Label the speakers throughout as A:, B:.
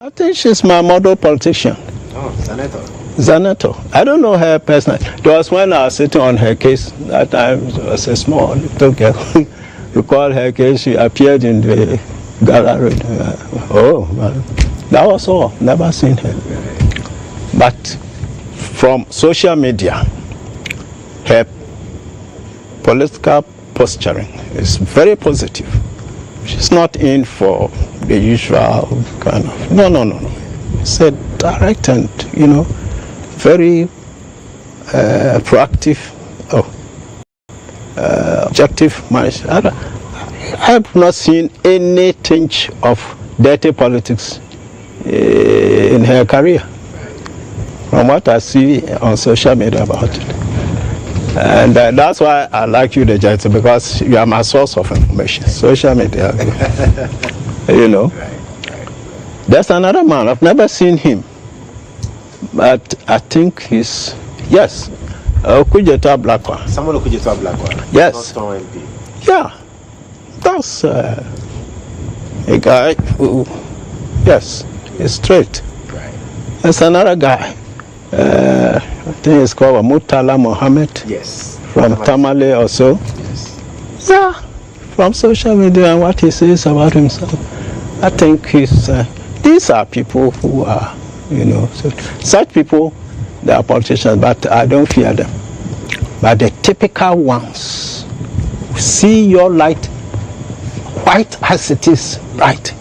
A: I think she's my model politician.
B: Oh, Senator.
A: Senator. I don't know her personally. There was when I was sitting on her case. That time it was a small little girl. You call her case. She appeared in the gallery. That was all. Never seen her. But from social media, her political posturing is very positive. She's not in for the usual kind of, no. It's a direct and, very proactive, objective marriage. I have not seen any tinge of dirty politics in her career, from what I see on social media about it. And that's why I like you, the judge, because you are my source of information. Social media, There's another man, I've never seen him, but I think he's, yes, Okudzeto Ablakwa.
B: Someone Okudzeto Ablakwa?
A: Yes.
B: Not MP.
A: Yeah, that's a guy who, yes, is straight.
B: Right.
A: There's another guy. I think it's called Mohammed.
B: Yes.
A: From Tamale or so.
B: Yes.
A: Yeah, from social media and what he says about himself. I think he's. These are people who are, such people. They are politicians, but I don't fear them. But the typical ones who see your light white as it is bright,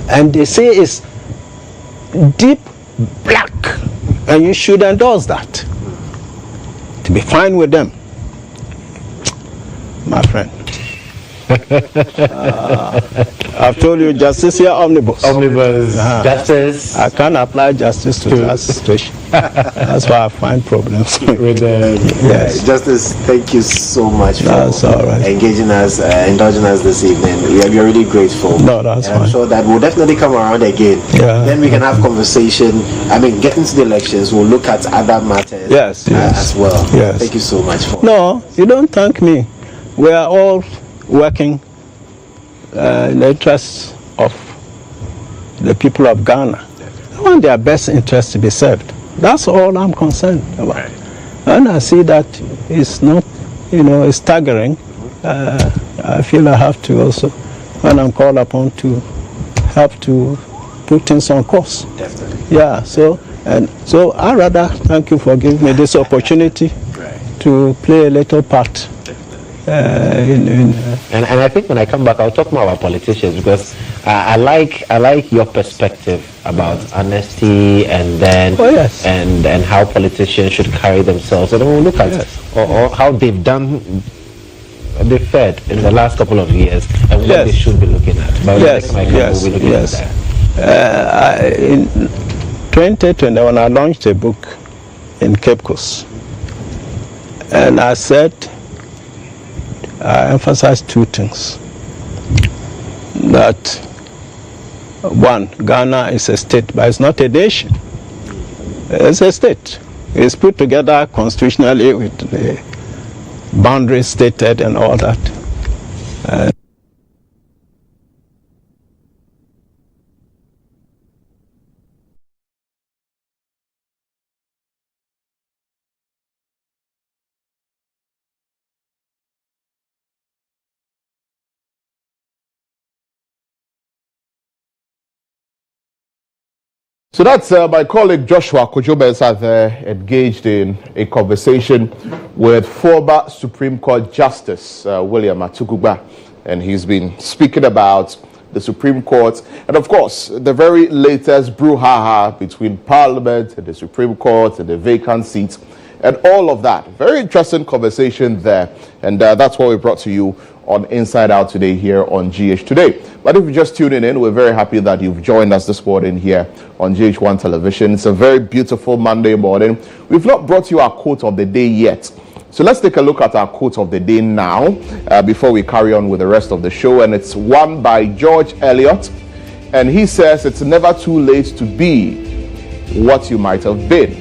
A: and they say it's deep black. And you should endorse that. To be fine with them, my friend. I've told you, justice here, omnibus.
C: Omnibus, justice.
A: I can't apply justice to that situation. That's why I find problems.
C: With
A: yes.
B: Justice, thank you so much for engaging us, indulging us this evening. We are really grateful.
A: No, that's fine.
B: I'm sure that we'll definitely come around again.
A: Yeah.
B: Then we can have conversation. Get into the elections. We'll look at other matters as well.
A: Yes.
B: Thank you so much for.
A: No, you don't thank me. We are all working in the interests of the people of Ghana. I want their best interest to be served. That's all I'm concerned about. Right. And I see that it's not, it's staggering. I feel I have to also, when I'm called upon to help to put things on course.
B: Definitely.
A: Yeah, so I rather thank you for giving me this opportunity to play a little part.
C: And I think when I come back, I'll talk more about politicians, because I like your perspective about honesty and then and how politicians should carry themselves. And then we'll look at or how they've fared in the last couple of years and what they should be looking at. But we'll be looking at that.
A: In 2020, when I launched a book in Cape Coast, and I said, I emphasize two things. That one, Ghana is a state, but it's not a nation. It's a state. It's put together constitutionally with the boundaries stated and all that.
D: So that's my colleague Joshua Kojobensa there, engaged in a conversation with former Supreme Court Justice William Atukugba, and he's been speaking about the Supreme Court and, of course, the very latest brouhaha between Parliament and the Supreme Court and the vacant seats and all of that. Very interesting conversation there, and that's what we brought to you on Inside Out today here on GH Today. But if you're just tuning in, we're very happy that you've joined us this morning here on GHOne Television. It's a very beautiful Monday morning. We've not brought you our quote of the day yet. So let's take a look at our quote of the day now before we carry on with the rest of the show. And it's one by George Eliot. And he says, it's never too late to be what you might have been.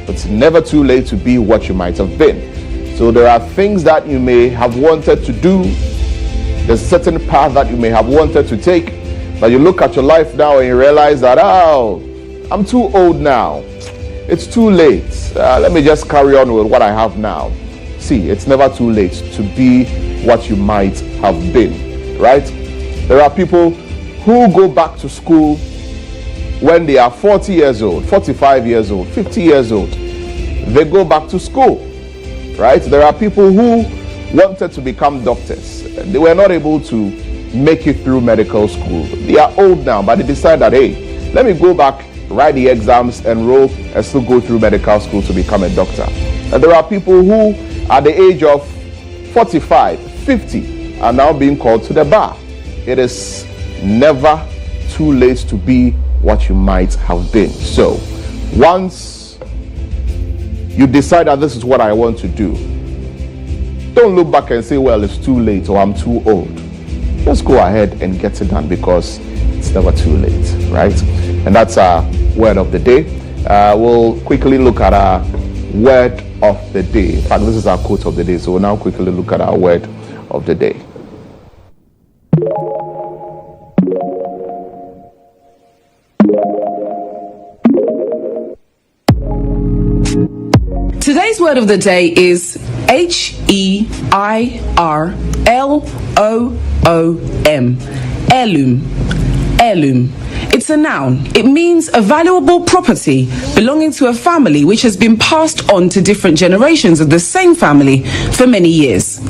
D: It's never too late to be what you might have been. So there are things that you may have wanted to do. There's a certain path that you may have wanted to take, But you look at your life now and you realize that, oh, I'm too old now. It's too late. Let me just carry on with what I have now. See, it's never too late to be what you might have been, right? There are people who go back to school when they are 40 years old, 45 years old, 50 years old. They go back to school, right? There are people who wanted to become doctors. They were not able to make it through medical school. They are old now, but they decide that, hey, let me go back, write the exams, enroll, and still go through medical school to become a doctor. And there are people who, at the age of 45, 50, are now being called to the bar. It is never too late to be what you might have been. So, once you decide that this is what I want to do, don't look back and say, well, it's too late or I'm too old. Just go ahead and get it done, because it's never too late, right? And that's our word of the day. We'll quickly look at our word of the day. In fact, this is our quote of the day, so we'll now quickly look at our word of the day.
E: Today's word of the day is HEIRLOOM. Heirloom. Heirloom. It's a noun. It means a valuable property belonging to a family which has been passed on to different generations of the same family for many years.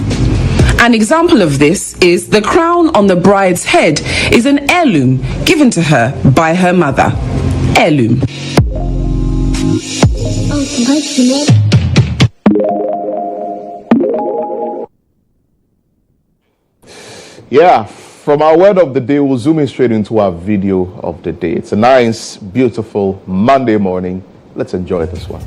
E: An example of this is the crown on the bride's head is an heirloom given to her by her mother. Heirloom.
D: Yeah, from our word of the day, we'll zoom in straight into our video of the day. It's a nice, beautiful Monday morning. Let's enjoy this one.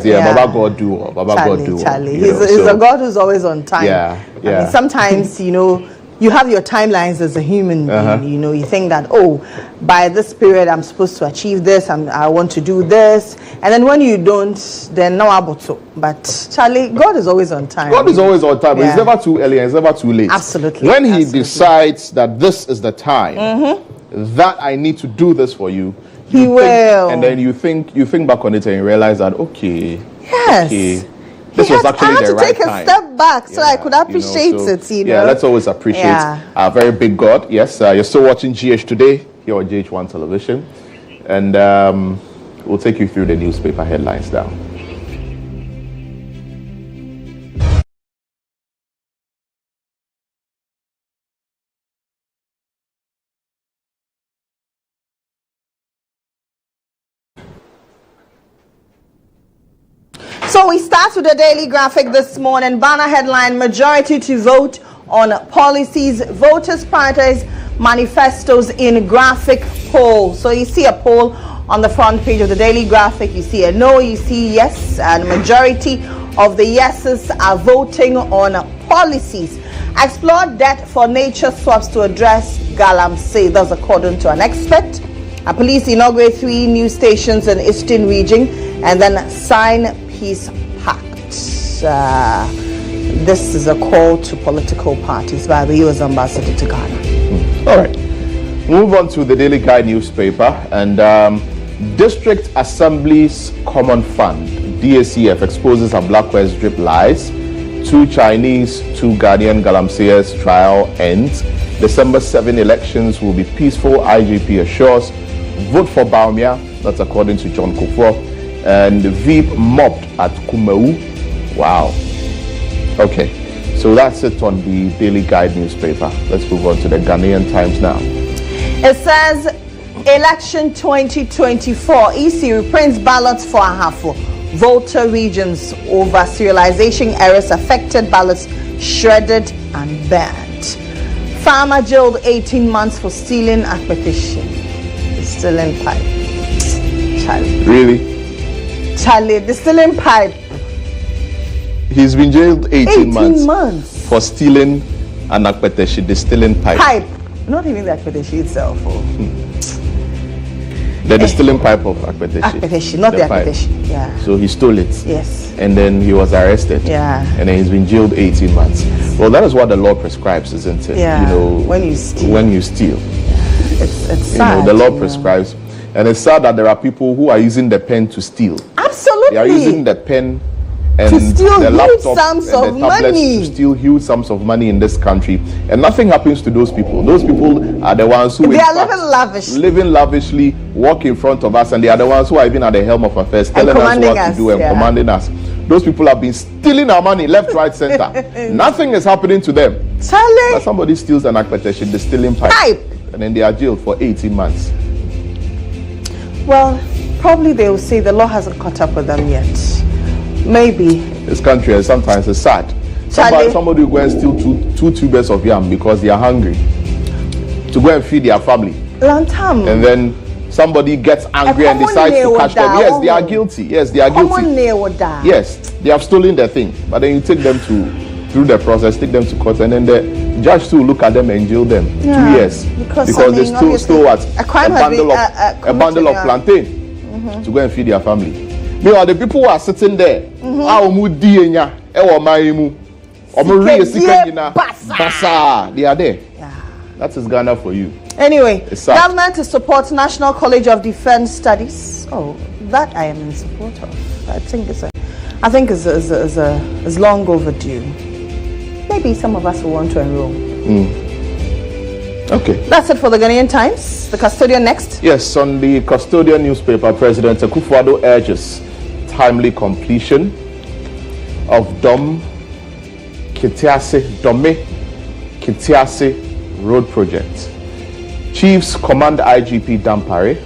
D: Yeah, Baba God do. Baba God do.
F: Charlie. He's a God who's always on time.
D: Yeah.
F: I mean, sometimes, you have your timelines as a human being. You think that, by this period I'm supposed to achieve this, I want to do this, and then when you don't, then no abuto. But Charlie, God is always on time.
D: God is always on time. Yeah. He's never too early and he's never too late.
F: Absolutely.
D: When he decides that this is the time that I need to do this for you,
F: he will.
D: And then you think back on it and you realize that
F: yes.
D: This was actually the right time.
F: I had to take a step back so I could appreciate it.
D: Yeah, let's always appreciate our very big God. Yes, you're still watching GH Today here on GHOne Television. And we'll take you through the newspaper headlines now.
F: So we start with the Daily Graphic this morning. Banner headline: majority to vote on policies. Voters prioritize manifestos in graphic poll. So you see a poll on the front page of the Daily Graphic. You see a no, you see yes, and majority of the yeses are voting on policies. Explore debt for nature swaps to address galamsey. That's according to an expert. Police inaugurate 3 new stations in Eastern region and then sign peace pact. This is a call to political parties by the U.S. ambassador to Ghana.
D: All right. Move on to the Daily Guide newspaper. And District Assembly's Common Fund, DACF, exposes a Black West drip lies. 2 Chinese, 2 Ghanaian galamseyers trial ends. December 7 elections will be peaceful, IGP assures. Vote for Baumia, that's according to John Kufuor. And Veep mobbed at Kumeu. Wow. Okay, so that's it on the Daily Guide newspaper. Let's move on to the Ghanaian Times now.
F: It says, election 2024, EC reprints ballots for Ahafo. Voter regions over serialization errors affected ballots shredded and burnt. Farmer jailed 18 months for stealing akpetishi. Distilling pipe. Charlie.
D: Really?
F: Charlie, distilling pipe.
D: He's been jailed 18
F: months
D: for stealing an akpeteshi distilling pipe.
F: Not even the akpeteshi itself.
D: The distilling pipe of akpeteshi.
F: Not the akpeteshi. Yeah.
D: So he stole it.
F: Yes.
D: And then he was arrested.
F: Yeah.
D: And then he's been jailed 18 months. Well, that is what the law prescribes, isn't it?
F: Yeah. When you steal.
D: It's
F: sad.
D: The law prescribes. And it's sad that there are people who are using the pen to steal.
F: Absolutely.
D: They are using the pen and
F: to steal
D: the
F: huge
D: laptop
F: sums
D: and
F: of
D: the tablets
F: money.
D: to steal huge sums of money in this country, and nothing happens to those people. Those people are the ones who
F: they are living
D: lavishly, walk in front of us, and they are the ones who are even at the helm of affairs, telling us what to do and commanding us. Those people have been stealing our money left, right, center. Nothing is happening to them.
F: Charlie.
D: But somebody steals an akpeteshi, the stealing pipe, and then they are jailed for 18 months.
F: Well, probably they will say the law hasn't caught up with them yet. Maybe.
D: This country sometimes is sad. Somebody will go and steal two tubers of yam because they are hungry to go and feed their family.
F: Lantam.
D: And then somebody gets angry and decides to catch them. Yes, they are guilty. Yes, they are guilty. Yes, they have stolen their thing. But then you take them through the process, take them to court, and then the judge still look at them and jail them 2 years because they stole what? A bundle of plantain to go and feed their family. Meanwhile, the people who are sitting there, they are there. That is Ghana for you.
F: Anyway, government to support National College of Defense Studies. Oh, that I am in support of. I think it's long overdue. Maybe some of us will want to enroll.
D: Okay.
F: That's it for the Ghanaian Times. The Custodian next.
D: Yes, on the Custodian newspaper, President Akufo-Addo urges timely completion of Dome Kitiase road project. Chiefs commend IGP Dampare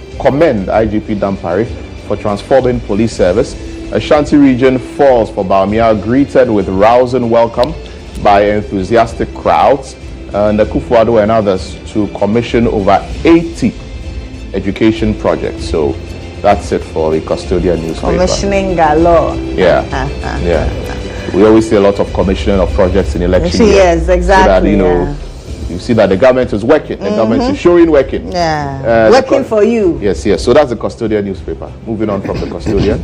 D: for transforming police service. Ashanti region falls for Baumia, greeted with rousing welcome by enthusiastic crowds. And Akufo-Addo and others to commission over 80 education projects. So That's it for the custodian newspaper.
F: Commissioning galore.
D: Yeah. Yeah. We always see a lot of commissioning of projects in election year.
F: Yes, exactly.
D: So that, you see that the government is working. The government is showing working.
F: Yeah. Working for you.
D: Yes, yes. So that's the custodian newspaper. Moving on from the custodian.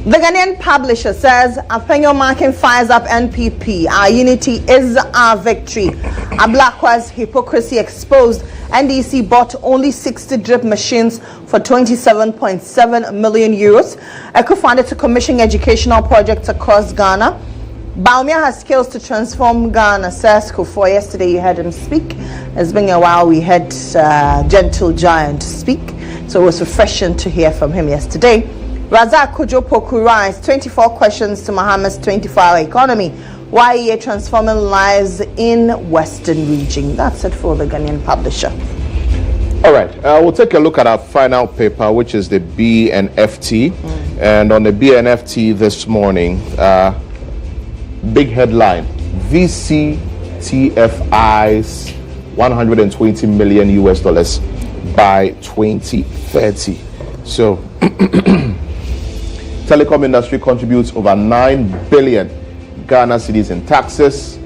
F: The Ghanaian publisher says, Apenyo Markin fires up NPP. Our unity is our victory. Ablakwa's hypocrisy exposed. NDC bought only 60 drip machines for 27.7 million euros. ECO funded to commission educational projects across Ghana. Baumia has skills to transform Ghana, says Kufuor. Yesterday you heard him speak. It's been a while we had Gentle Giant speak. So it was refreshing to hear from him yesterday. Razak Kojo Poku writes 24 questions to Mohammed's 24-hour economy. Why are transforming lives in Western region? That's it for the Ghanaian publisher.
D: All right, we'll take a look at our final paper, which is the BNFT. And on the BNFT this morning, big headline: VCTFI's 120 million US dollars by 2030. So telecom industry contributes over 9 billion Ghana cedis in taxes.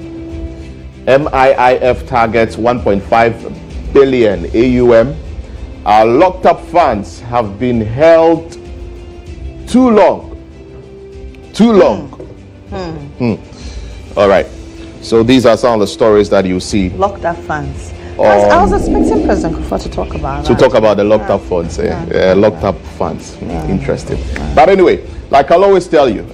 D: MIIF targets 1.5 billion AUM. Our locked up funds have been held too long. All right. So these are some of the stories that you see.
F: Locked up funds. I was expecting President Kufuor to talk about that.
D: To talk about the locked up funds. Locked up funds. Interesting. But anyway, like I'll always tell you,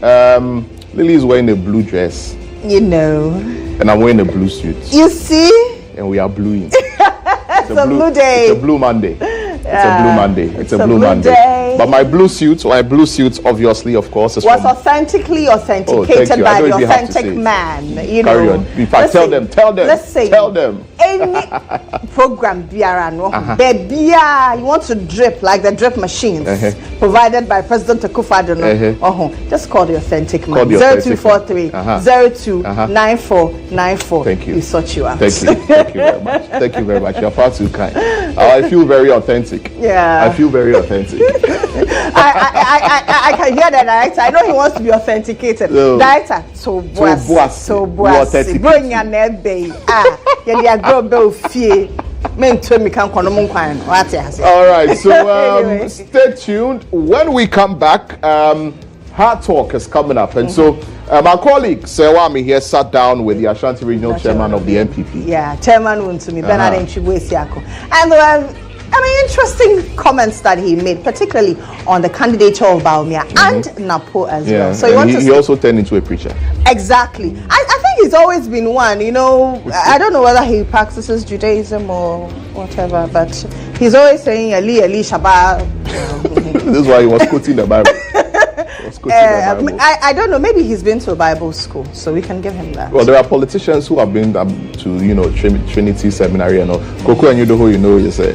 D: Lily is wearing a blue dress. And I'm wearing a blue suit.
F: You see?
D: And we are bluing.
F: It's a blue day.
D: It's a blue Monday. It's a blue Monday.
F: Day.
D: But my blue suit, obviously, of course,
F: was authentically authenticated by the authentic man.
D: Carry on. In fact, tell them.
F: Listen,
D: tell them.
F: Any program, baby, you want to drip like the drip machines provided by President Akufo-Addo. Just call the authentic man. 0243 029494.
D: Thank you.
F: We sort you out.
D: Thank you very much. Thank you very much. You're far too kind. I feel very authentic.
F: Yeah.
D: I feel very authentic.
F: I can hear the director. I know he wants to be authenticated.
D: No.
F: Director, so boas. Bring your nebe. All
D: right, so anyway. Stay tuned. When we come back, Hard Talk is coming up, and so my colleague Sewami here sat down with the Ashanti Regional Chairman of the NPP.
F: Yeah, Chairman Wontumi, Bernard Nchibwe-Siako, and interesting comments that he made, particularly on the candidature of Baumia and Napo as well. So he
D: also turned into a preacher.
F: Exactly. I think he's always been one. I don't know whether he practices Judaism or whatever, but he's always saying Ali Shabbat.
D: This is why he was quoting the Bible.
F: I don't know. Maybe he's been to a Bible school, so we can give him that.
D: Well, there are politicians who have been to Trinity Seminary and all. Koko and Yudoho, is a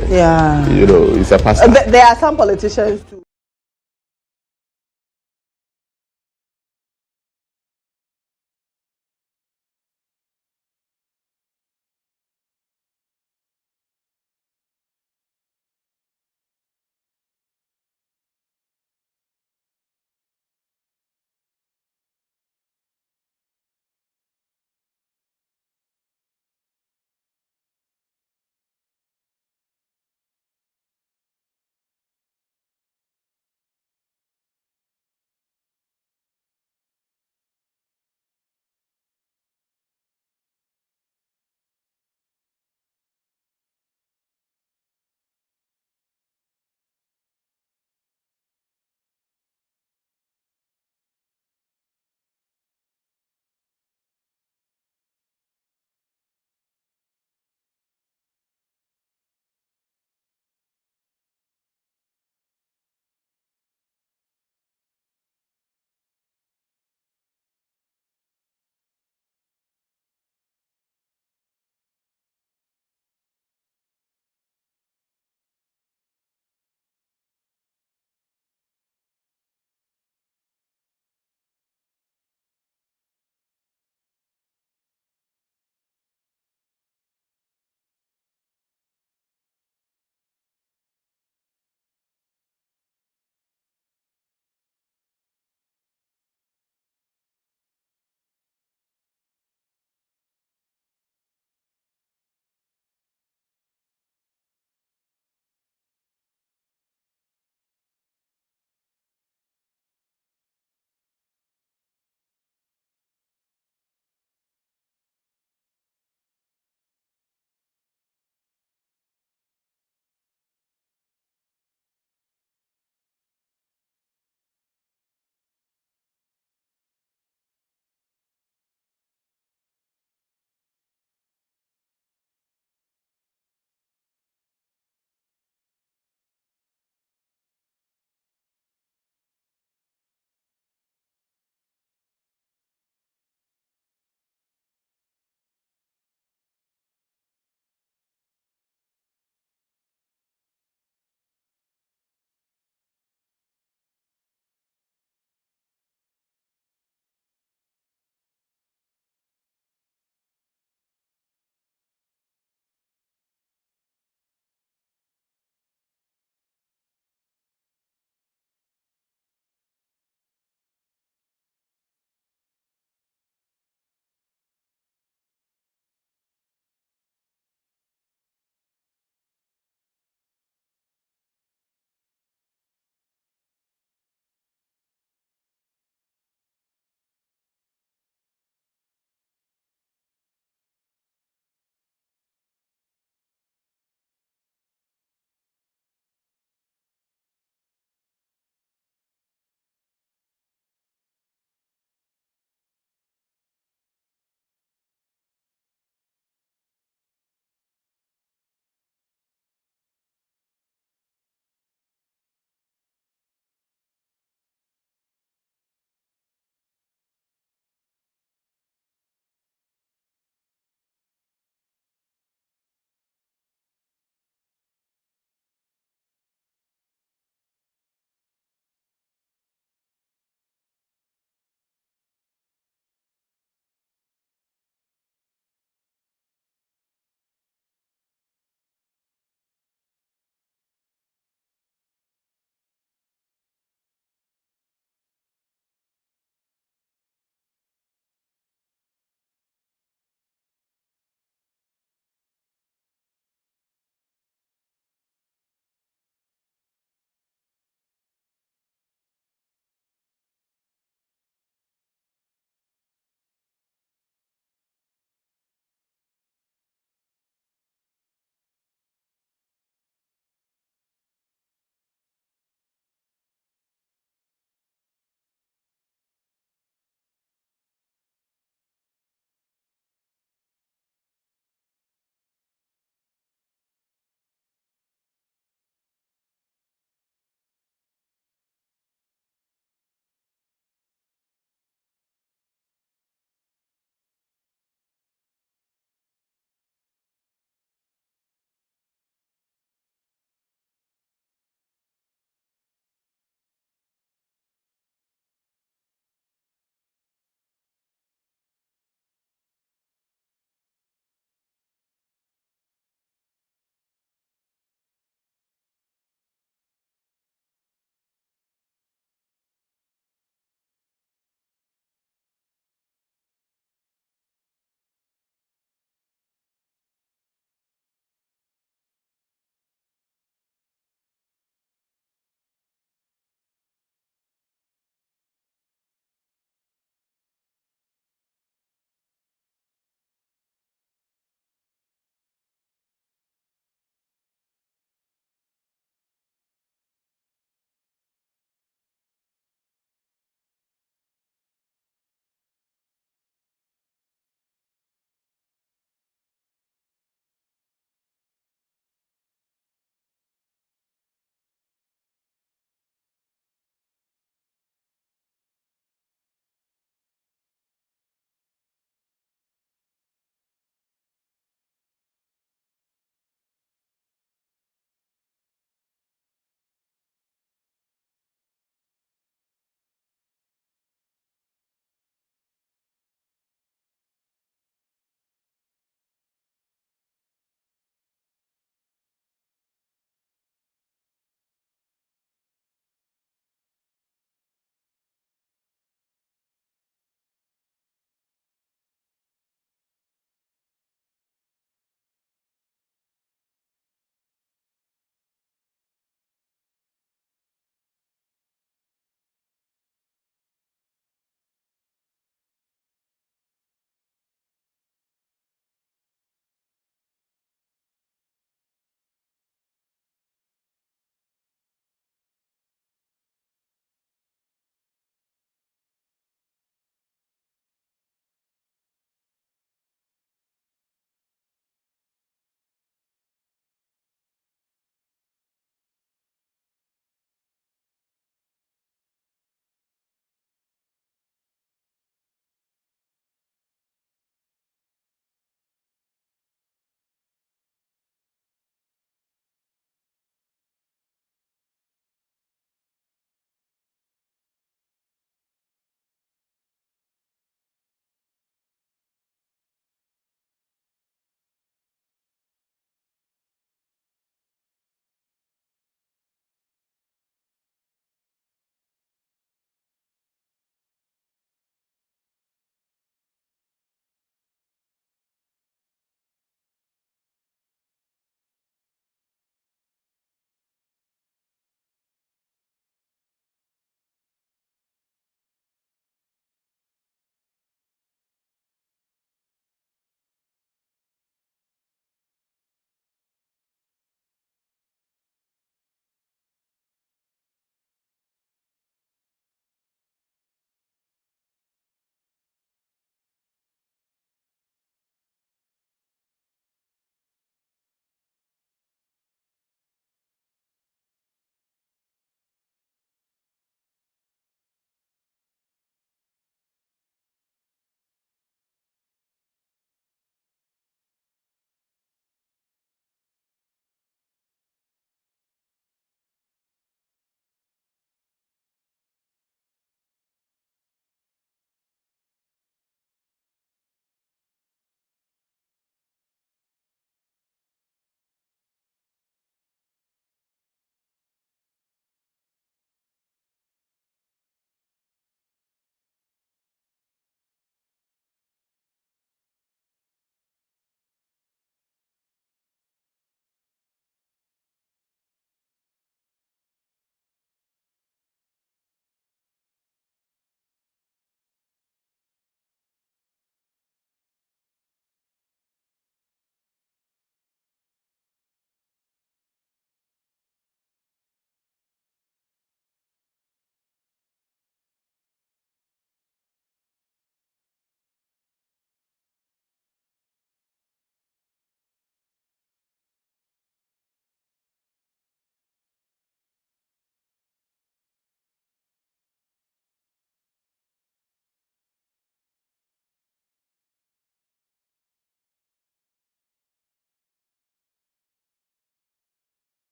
D: he's a pastor.
F: There are some politicians too.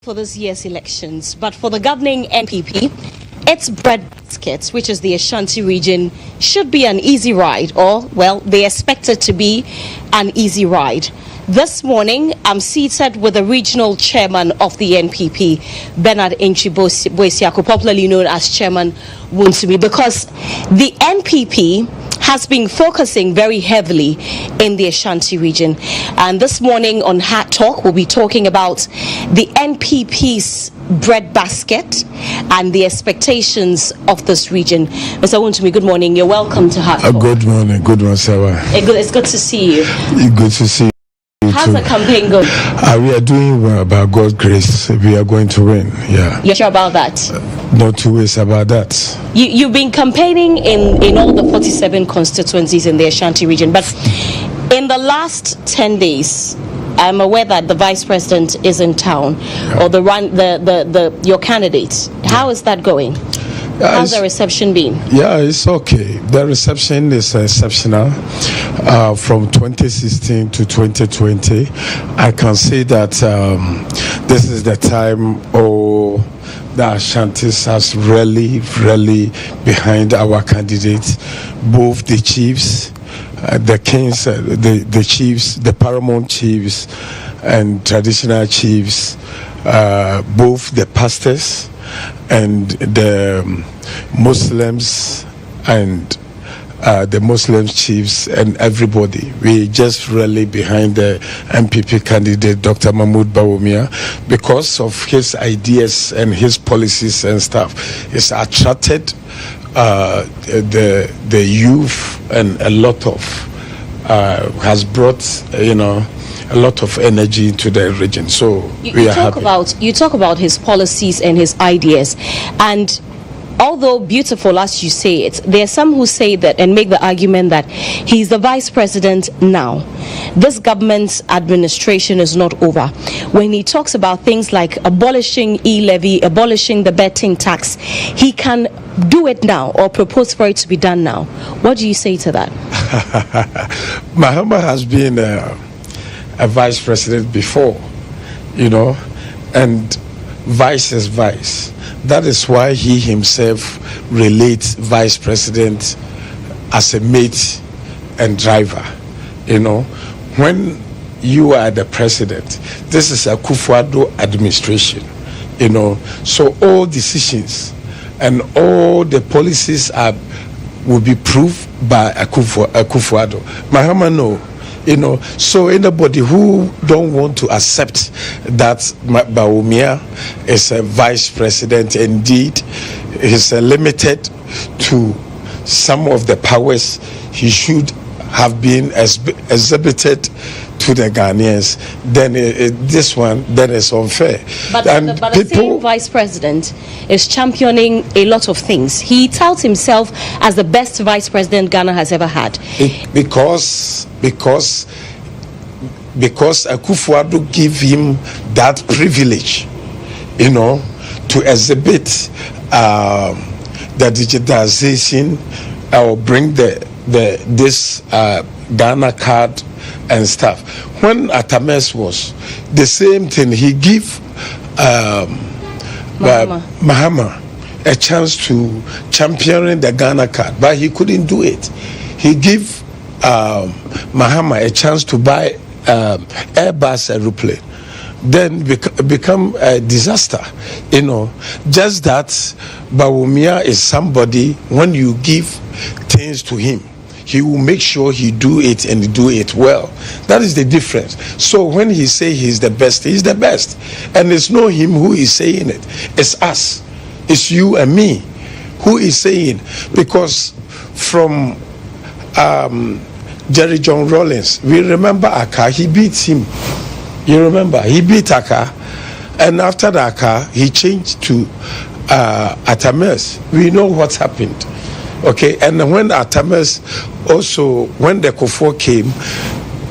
G: for this year's elections, but for the governing NPP, its breadbasket, which is the Ashanti region, should be an easy ride, or, well, they expect it to be an easy ride. This morning, I'm seated with the regional chairman of the NPP, Bernard Boesiako, popularly known as Chairman Wontumi, because the NPP has been focusing very heavily in the Ashanti region. And this morning on Hat Talk, we'll be talking about the NPP's breadbasket and the expectations of this region. Mr. Wontumi, good morning. You're welcome to Hat Talk.
H: Good morning, Sarah.
G: It's good to see you.
H: Good to see you.
G: How's the campaign going?
H: We are doing well. By God's grace, we are going to win. Yeah.
G: You're sure about that?
H: No two ways about that.
G: You've been campaigning in all the 47 constituencies in the Ashanti region, but in the last 10 days, I'm aware that the vice president is in town, or your candidate. How is that going? How's the reception been?
H: Yeah, it's okay. The reception is exceptional. From 2016 to 2020, I can say that this is the time the Ashantis has really behind our candidates, both the chiefs, the kings, the chiefs, the paramount chiefs, and traditional chiefs, both the pastors and the Muslims and the Muslim chiefs and everybody. We just really behind the MPP candidate, Dr. Mahmoud Bawumia, because of his ideas and his policies and stuff. It's attracted the youth, and a lot of has brought a lot of energy into the region. So we are happy.
G: You talk about his policies and his ideas, and although beautiful as you say it, there are some who say that and make the argument that he's the vice president now. This government's administration is not over. When he talks about things like abolishing e-levy, abolishing the betting tax, he can do it now or propose for it to be done now. What do you say to that?
H: Mohammed has been a vice president before, and vice is vice. That is why he himself relates vice president as a mate and driver. When you are the president, this is a Akufo-Addo administration. So all decisions and all the policies will be proved by Akufo-Addo. Mahama no. So anybody who don't want to accept that Bawumia is a vice president, indeed, is limited to some of the powers he should have been exhibited to the Ghanaians, then this one is unfair.
G: But the same vice president is championing a lot of things. He touts himself as the best vice president Ghana has ever had.
H: Because Akufo-Addo gave him that privilege, to exhibit the digitization or bring this Ghana card and stuff. When Atames was the same thing, he gave Mahama a chance to champion the Ghana card, but he couldn't do it. He gave Mahama a chance to buy Airbus aeroplane, then become a disaster. Just that Bawumia is somebody, when you give things to him, he will make sure he do it and do it well. That is the difference. So when he say he's the best, he's the best. And it's not him who is saying it. It's us. It's you and me who is saying. Because from Jerry John Rawlings, we remember Aka, he beat him. You remember? He beat Aka. And after the Aka, he changed to Atames. We know what happened. Okay, and when Atames also, when the Kufo came,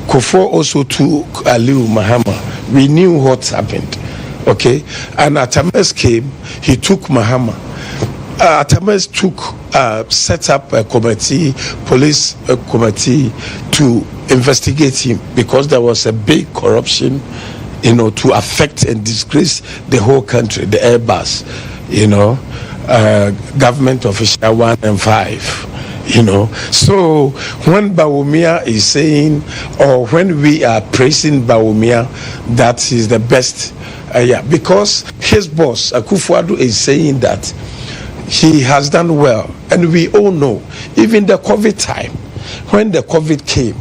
H: Kufo also took Aliu Mahama. We knew what happened. Okay, and Atames came, he took Mahama. Atames set up a committee, police committee, to investigate him because there was a big corruption to affect and disgrace the whole country, the Airbus, government official 1 and 5. So when Bawumia is saying, or when we are praising Bawumia, that is the best, because his boss Akufo-Addo is saying that he has done well, and we all know, even the COVID time, when the COVID came,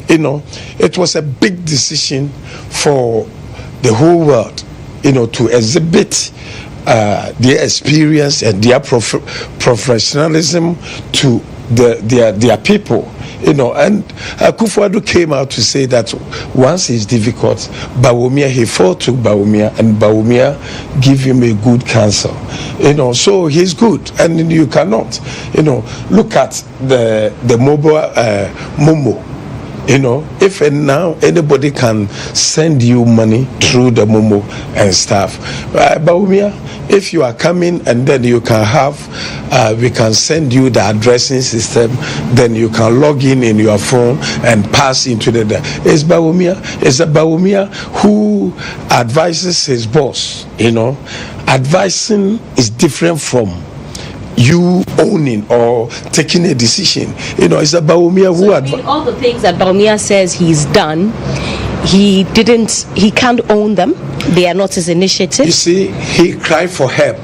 H: it was a big decision for the whole world, to exhibit their experience and their professionalism to their people, and Akufo-Addo came out to say that once it's difficult, Bawumia, he fought to Bawumia, and Bawumia give him a good counsel, so he's good, and you cannot, look at the mobile Momo. If now anybody can send you money through the Momo and stuff, Bawumia, if you are coming and then you can have, we can send you the addressing system, then you can log in your phone and pass into it's Bawumia. It's a Bawumia who advises his boss. Advising is different from you owning or taking a decision. It's a Bawumia who
G: all the things that Bawumia says he's done, he can't own them. They are not his initiative.
H: You see, he cried for help.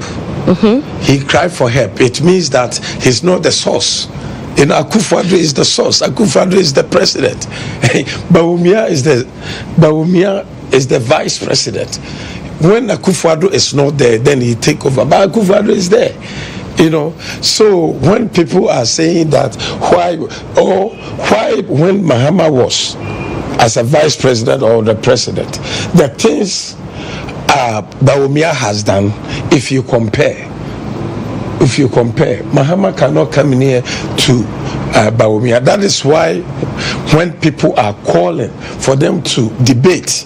H: He cried for help. It means that he's not the source. Akufo-Addo is the source. Akufo-Addo is the president. Bawumia is the vice president. When Akufo-Addo is not there, then he take over. But Akufo-Addo is there. So when people are saying that why when Mahama was as a vice president or the president, the things Bawumia has done, if you compare, Mahama cannot come in here to Bawumia. That is why when people are calling for them to debate,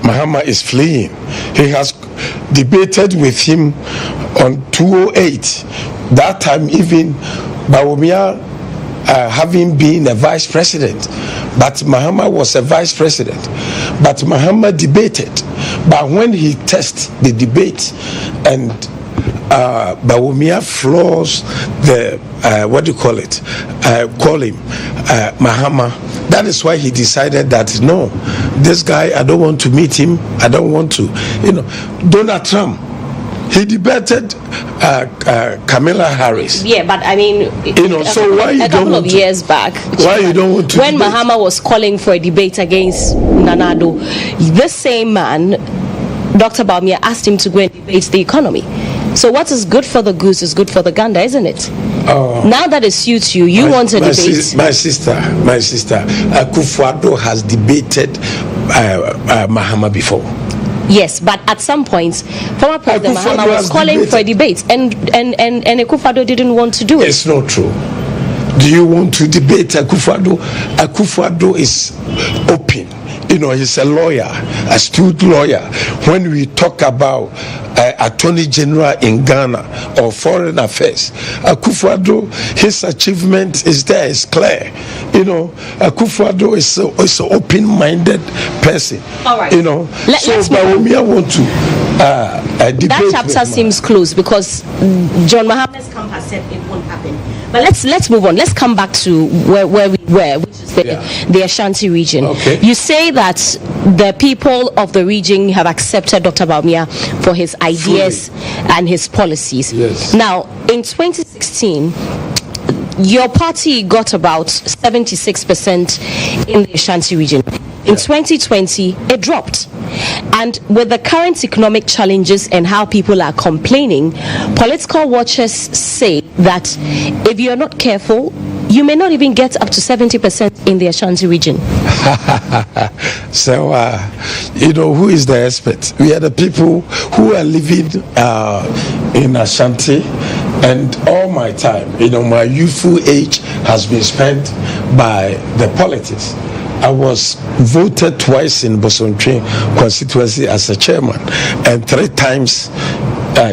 H: Mahama is fleeing. He has debated with him on 208. That time even Bawumia having been a vice president, but Mahama was a vice president. But Mahama debated. But when he tests the debate and Bawumia floors the call him Mahama. That is why he decided that no, this guy, I don't want to meet him. I don't want to, Donald Trump, he debated Kamala Harris.
G: Yeah, but I mean,
H: so why you
G: a couple of years back,
H: why you don't want to
G: when
H: debate?
G: Mahama was calling for a debate against Nana-Addo, this same man, Dr. Bawumia, asked him to go and debate the economy. So what is good for the goose is good for the gander, isn't it? Now that it suits you, you want a debate.
H: My sister, Akufo-Addo has debated Mahama before.
G: Yes, but at some points, former President Mahama was calling for a debate, and Akufo-Addo didn't want to do it.
H: It's not true. Do you want to debate Akufo-Addo? Akufo-Addo is open. He's a lawyer, astute lawyer. When we talk about Attorney General in Ghana or Foreign Affairs, Akufo-Addo, his achievement is there, it's clear. Akufo-Addo is an open-minded person.
G: All right.
H: So Bawumia want to debate.
G: That chapter seems closed because John Mohammed's camp has said it won't happen. But let's move on. Let's come back to where we were, which is the Ashanti region.
H: Okay.
G: You say that the people of the region have accepted Dr. Bawumia for his ideas and his policies.
H: Yes.
G: Now, in 2016, your party got about 76% in the Ashanti region. In 2020, it dropped. And with the current economic challenges and how people are complaining, political watchers say that if you're not careful, you may not even get up to 70% in the Ashanti region.
H: So, who is the expert? We are the people who are living in Ashanti, and all my time, my youthful age has been spent by the politics. I was voted twice in Bosontre constituency as a chairman, and 3 times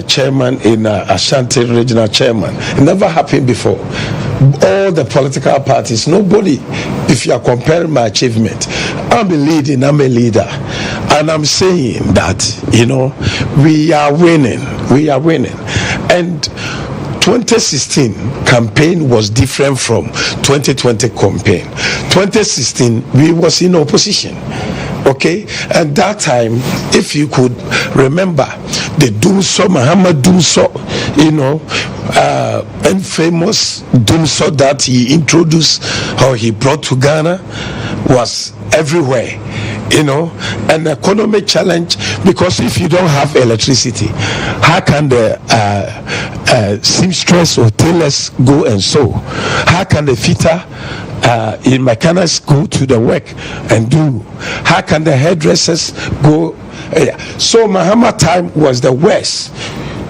H: chairman in Ashanti regional chairman. It never happened before. all the political parties, nobody, if you are comparing my achievement, I'm a leader. And I'm saying that, we are winning. And 2016 campaign was different from 2020 campaign. 2016, we was in opposition. Okay, at that time, if you could remember the Dumso, Muhammad Dumso, and famous Dumso that he introduced or he brought to Ghana was everywhere, an economic challenge, because if you don't have electricity, how can the seamstress or tailors go and sew? How can the fitter in mechanics go to the work and do? How can the hairdressers go? So Muhammad time was the worst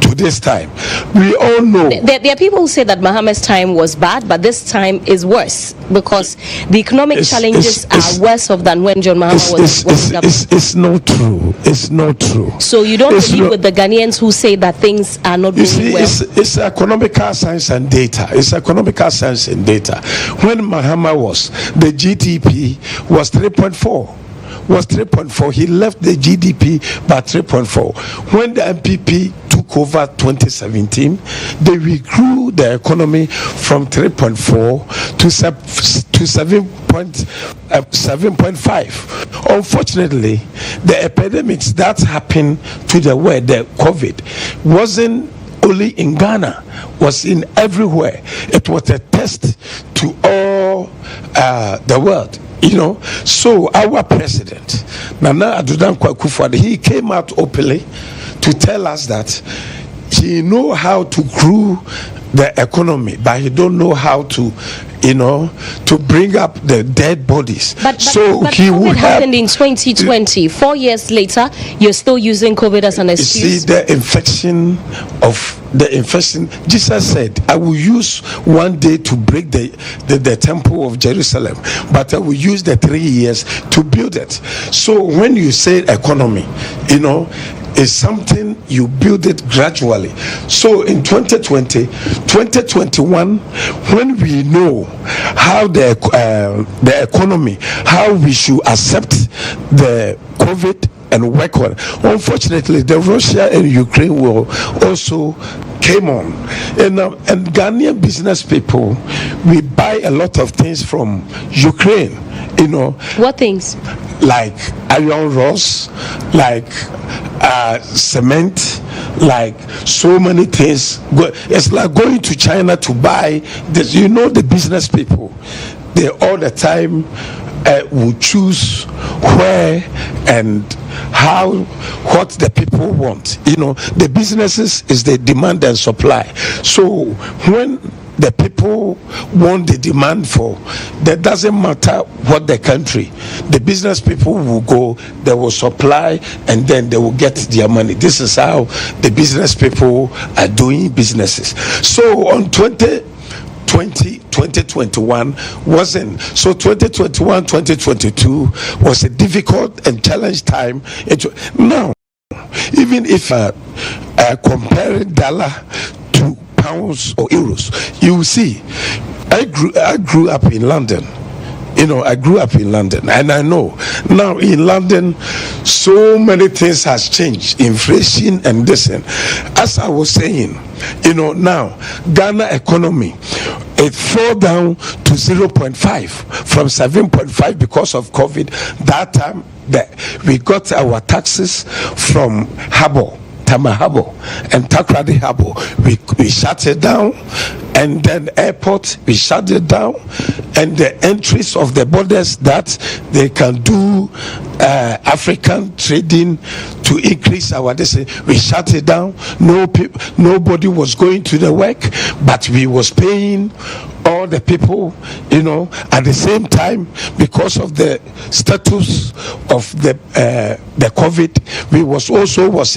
H: to this time. We all know
G: there are people who say that Muhammad's time was bad, but this time is worse because the economic challenges are worse off than when John Mahama was government.
H: It's not true. It's not true.
G: So you don't agree with the Ghanaians who say that things are not going well?
H: It's economical science and data. It's economical science and data. When Mahama was, the GDP was 3.4. He left the GDP by 3.4. When the MPP took over 2017, they withdrew the economy from 3.4 to 7.5. Unfortunately, the epidemics that happened to the world, the COVID, wasn't only in Ghana, was in everywhere. It was a test to all the world. So our president, Nana Addo Dankwa Akufo-Addo, he came out openly to tell us that he know how to grow the economy, but he don't know how to, to bring up the dead bodies.
G: But
H: he
G: COVID
H: would
G: happened in 2020. 4 years later, you're still using COVID as an excuse.
H: You see, the infection. Jesus said, I will use one day to break the temple of Jerusalem, but I will use the 3 years to build it. So when you say economy, is something you build it gradually. So in 2020, 2021, when we know how the economy, how we should accept the COVID and work on. Unfortunately, the Russia and Ukraine war also came on, and Ghanaian business people, we buy a lot of things from Ukraine.
G: What things?
H: Like iron rods, like cement, like so many things. It's like going to China to buy this. The business people, they all the time will choose where and how, what the people want. The businesses is the demand and supply. So when the people want the demand for, that doesn't matter what the country, the business people will go, they will supply, and then they will get their money. This is how the business people are doing businesses. So on 2021 wasn't. So 2021, 2022 was a difficult and challenged time. Now, even if comparing dollar to pounds or euros, you will see, I grew up in London. I grew up in London, and I know now in London so many things has changed, inflation and this. And as I was saying, now Ghana economy, it fell down to 0.5 from 7.5 because of COVID. That time we got our taxes from Tama Harbour and Takoradi Harbour. We shut it down, and then airport we shut it down, and the entries of the borders that they can do African trading to increase our distance, we shut it down. Nobody was going to the work, but we was paying all the people, at the same time, because of the status of the COVID, we was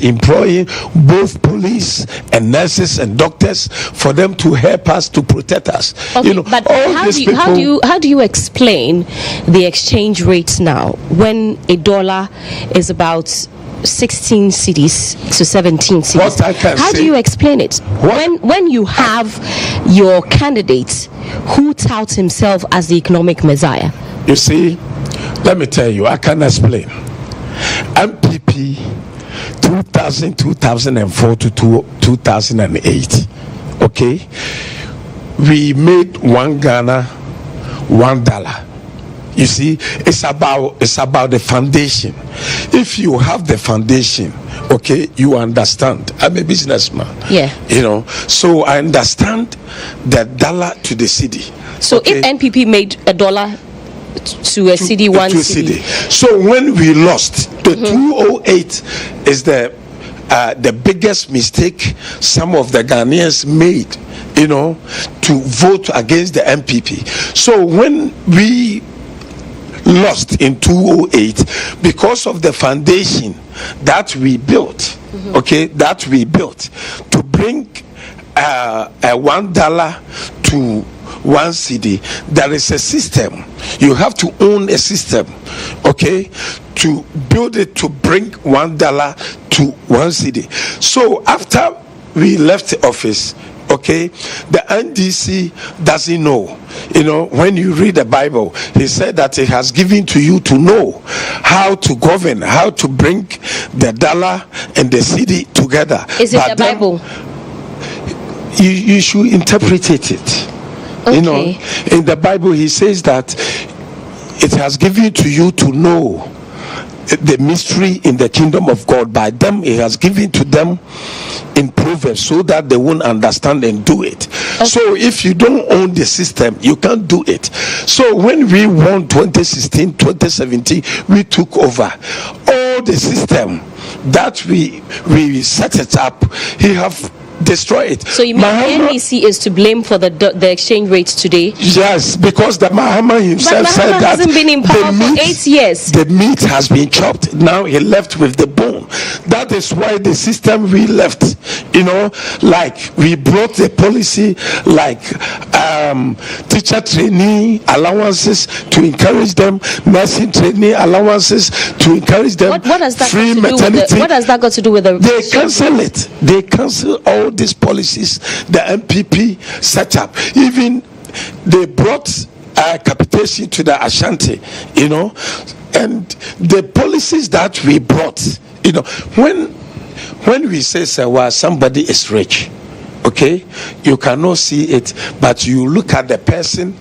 H: employing both police and nurses and doctors for them to help us, to protect us.
G: Okay, but how do you explain the exchange rates now when a dollar is about 16 cities to 17 cities.
H: What I can
G: How
H: say,
G: do you explain it? When you have your candidate who touts himself as the economic messiah?
H: You see, let me tell you, I can explain. MPP 2000, 2004 to 2008, okay? We made $1 Ghana, $1. You see, it's about the foundation. If you have the foundation, okay, you understand. I'm a businessman.
G: Yeah.
H: You know, so I understand the dollar to the city.
G: So
H: okay?
G: if NPP made $1 to a city, one city.
H: So when we lost, the 208 is the biggest mistake some of the Ghanaians made, you know, to vote against the MPP. So when we lost in 208, because of the foundation that we built, okay, that we built to bring $1 to one city, there is a system. You have to own a system, okay, to build it to bring $1 to one city. So after we left the office, okay, the NDC doesn't know. You know, when you read the Bible, he said that he has given to you to know how to govern, how to bring the dollar and the city together.
G: Is it the Bible?
H: You should interpret it.
G: Okay.
H: You know, in the Bible, he says that it has given to you to know the mystery in the kingdom of God. By them, he has given to them in Proverbs so that they won't understand and do it. Okay. So if you don't own the system, you can't do it. So when we won 2016, 2017, we took over all the system that we set it up. He have destroy it.
G: So you mean NEC is to blame for the exchange rates today?
H: Yes, because the Mohammed himself said that
G: hasn't been in power for 8 years.
H: The meat has been chopped. Now he left with the bone. That is why the system we left, you know, like we brought the policy like teacher trainee allowances to encourage them, nursing trainee allowances to encourage them.
G: What does that
H: free maternity.
G: What has that got to do with the?
H: They cancel it. They cancel all these policies the MPP set up. Even they brought capitation to the Ashanti, you know, and the policies that we brought, you know, when we say well, somebody is rich, okay, you cannot see it, but you look at the person,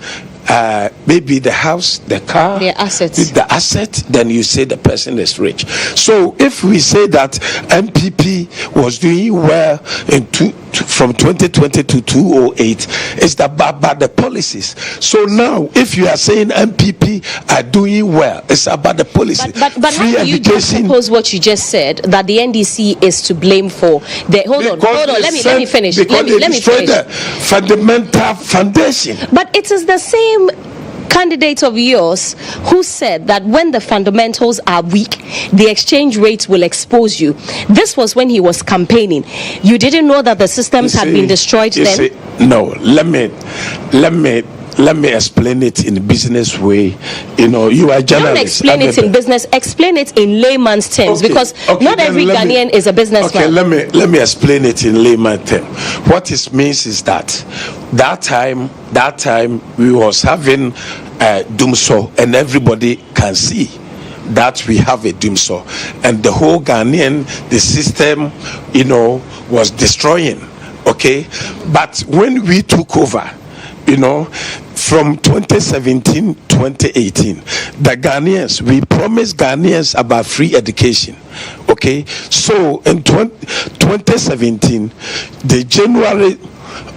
H: maybe the house, the car,
G: the assets,
H: then you say the person is rich. So if we say that MPP was doing well from 2020 to 208, it's about the policies. So now if you are saying MPP are doing well, it's about the policy.
G: But
H: free
G: how do you just suppose what you just said, that the NDC is to blame for the hold on, let me finish.
H: Because
G: let me finish
H: the fundamental foundation.
G: But it is the same candidate of yours who said that when the fundamentals are weak, the exchange rate will expose you. This was when he was campaigning. You didn't know that the systems had been destroyed then?
H: No, let me explain it in a business way. You know, you are journalist.
G: Don't explain it in business. Explain it in layman's terms, because not every Ghanaian is a businessman.
H: Okay, let me explain it in layman's terms. What it means is that time we was having Dumso, and everybody can see that we have a Dumso, and the whole Ghanaian, the system, you know, was destroying. Okay, but when we took over, you know, from 2017 2018, the Ghanaians, we promised Ghanaians about free education. Okay, so in 2017, the January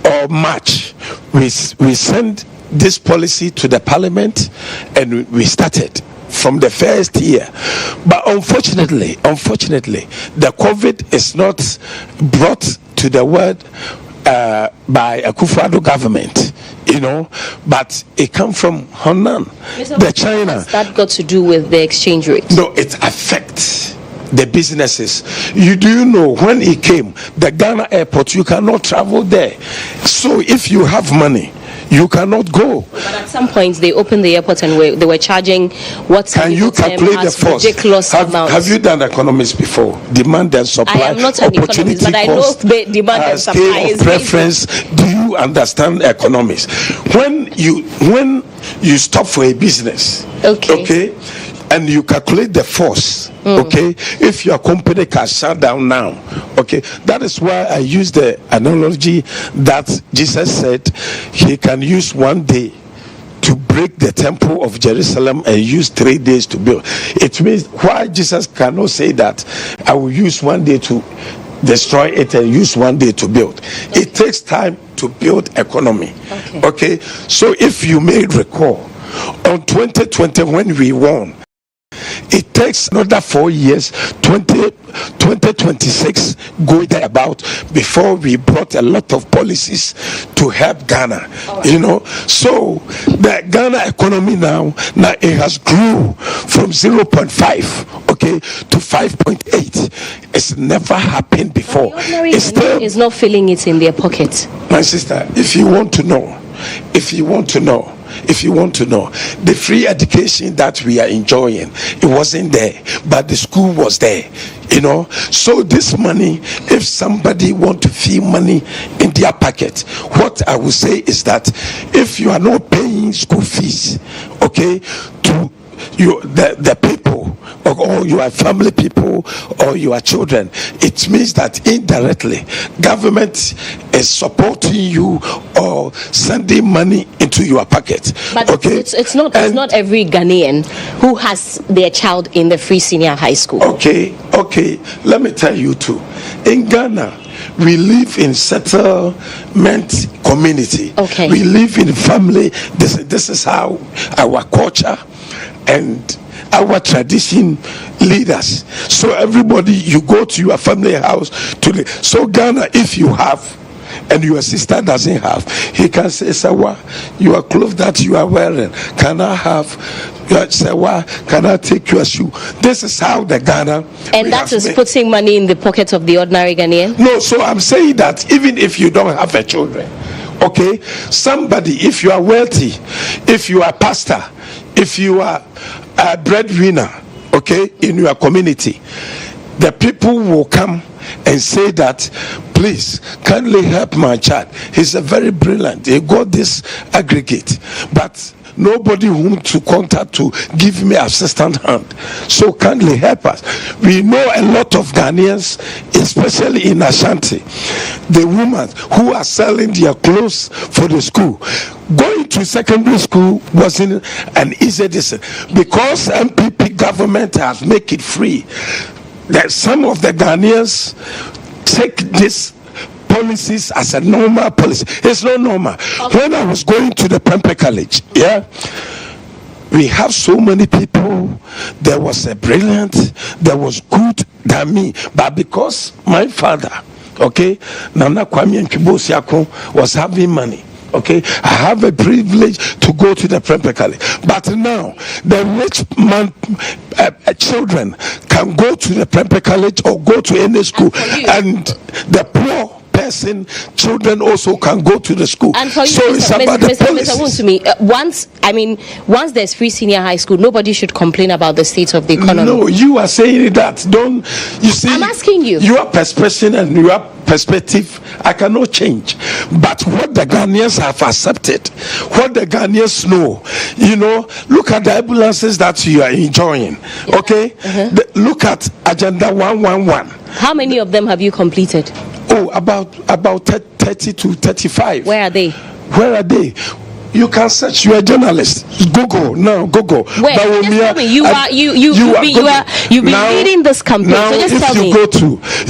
H: or March, we sent this policy to the parliament, and we started from the first year. But unfortunately, the COVID is not brought to the world by a Akufo-Addo government, you know, but it come from Honan, the China.
G: What's that got to do with the exchange rate?
H: No, it affects the businesses. You do know when it came, the Ghana airport, you cannot travel there. So if you have money, you cannot go.
G: But at some point, they opened the airport and they were charging what
H: can you calculate the force?
G: Ridiculous amounts.
H: Have you done economics before? Demand and supply.
G: I am not an economist, but I know demand and supply
H: scale of preference. Do you understand economics? When you stop for a business, okay, and you calculate the force, okay, if your company can shut down now, okay, that is why I use the analogy that Jesus said he can use one day to break the temple of Jerusalem and use 3 days to build. It means why Jesus cannot say that I will use 1 day to destroy it and use 1 day to build. It takes time to build economy. Okay, so if you may recall, on 2020 when we won, it takes another 4 years, 2026 going about before we brought a lot of policies to help Ghana. You know, so the Ghana economy now it has grew from 0.5 okay to 5.8. It's never happened before.
G: It's still is not feeling it in their pocket.
H: My sister, if you want to know, the free education that we are enjoying, it wasn't there, but the school was there, you know. So this money, if somebody want to feel money in their pocket, what I will say is that if you are not paying school fees, okay, to the people or your family people or your children, it means that indirectly government is supporting you or sending money into your pocket.
G: But it's not every Ghanaian who has their child in the free senior high school.
H: Okay, let me tell you too, in Ghana we live in settlement community.
G: Okay,
H: we live in family. This is how our culture and our tradition lead us. So everybody, you go to your family house to live. So Ghana, if you have and your sister doesn't have, he can say, Sawa, your clothes that you are wearing, can I have? Sawa, can I take your shoe? This is how the Ghana.
G: And that is putting money in the pocket of the ordinary Ghanaian?
H: No, so I'm saying that even if you don't have a children, okay, somebody, if you are wealthy, if you are pastor, if you are a breadwinner, okay, in your community, the people will come and say that, please kindly help my child. He's a very brilliant, he got this aggregate, but nobody whom to contact to give me assistant hand, so kindly help us. We know a lot of Ghanaians, especially in Ashanti, the women who are selling their clothes for the school. Going to secondary school wasn't an easy decision because MPP government has made it free. That some of the Ghanaians take this policies as a normal policy. It's not normal. When I was going to the Pempe College, we have so many people. There was a brilliant, there was good than me, but because my father, okay, Nana Kwame Nkibosiako was having money, okay, I have a privilege to go to the Pempe College. But now the rich man children can go to the Pempe College or go to any school, and the poor person children also can go to the school.
G: And for you,
H: so it's about the policies.
G: Wontumi, once there's free senior high school, nobody should complain about the state of the economy.
H: No, you are saying that. Don't you see?
G: I'm asking you.
H: Your perception and your perspective, I cannot change. But what the Ghanaians have accepted, what the Ghanaians know, you know, look at the ambulances that you are enjoying. Okay, look at Agenda 111.
G: How many of them have you completed?
H: Oh, about 30 to 35.
G: Where are they?
H: Where are they? You can search. You are a journalist. Google now. Google.
G: Wait, just tell me. You've been leading this campaign.
H: Now,
G: so just tell me.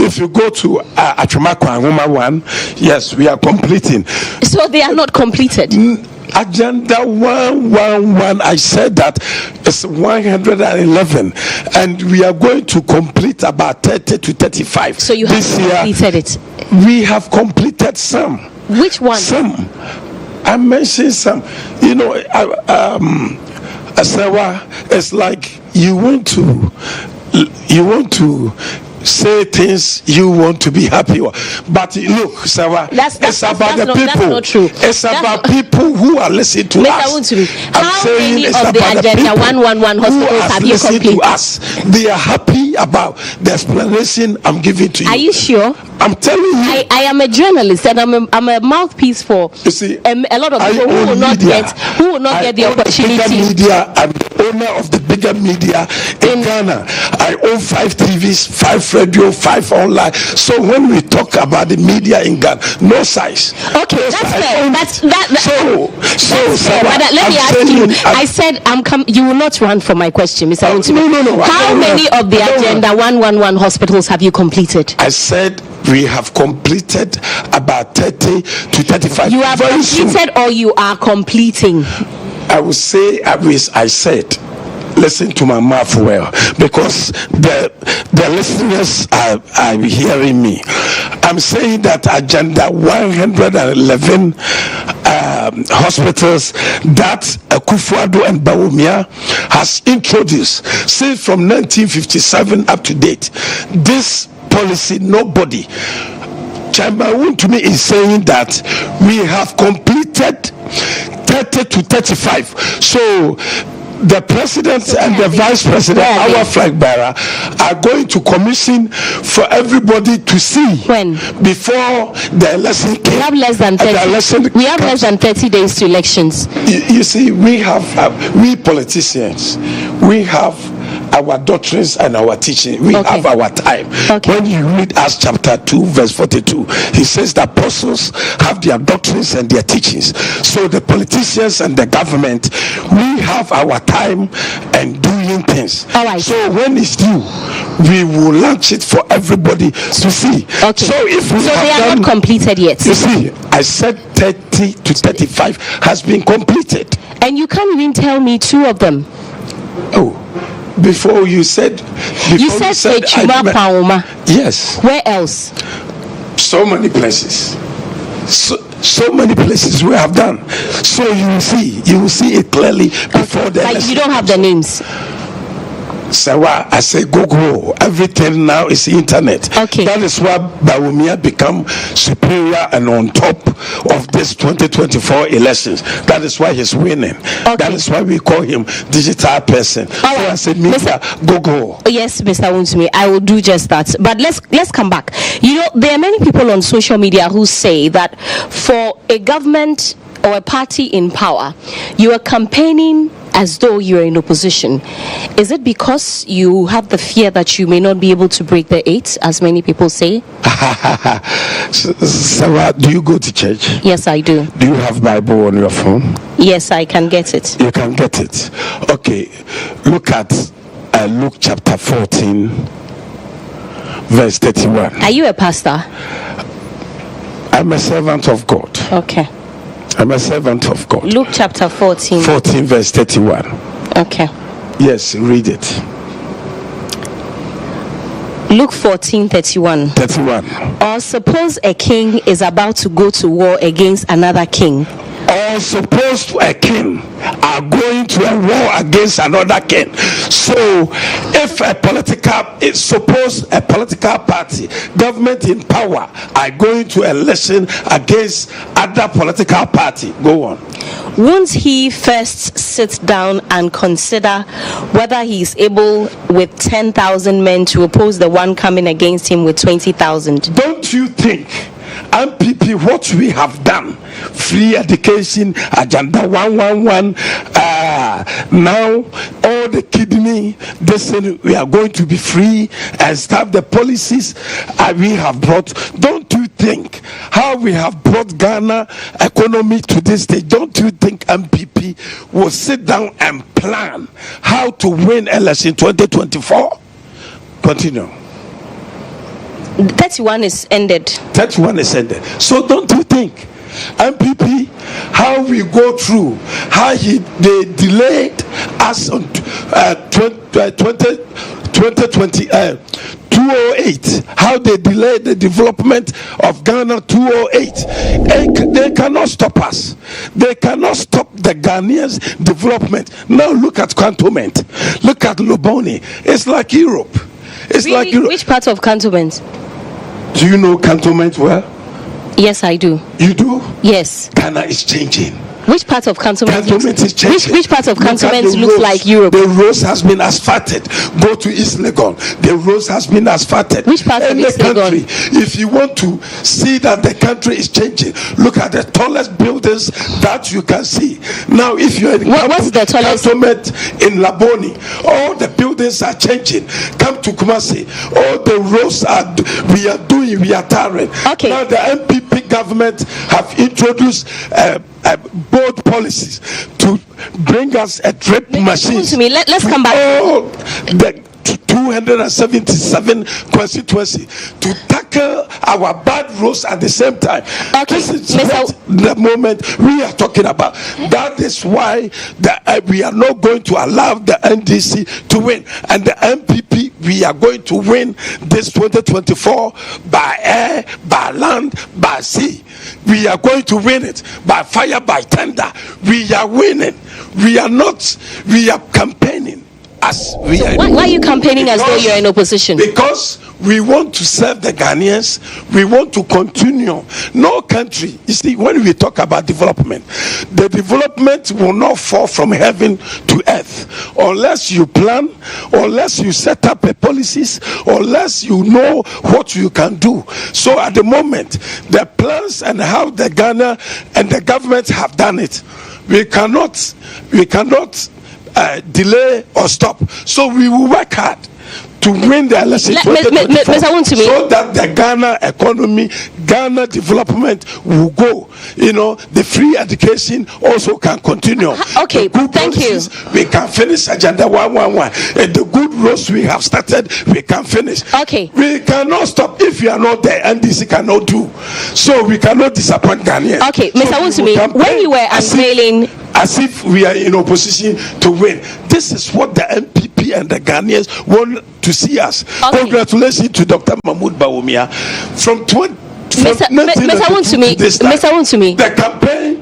H: If you go to Achimako Angoma 1, yes, we are completing.
G: So they are not completed.
H: Agenda 111, I said that it's 111, and we are going to complete about 30 to 35.
G: So you have completed it?
H: We have completed some.
G: Which one?
H: Some. I mentioned some. You know, Asawa, it's like you want to say things you want to be happy with. But look, Sarah, it's about the people. That's not true. It's about people who are listening to us.
G: How many of the Agenda 111 hospitals have you completed?
H: They are happy about the explanation I'm giving to you.
G: Are you sure?
H: I'm telling you.
G: I am a journalist and I'm a mouthpiece for a lot of people who will not get the opportunity.
H: Media, I'm owner of the bigger media in Ghana. I own 5 TVs, 5 radio, 5 online. So when we talk about the media in Ghana, no size.
G: Okay,
H: no
G: that's
H: size.
G: fair. Let me ask you. I said you will not run for my question, Mr. Wontumi.
H: No.
G: How many of the Agenda 111 hospitals have you completed?
H: I said we have completed about 30 to 35.
G: You have completed or you are completing?
H: I will say, I said, listen to my mouth well, because the listeners are hearing me. I'm saying that Agenda 111 hospitals that Akufo-Addo and Bawumia has introduced since from 1957 up to date. This policy, nobody. Chairman Wontumi is saying that we have completed 30 to 35. So the president and the vice president, our flag bearer, are going to commission for everybody to see before the election.
G: We have less than 30. We have less than 30 days to elections.
H: You see, we have we politicians, we have our doctrines and our teaching. We have our time. When you read Acts chapter 2 verse 42, he says the apostles have their doctrines and their teachings. So the politicians and the government, we have our time and doing things.
G: All right.
H: So when it's due, we will launch it for everybody to see.
G: Okay.
H: So if
G: they are not completed yet.
H: You see, I said 30 to 35 has been completed.
G: And you can't even tell me 2 of them.
H: Oh. Before you said
G: Echuma Paoma.
H: Yes.
G: Where else?
H: So many places. So many places we have done. So you will see it clearly before the
G: election. Like you don't have the names.
H: Sawa, I say Google. Everything now is internet.
G: Okay.
H: That is why Bawumia become superior and on top of this 2024 elections. That is why he's winning.
G: Okay.
H: That is why we call him digital person. So I said, Google.
G: Yes, Mr. Wontumi, I will do just that. But let's come back. You know, there are many people on social media who say that for a government or a party in power, you are campaigning as though you're in opposition. Is it because you have the fear that you may not be able to break the 8, as many people say?
H: Sarah, do you go to church?
G: Yes, I do.
H: Do you have Bible on your phone?
G: Yes, I can get it.
H: You can get it. Okay. Look at Luke chapter 14, verse 31.
G: Are you a pastor?
H: I'm a servant of God.
G: Okay.
H: I'm a servant of God.
G: Luke chapter 14.
H: 14 verse 31.
G: Okay.
H: Yes, read it.
G: Luke 14:31.
H: 31.
G: Or suppose a king is about to go to war against another king.
H: Or suppose a king are going to a war against another king. So if suppose a political party, government in power, are going to election against other political party, go on.
G: Won't he first sit down and consider whether he is able with 10,000 men to oppose the one coming against him with 20,000?
H: Don't you think MPP, what we have done, free education, Agenda 111, now all the kidney, we are going to be free and stuff, the policies we have brought. Don't you think how we have brought Ghana economy to this stage? Don't you think MPP will sit down and plan how to win election 2024? Continue.
G: 31 is ended.
H: 31 is ended. So don't you think MPP, how we go through, how they delayed us on 208, how they delayed the development of Ghana 208. And they cannot stop us. They cannot stop the Ghanaians' development. Now look at Cantonment. Look at Loboni. It's like Europe. It's
G: really?
H: like, you know,
G: Which part of cantonment?
H: Do you know cantonment well?
G: Yes, I do.
H: You do?
G: Yes.
H: Ghana is changing.
G: Which part of cantonment?
H: Is changing.
G: Which part of cantonment looks like Europe?
H: The roads has been asphalted. Go to East Legon. The roads has been asphalted.
G: Which part of East Legon?
H: If you want to see that the country is changing, look at the tallest buildings that you can see. Now, if you're in
G: what's the tallest?
H: Cantonment in Laboni, all the buildings are changing. Come to Kumasi. All the roads we are tarring.
G: Okay.
H: Now the MPP government have introduced bold policies to bring us a drip machine.
G: Let's come back.
H: All the 277 constituency to tackle our bad roads at the same time.
G: Okay.
H: This is what the moment we are talking about. That is why we are not going to allow the NDC to win, and the MPP, we are going to win this 2024 by air, by land, by sea. We are going to win it by fire, by tender. We are winning. We are campaigning as we are.
G: Why are you campaigning as though you're in opposition?
H: Because we want to serve the Ghanaians. We want to continue. No country, you see, when we talk about development, the development will not fall from heaven to earth unless you plan, unless you set up a policies, unless you know what you can do. So at the moment, the plans and how the Ghana and the government have done it, we cannot delay or stop. So we will work hard to win the election so that the Ghana economy, Ghana development will go. You know, the free education also can continue.
G: Okay, thank you.
H: We can finish Agenda 111. And the good roads we have started, we can finish.
G: Okay.
H: We cannot stop. If you are not there, NDC cannot do. So we cannot disappoint Ghanaians.
G: Okay, Mr. Wontumi, when you were unveiling...
H: As if we are in opposition to win. This is what the MPP and the Ghanaians want to see us. Okay. Congratulations to Dr. Mahmoud Bawumia. From
G: Mr. Wontumi,
H: the campaign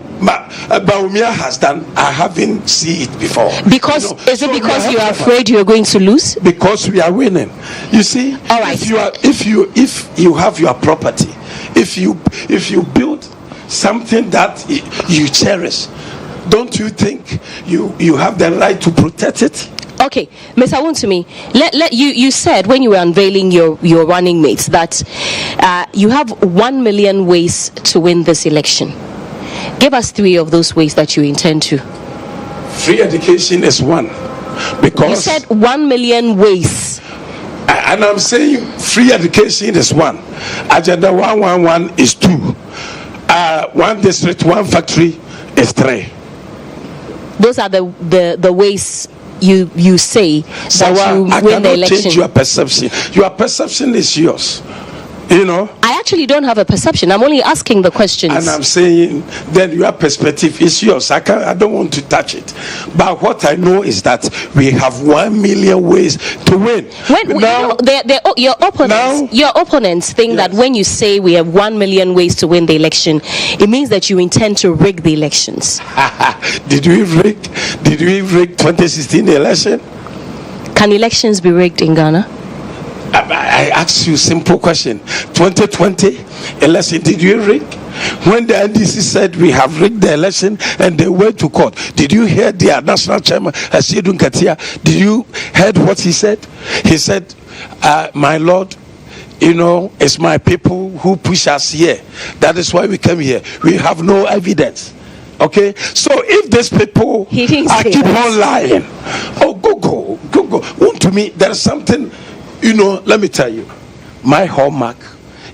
H: Bawumia has done, I haven't seen it before.
G: Because is it because you are afraid you are going to lose?
H: Because we are winning. You see,
G: all right.
H: If you have your property, if you build something that you cherish, don't you think you have the right to protect it?
G: Okay, Mr. Wontumi, you said when you were unveiling your running mates that you have 1 million ways to win this election. Give us 3 of those ways that you intend to.
H: Free education is one. Because
G: you said 1 million ways.
H: And I'm saying free education is one. Agenda 111 is 2. 1 district, 1 factory is 3.
G: Those are the ways you say that you win the election.
H: Change your perception. Your perception is yours. You know,
G: I actually don't have a perception. I'm only asking the questions.
H: And I'm saying then your perspective is yours. I don't want to touch it. But what I know is that we have 1 million ways to win.
G: Your opponents think that when you say we have 1 million ways to win the election, it means that you intend to rig the elections.
H: Did we rig 2016 election?
G: Can elections be rigged in Ghana?
H: I ask you a simple question. 2020 election, did you rig? When the NDC said we have rigged the election and they went to court, did you hear their national chairman, Asidun Katia? Did you heard what he said? He said, my Lord, you know, it's my people who push us here. That is why we came here. We have no evidence. Okay, so if these people keep on lying, Google. To me, there is something. You know, let me tell you, my hallmark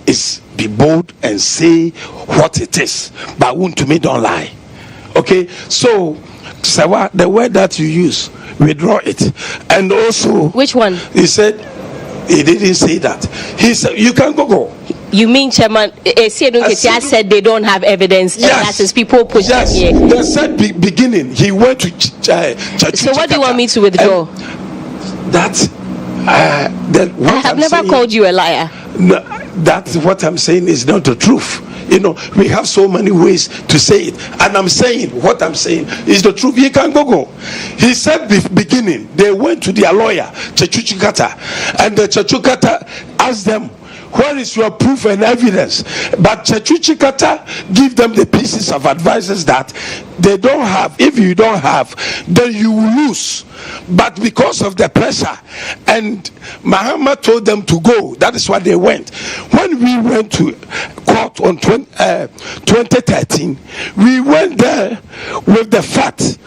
H: is be bold and say what it is, but to me don't lie. Okay, so Sawa, the word that you use, withdraw it. And also,
G: which one?
H: He said he didn't say that. He said you can go.
G: You mean Chairman said they don't have evidence?
H: Yes.
G: And that is people push them here.
H: They said beginning he went to
G: so what do you want me to withdraw?
H: I have
G: never called you a liar.
H: No, that's what I'm saying is not the truth. You know, we have so many ways to say it. And I'm saying, what I'm saying is the truth. He can go. He said the beginning, they went to their lawyer, Chechuchikata, and the Chechukata asked them, where is your proof and evidence? But Chechuchikata give them the pieces of advices that they don't have. If you don't have, then you will lose. But because of the pressure, and Muhammad told them to go, that is why they went. When we went to court on 2013, we went there with the fact.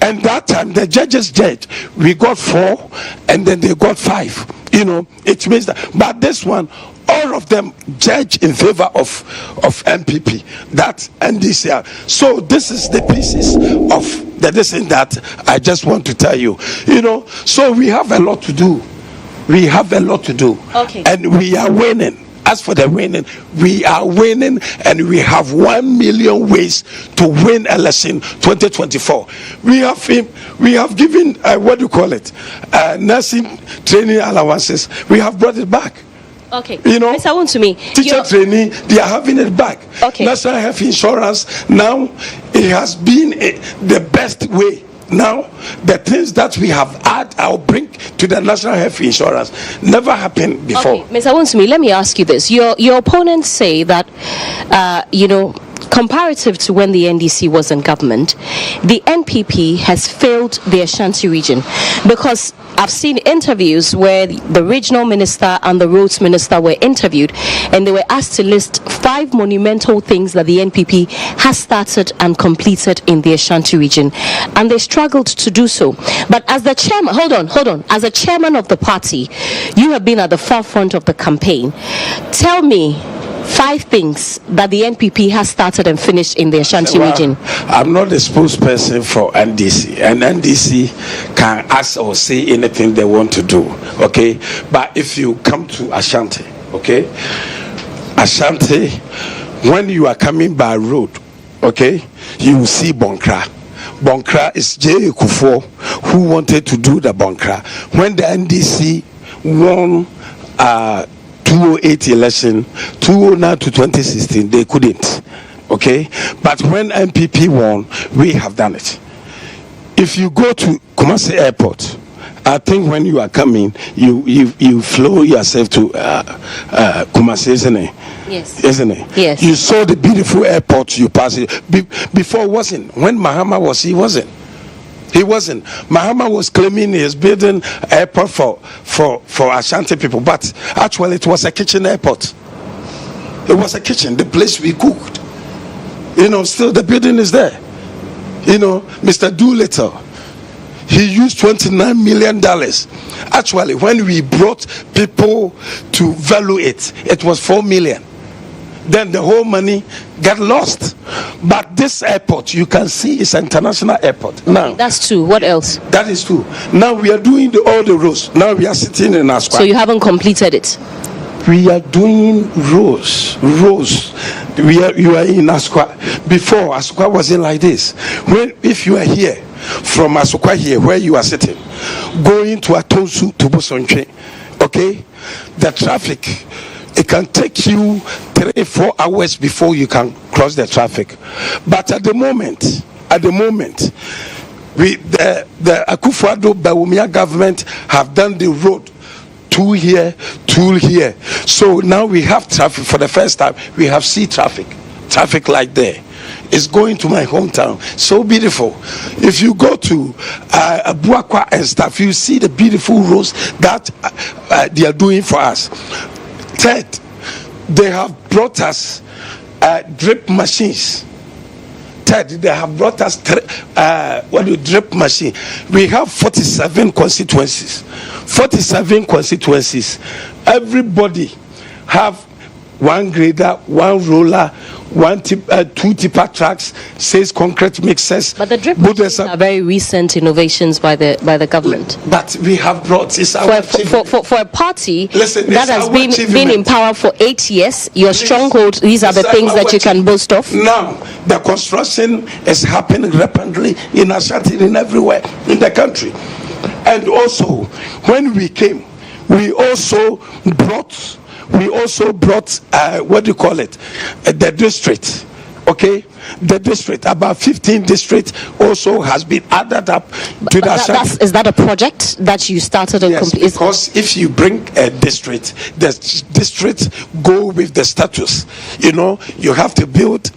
H: And that time the judges judged. We got 4 and then they got 5. You know, it means that. But this one, all of them judge in favor of MPP, that NDC. So this is the pieces of the lesson that I just want to tell you. You know, so we have a lot to do. We have a lot to do.
G: Okay.
H: And we are winning. As for the winning, we are winning, and we have 1 million ways to win election 2024. We have given nursing training allowances. We have brought it back.
G: Okay.
H: You know,
G: Mr. Wontumi,
H: teacher training, they are having it back.
G: Okay.
H: National health insurance, now it has been the best way. Now, the things that we have had, I'll bring to the national health insurance. Never happened before.
G: Okay, Mr. Wontumi, let me ask you this. Your opponents say that, comparative to when the NDC was in government, the NPP has failed the Ashanti region, because I've seen interviews where the regional minister and the roads minister were interviewed, and they were asked to list 5 monumental things that the NPP has started and completed in the Ashanti region, and they struggled to do so. But as the chairman, hold on, as a chairman of the party, you have been at the forefront of the campaign. Tell me 5 things that the NPP has started and finished in the Ashanti region.
H: I'm not the spokesperson for NDC, and NDC can ask or say anything they want to do, okay? But if you come to Ashanti, okay? Ashanti, when you are coming by road, okay, you will see Bonkra. Bonkra is J. Kufuor who wanted to do the Bonkra. When the NDC won 2008 election, 2009 to 2016, they couldn't. Okay? But when MPP won, we have done it. If you go to Kumasi Airport, I think when you are coming, you flow yourself to Kumasi, isn't it?
G: Yes.
H: Isn't it?
G: Yes.
H: You saw the beautiful airport you passed it. Before wasn't. When Muhammad was, he wasn't. He wasn't. Muhammad was claiming he is building airport for Ashanti people, but actually it was a kitchen airport. It was a kitchen, the place we cooked. You know, still the building is there. You know, Mr. Doolittle, he used $29 million. Actually, when we brought people to value it, it was $4 million. Then the whole money got lost. But this airport, you can see, it's an international airport.
G: Okay,
H: now
G: that's 2. What else?
H: That is 2. Now we are doing all the roads. Now we are sitting in Asqua.
G: So you haven't completed it?
H: We are doing roads. You are in Asqua. Before, Asqua wasn't like this. If you are here, from Asqua here, where you are sitting, going to Atonsu to Bosonche, okay, the traffic, it can take you 3-4 hours before you can cross the traffic. But at the moment, the Akufo-Addo Bawumia government have done the road 2 here, 2 here. So now we have traffic for the first time. We have sea traffic like there. It's going to my hometown. So beautiful. If you go to Abuakwa and stuff, you see the beautiful roads that they are doing for us. Third, they have brought us drip machines. Third, they have brought us drip machine. We have 47 constituencies. 47 constituencies. Everybody have 1 grader, 1 roller, 2 tipper trucks, 6 concrete mixers.
G: But the drip machines are very recent innovations by the government.
H: But we have brought
G: for a party that has been in power for 8 years. Your stronghold. These are the things that you can boast of.
H: Now the construction is happening rapidly in Ashanti, in everywhere in the country. And also, when we came, we also brought we also brought the district. Okay, the district, about 15 districts also has been added up to that.
G: Is that a project that you started and completed?
H: Because if you bring a district, the district go with the status. You know, you have to build,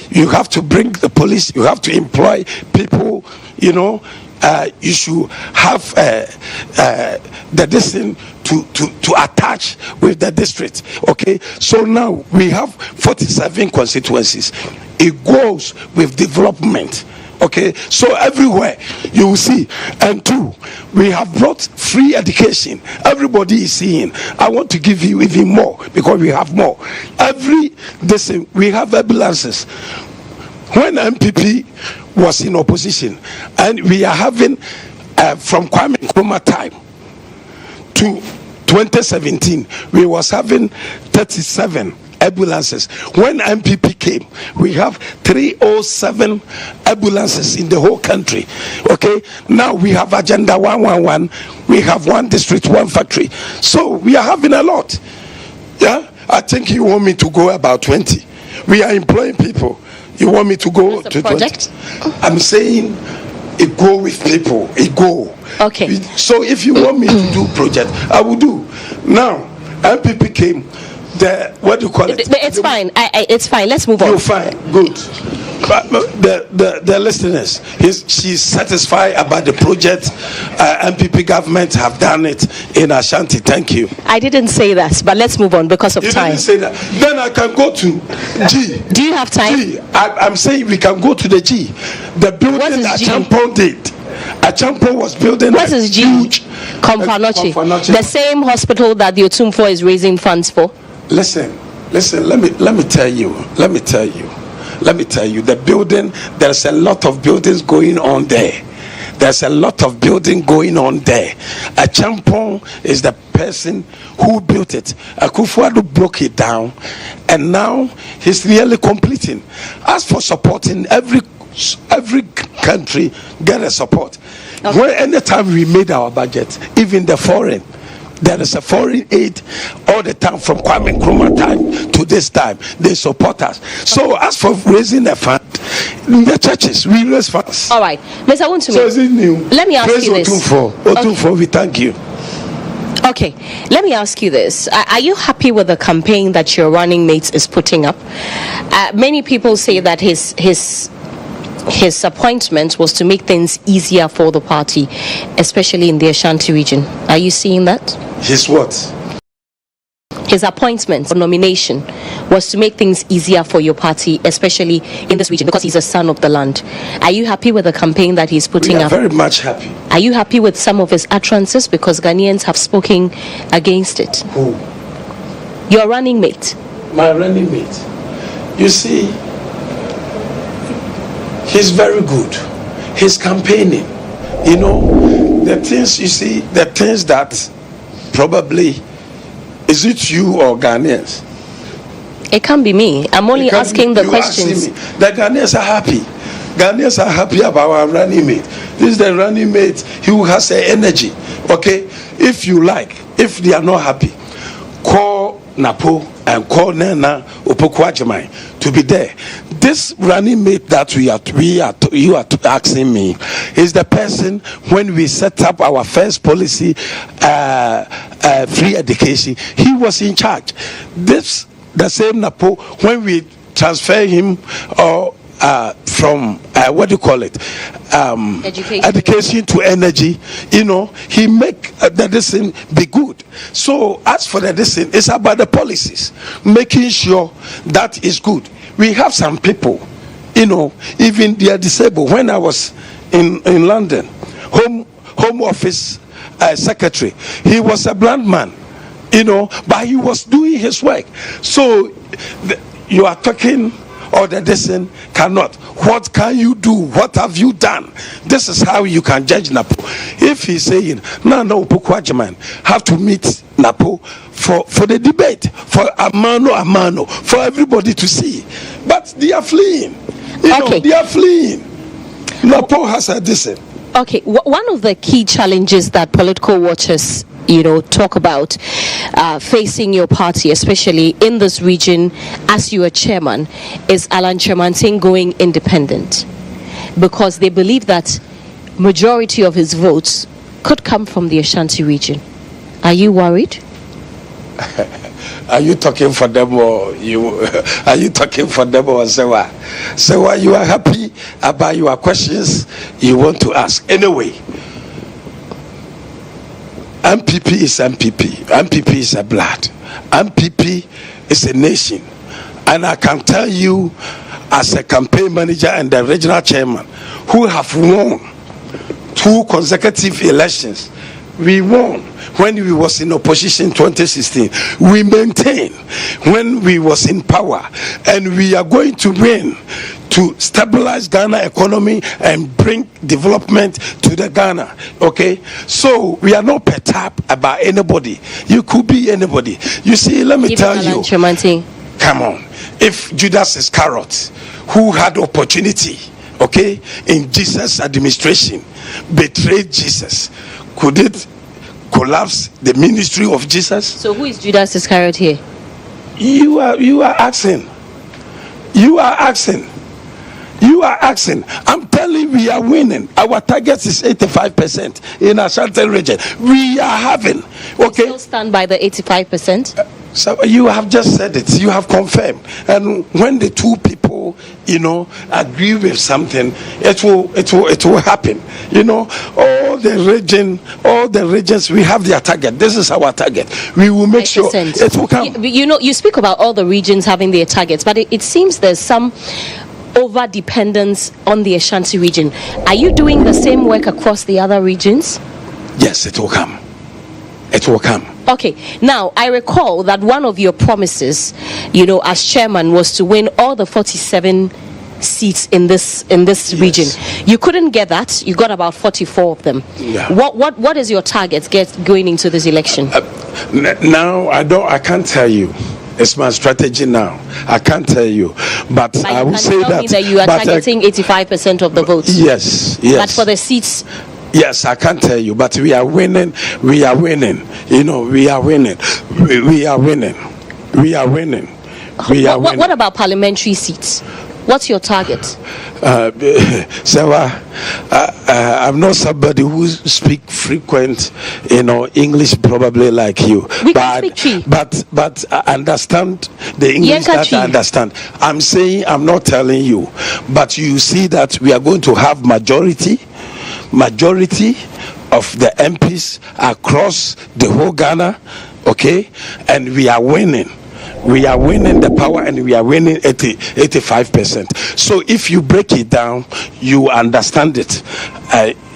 H: you have to bring the police, you have to employ people, you know. You should have the distance to attach with the district. Okay, so now we have 47 constituencies. It goes with development. Okay, so everywhere you will see. And 2, we have brought free education. Everybody is seeing. I want to give you even more because we have more. We have ambulances. When MPP was in opposition, and we are having from Kwame Nkrumah time to 2017, we was having 37 ambulances. When MPP came, we have 307 ambulances in the whole country. Okay, now we have Agenda 111. We have 1 district, 1 factory. So we are having a lot. Yeah, I think you want me to go about 20. We are employing people. You want me to go to project? 20? I'm saying it go with people. It go.
G: Okay.
H: So if you want me to do project, I will do. Now, MPP came. What do you call it?
G: It's fine. It's fine. Let's move on.
H: You're fine. Good. The listeners, she's satisfied about the project. MPP government have done it in Ashanti. Thank you.
G: I didn't say that, but let's move on because of time.
H: You didn't say that. Then I can go to G.
G: Do you have time?
H: G. I'm saying we can go to the G. The building that Champon did. Champon was building.
G: What is G? Komfanochi. The same hospital that the Otumfo is raising funds for.
H: Listen. Let me tell you. The building. There's a lot of buildings going on there. A Champon is the person who built it. Akufo-Addo broke it down, and now he's nearly completing. As for supporting, every country get a support. Okay. Anytime we made our budget, even the foreign, there is a foreign aid all the time from Kwame Nkrumah time to this time. They support us. So as for raising a fund, in the churches, we raise funds.
G: All right. Mr. Wontumi,
H: so is it new?
G: Let me ask you this.
H: Otumfo, we thank you.
G: Okay, let me ask you this. Are you happy with the campaign that your running mate is putting up? Many people say that his appointment was to make things easier for the party, especially in the Ashanti region. Are you seeing that?
H: His what?
G: His appointment or nomination was to make things easier for your party, especially in this region, because he's a son of the land. Are you happy with the campaign that he's putting up?
H: Very much happy.
G: Are you happy with some of his utterances? Because Ghanaians have spoken against it.
H: Who?
G: Your running mate.
H: My running mate. You see, he's very good. He's campaigning. You know, the things that probably, is it you or Ghanaians?
G: It can't be me. I'm only asking the questions.
H: The Ghanaians are happy. Ghanaians are happy about our running mate. This is the running mate who has the energy. Okay? If you like, if they are not happy, call Napo and call Nena Opoku to be there. This running mate that you are asking me is the person when we set up our first policy, free education. He was in charge. The same Napo when we transfer him from education to energy, you know, he make the decision be good. So as for the decision, it's about the policies, making sure that is good. We have some people, you know, even they are disabled. When I was in London, home office secretary, he was a blind man, you know, but he was doing his work. So you are talking, or the person cannot. What can you do? What have you done? This is how you can judge Napo. If he's saying, no, Opoku have to meet Napo for the debate, for amano, for everybody to see. But they are fleeing. They are fleeing. Napo has a decision.
G: Okay, one of the key challenges that political watchers, talk about facing your party, especially in this region as you are chairman, is Alan Kyerematen going independent, because they believe that majority of his votes could come from the Ashanti region. Are you worried?
H: Are you talking for them or you? Are you talking for them or Sewa? Sewa, you are happy about your questions you want to ask. Anyway, MPP is MPP. MPP is a blood. MPP is a nation. And I can tell you, as a campaign manager and the regional chairman, who have won 2 consecutive elections, we won when we was in opposition 2016. We maintained when we was in power, and we are going to win to stabilize Ghana economy and bring development to the Ghana. Okay, so we are not perturbed about anybody. You could be anybody. You see, let me tell you. Come on, if Judas Iscariot, who had opportunity, okay, in Jesus' administration, betrayed Jesus, could it collapse the ministry of Jesus?
G: So who is Judas Iscariot here?
H: You are asking. You are asking. You are asking. I'm telling you, we are winning. Our target is 85% in Ashanti region. We are having. Okay.
G: Still stand by the 85%.
H: So you have just said it. You have confirmed. And when the 2 people, agree with something, it will happen. All the regions, we have their target. This is our target. We will make 5%. Sure it will come.
G: You speak about all the regions having their targets, but it seems there's some over dependence on the Ashanti region. Are you doing the same work across the other regions?
H: Yes, it will come. It will come.
G: Okay, now I recall that one of your promises, as chairman, was to win all the 47 seats in this region. You couldn't get that. You got about 44 of them.
H: Yeah.
G: What is your target going into this election?
H: Now I can't tell you. It's my strategy now. I can't tell you, but I will say
G: that you are targeting 85% of the votes.
H: Yes.
G: But for the seats.
H: Yes, I can't tell you, but we are winning. We are winning. We are winning. We are winning. We are winning. We are winning.
G: What about parliamentary seats? What's your target?
H: Sarah, I'm not somebody who speak frequent, English probably like you.
G: We can speak
H: but I understand the English that I understand. I'm saying, I'm not telling you, but you see that we are going to have majority of the MPs across the whole Ghana, okay, and we are winning. We are winning the power, and we are winning 85%. So if you break it down, you understand it.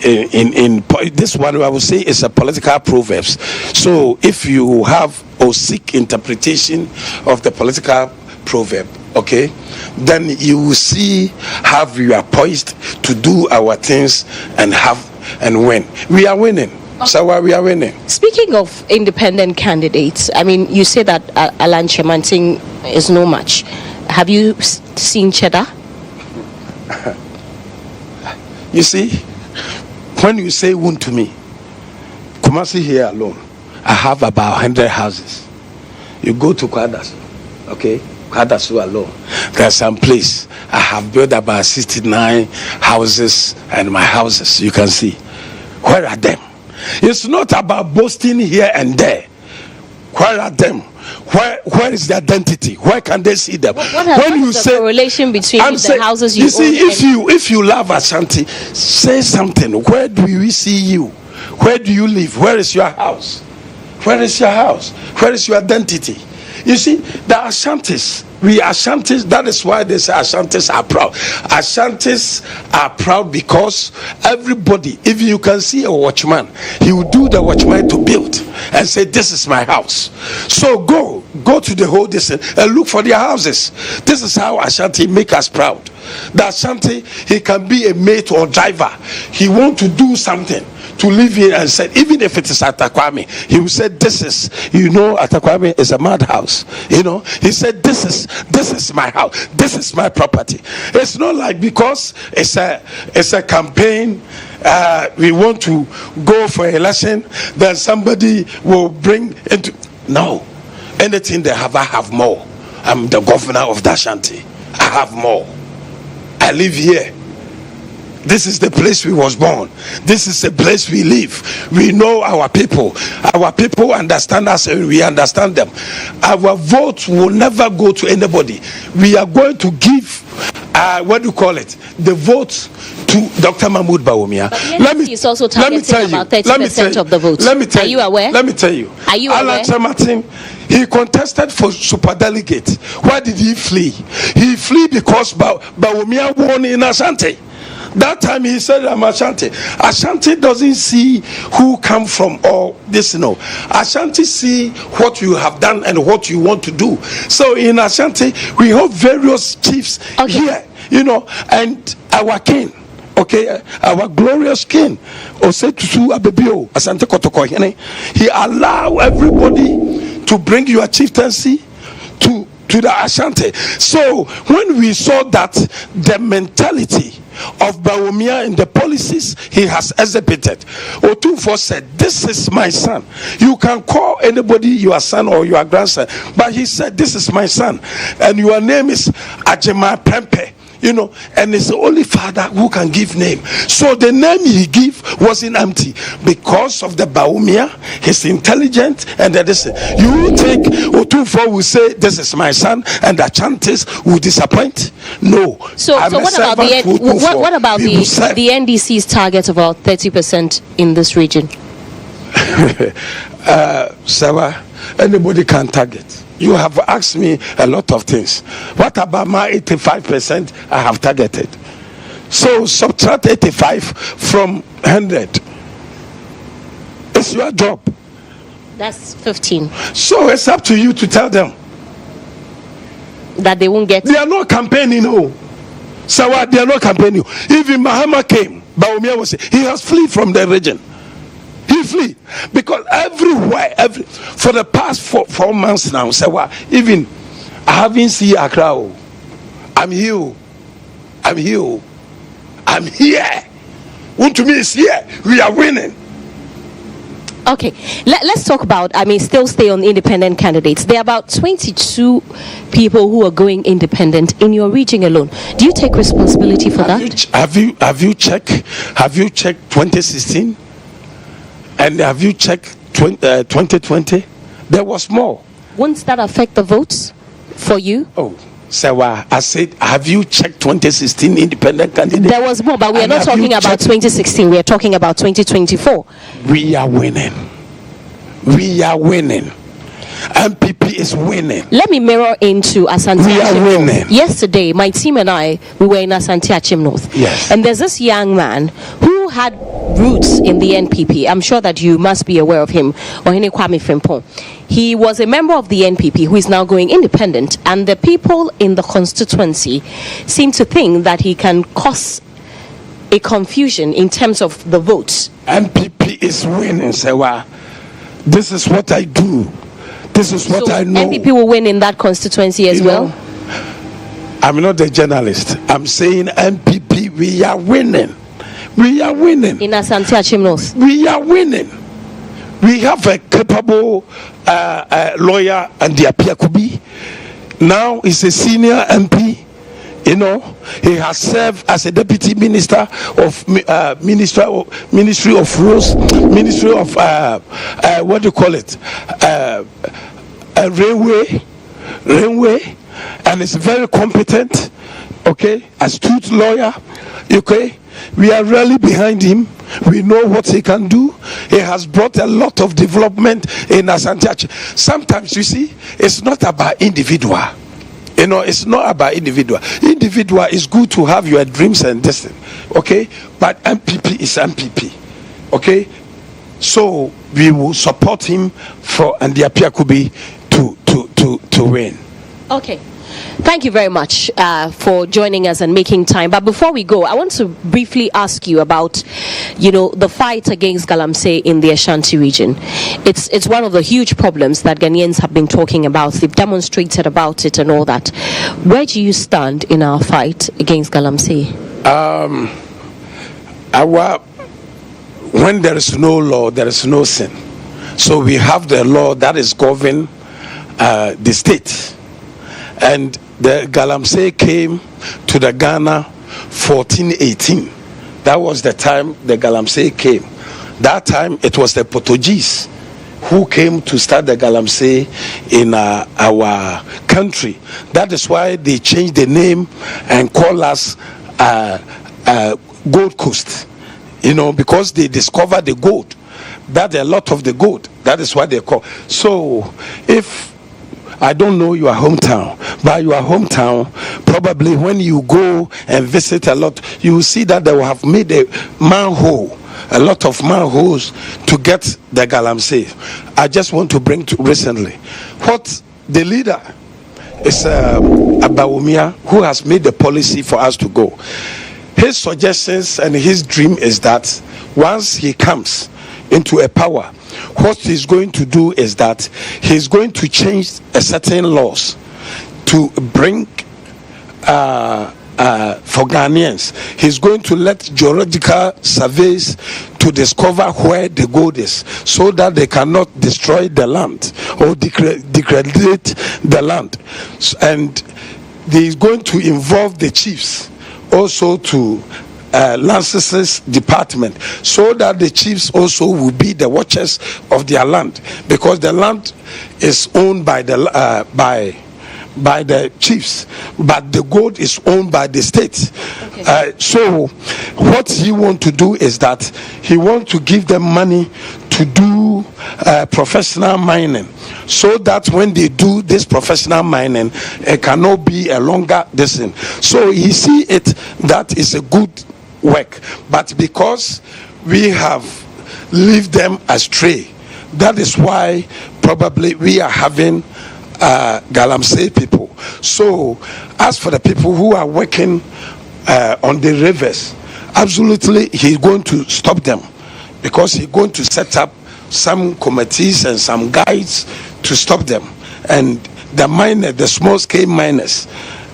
H: In this one, I would say is a political proverbs. So if you have or seek interpretation of the political proverb, okay, then you will see how we are poised to do our things and win. We are winning. So we are winning.
G: Speaking of independent candidates, I mean, you say that Alan Kyerematen is no match. Have you seen Cheddar?
H: You see, when you say Wontumi, Kumasi here alone, I have about 100 houses. You go to Kwadasu, okay? Kwadasu alone, there's some place I have built about 69 houses, and my houses, you can see. Where are them? It's not about boasting here and there. Where are them? Where is the identity? Where can they see them?
G: When you say correlation between the houses you
H: see, if you love Ashanti, say something. Where do we see you? Where do you live? Where is your house? Where is your house? Where is your identity? You see, the Ashantis, we Ashantis, that is why they say Ashantis are proud. Ashantis are proud because everybody, if you can see a watchman, he will do the watchman to build and say, this is my house. So go go to the whole distance and look for their houses. This is how Ashanti make us proud. That Ashanti, he can be a mate or driver. He want to do something to live here and said, even if it is Atakwame, he will say, this is, Atakwame is a madhouse. He said, this is my house, this is my property. It's not like because it's a campaign, we want to go for election, then somebody will bring into. No, anything they have, I have more. I'm the governor of the Ashanti. I have more. I live here. This is the place we was born. This is the place we live. We know our people. Our people understand us and we understand them. Our vote will never go to anybody. We are going to give, the vote to Dr. Mahmoud Bawumia.
G: He's also targeting about 30% of the votes. Are you aware?
H: Let me tell you.
G: Are you aware?
H: Alan Martin, he contested for superdelegate. Why did he flee? He flee because Bawumia won in Ashanti. That time he said, I'm Ashanti. Ashanti doesn't see who come from all this, Ashanti see what you have done and what you want to do. So in Ashanti, we have various chiefs here, and our king, our glorious king, Osetusu Abebio, Asante Kotoko, he allow everybody to bring your chieftaincy to the Ashanti. So when we saw that the mentality of Bawumia and the policies he has exhibited, Otunfo said, this is my son. You can call anybody your son or your grandson, but he said, this is my son and your name is Ajema Pempe. And it's the only father who can give name. So the name he gave wasn't empty because of the Bawumia. He's intelligent, and this. You think Otunfo will say, "This is my son," and the Ashantis will disappoint? No.
G: So what about the NDC's target of about 30% in this region?
H: Sarah, anybody can target. You have asked me a lot of things. What about my 85% I have targeted? So subtract 85 from 100. It's your job.
G: That's 15.
H: So it's up to you to tell them
G: that they won't get.
H: They are not campaigning. So they are not campaigning. Even Muhammad came, Bawumia was he has fled from the region. He flee because everywhere, for the past 4 months now, even I haven't seen Accra. I'm here. Wontumi is here. We are winning.
G: Okay, let's talk about, still stay on independent candidates. There are about 22 people who are going independent in your region alone. Do you take responsibility for that?
H: Have you checked 2016? And have you checked 2020? There was more.
G: Won't that affect the votes for you?
H: Oh, Sawa, I said, have you checked 2016 independent candidate?
G: There was more, but we are not talking about 2016. We are talking about 2024.
H: We are winning. MPP is winning.
G: Let me mirror into Asante.
H: We are winning.
G: Yesterday, my team and I, we were in Asante Achim North.
H: Yes.
G: And there's this young man who had roots in the NPP. I'm sure that you must be aware of him. Ohene Kwame Frimpong. He was a member of the NPP who is now going independent. And the people in the constituency seem to think that he can cause a confusion in terms of the votes.
H: MPP is winning, Sewa. This is what I do. This is what I know.
G: MPP will win in that constituency as well?
H: I'm not a journalist. I'm saying MPP, we are winning. We are winning.
G: In Asante Achim North.
H: We are winning. We have a capable lawyer, and the Apiakubi. Now he's a senior MP. He has served as a deputy minister of Ministry of Roads, Ministry of what do you call it? Railway, and is very competent. Okay, astute lawyer. Okay, we are really behind him. We know what he can do. He has brought a lot of development in Asante. Sometimes you see, it's not about individual. It's not about individual. Individual is good to have your dreams and destiny. Okay, but MPP is MPP. Okay, so we will support him for and the Apiakubi to win.
G: Okay. Thank you very much for joining us and making time. But before we go, I want to briefly ask you about, the fight against Galamsey in the Ashanti region. It's one of the huge problems that Ghanaians have been talking about. They've demonstrated about it and all that. Where do you stand in our fight against Galamsey?
H: When there is no law, there is no sin. So we have the law that is governing the state. And the Galamsey came to the Ghana 1418. That was the time the Galamsey came. That time it was the Portuguese who came to start the Galamsey in our country. That is why they changed the name and call us Gold Coast. Because they discovered the gold. That a lot of the gold. That is what they call. So if I don't know your hometown, but your hometown, probably when you go and visit a lot, you will see that they will have made a lot of manholes to get the Galamsey. I just want to bring to recently what the leader is Abawumia, who has made the policy for us to go. His suggestions and his dream is that once he comes into a power, what he's going to do is that he's going to change a certain laws to bring for Ghanaians. He's going to let geological surveys to discover where the gold is, so that they cannot destroy the land or degrade the land. And he's going to involve the chiefs also to Lance's department, so that the chiefs also will be the watchers of their land, because the land is owned by the chiefs, but the gold is owned by the state. Okay. So what he want to do is that he want to give them money to do professional mining, so that when they do this professional mining, it cannot be a longer distance. So he see it that is a good work, but because we have led them astray, that is why probably we are having Galamsey people. So as for the people who are working on the rivers, absolutely he's going to stop them, because he's going to set up some committees and some guides to stop them. And the small scale miners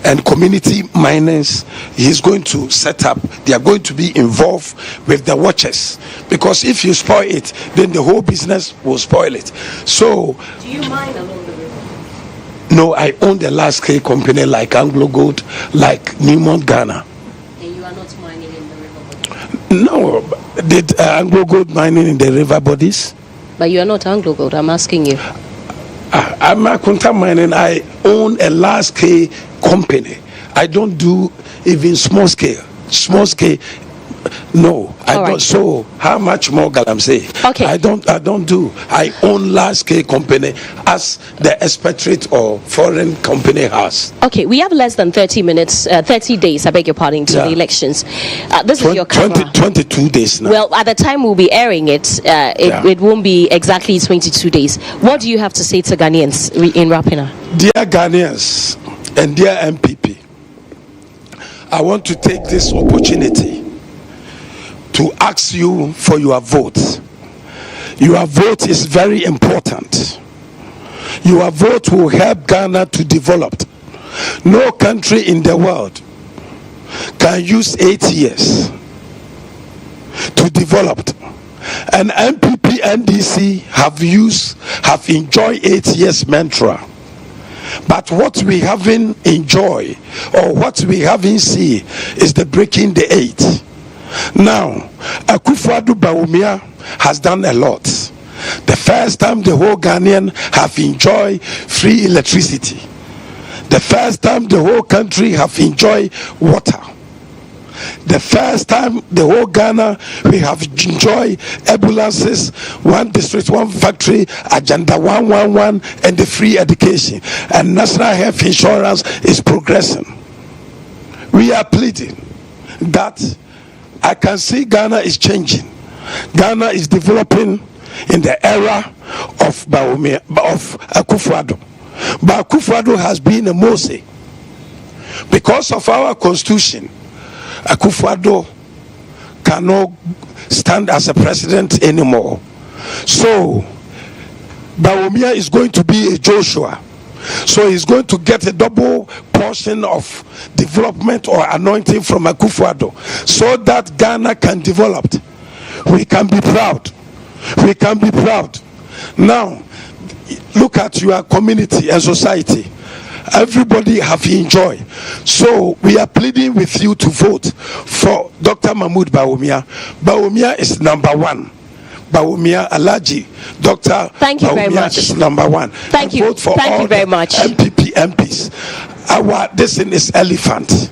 H: and community miners, he's going to set up. They are going to be involved with the watchers, because if you spoil it, then the whole business will spoil it. So
G: do you mine along the river?
H: No, I own the large scale company like Anglo Gold, like Newmont Ghana.
G: And you are not mining in the river bodies?
H: No, did Anglo Gold mining in the river bodies?
G: But you are not Anglo Gold, I'm asking you.
H: I'm a Kunta mining. I own a large scale company. I don't do even small scale. No, I don't. Right. So how much more Galamsey?
G: Okay.
H: I don't do. I own large scale company as the expatriate or foreign company has.
G: Okay, we have less than 30 minutes, 30 days, I beg your pardon, to the elections. This is your camera.
H: 22 days now.
G: Well, at the time we'll be airing it, it won't be exactly 22 days. What do you have to say to Ghanaians in wrapping up?
H: Dear Ghanaians and dear MPP, I want to take this opportunity to ask you for your vote. Your vote is very important. Your vote will help Ghana to develop. No country in the world can use 8 years to develop. And MPP NDC have enjoyed 8 years mantra. But what we haven't enjoyed, or what we haven't seen, is the breaking the 8. Now, Akufo-Addo Bawumia has done a lot. The first time the whole Ghanaian have enjoyed free electricity. The first time the whole country have enjoyed water. The first time the whole Ghana we have enjoyed ambulances, one district, one factory, Agenda 111, and the free education. And national health insurance is progressing. We are pleading that I can see Ghana is changing. Ghana is developing in the era of Akufo-Addo. But Akufo-Addo has been a Mose. Because of our constitution, Akufo-Addo cannot stand as a president anymore. So Bawumia is going to be a Joshua. So he's going to get a double portion of development or anointing from Akufo-Addo, so that Ghana can develop. We can be proud. We can be proud. Now, look at your community and society. Everybody have enjoyed. So we are pleading with you to vote for Dr. Mahmoud Bawumia. Bawumia is number one. Bawumia Alaji, Dr.
G: Thank you
H: Bawumia
G: very much.
H: is number one.
G: Thank you.
H: Vote for
G: Thank
H: all
G: you very
H: the
G: much.
H: MPP MPs. This thing is elephant.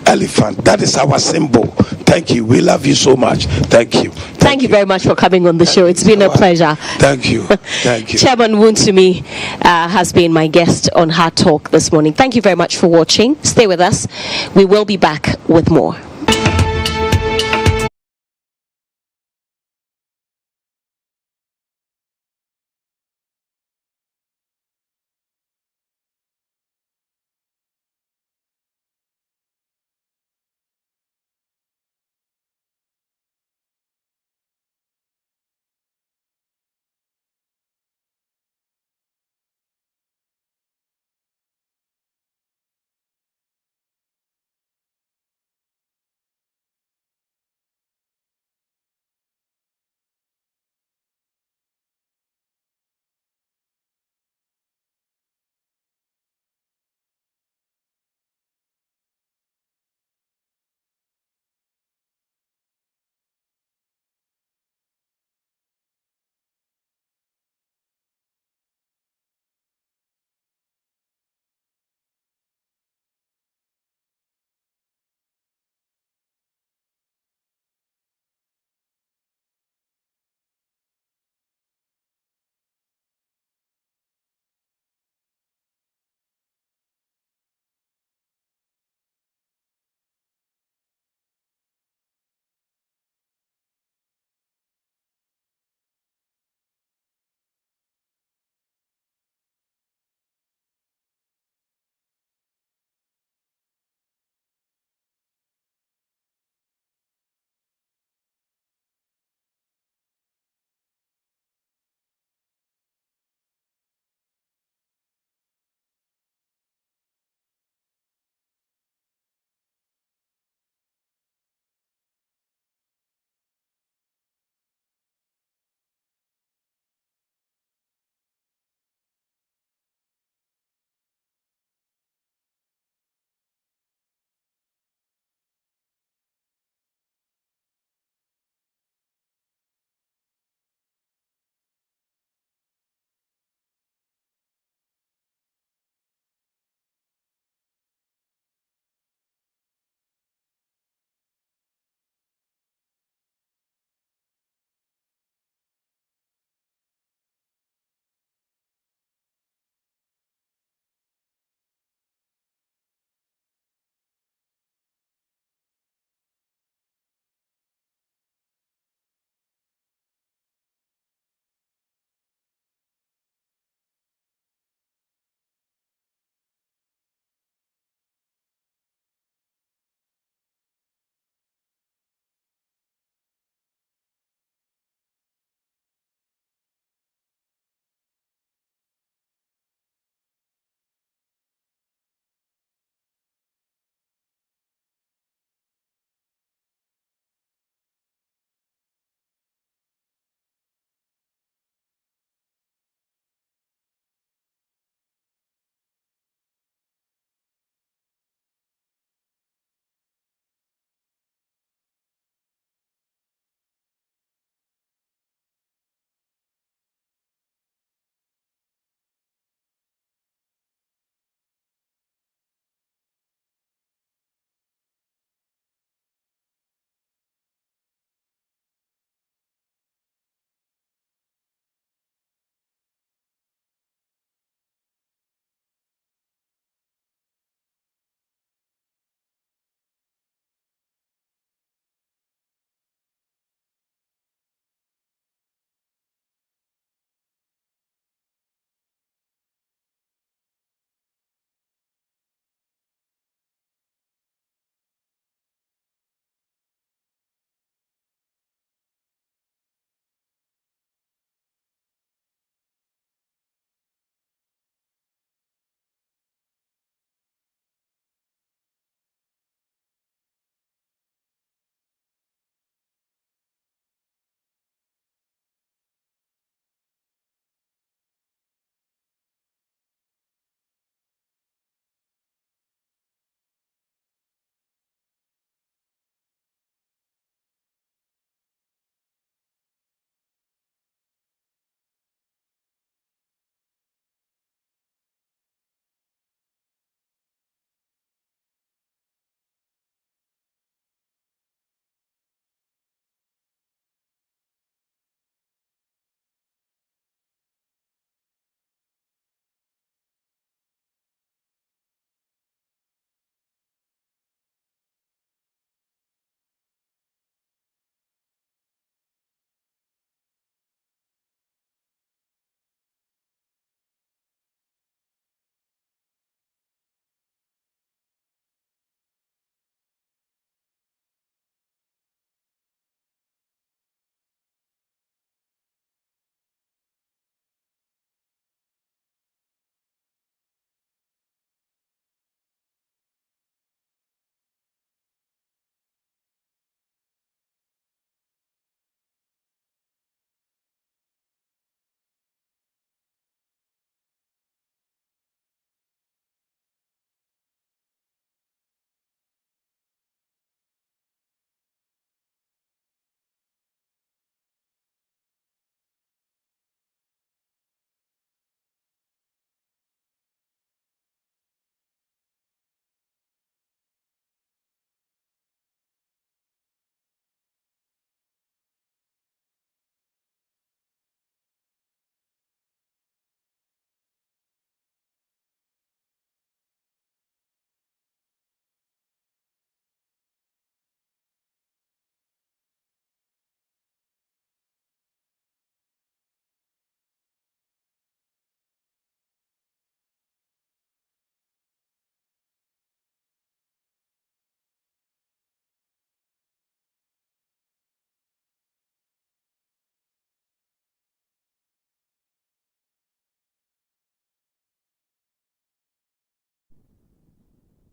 H: Elephant. That is our symbol. Thank you. We love you so much. Thank you.
G: Thank you very much for coming on the show. It's been a pleasure.
H: Thank you. Thank you.
G: Chairman Wontumi has been my guest on Hard Talk this morning. Thank you very much for watching. Stay with us. We will be back with more.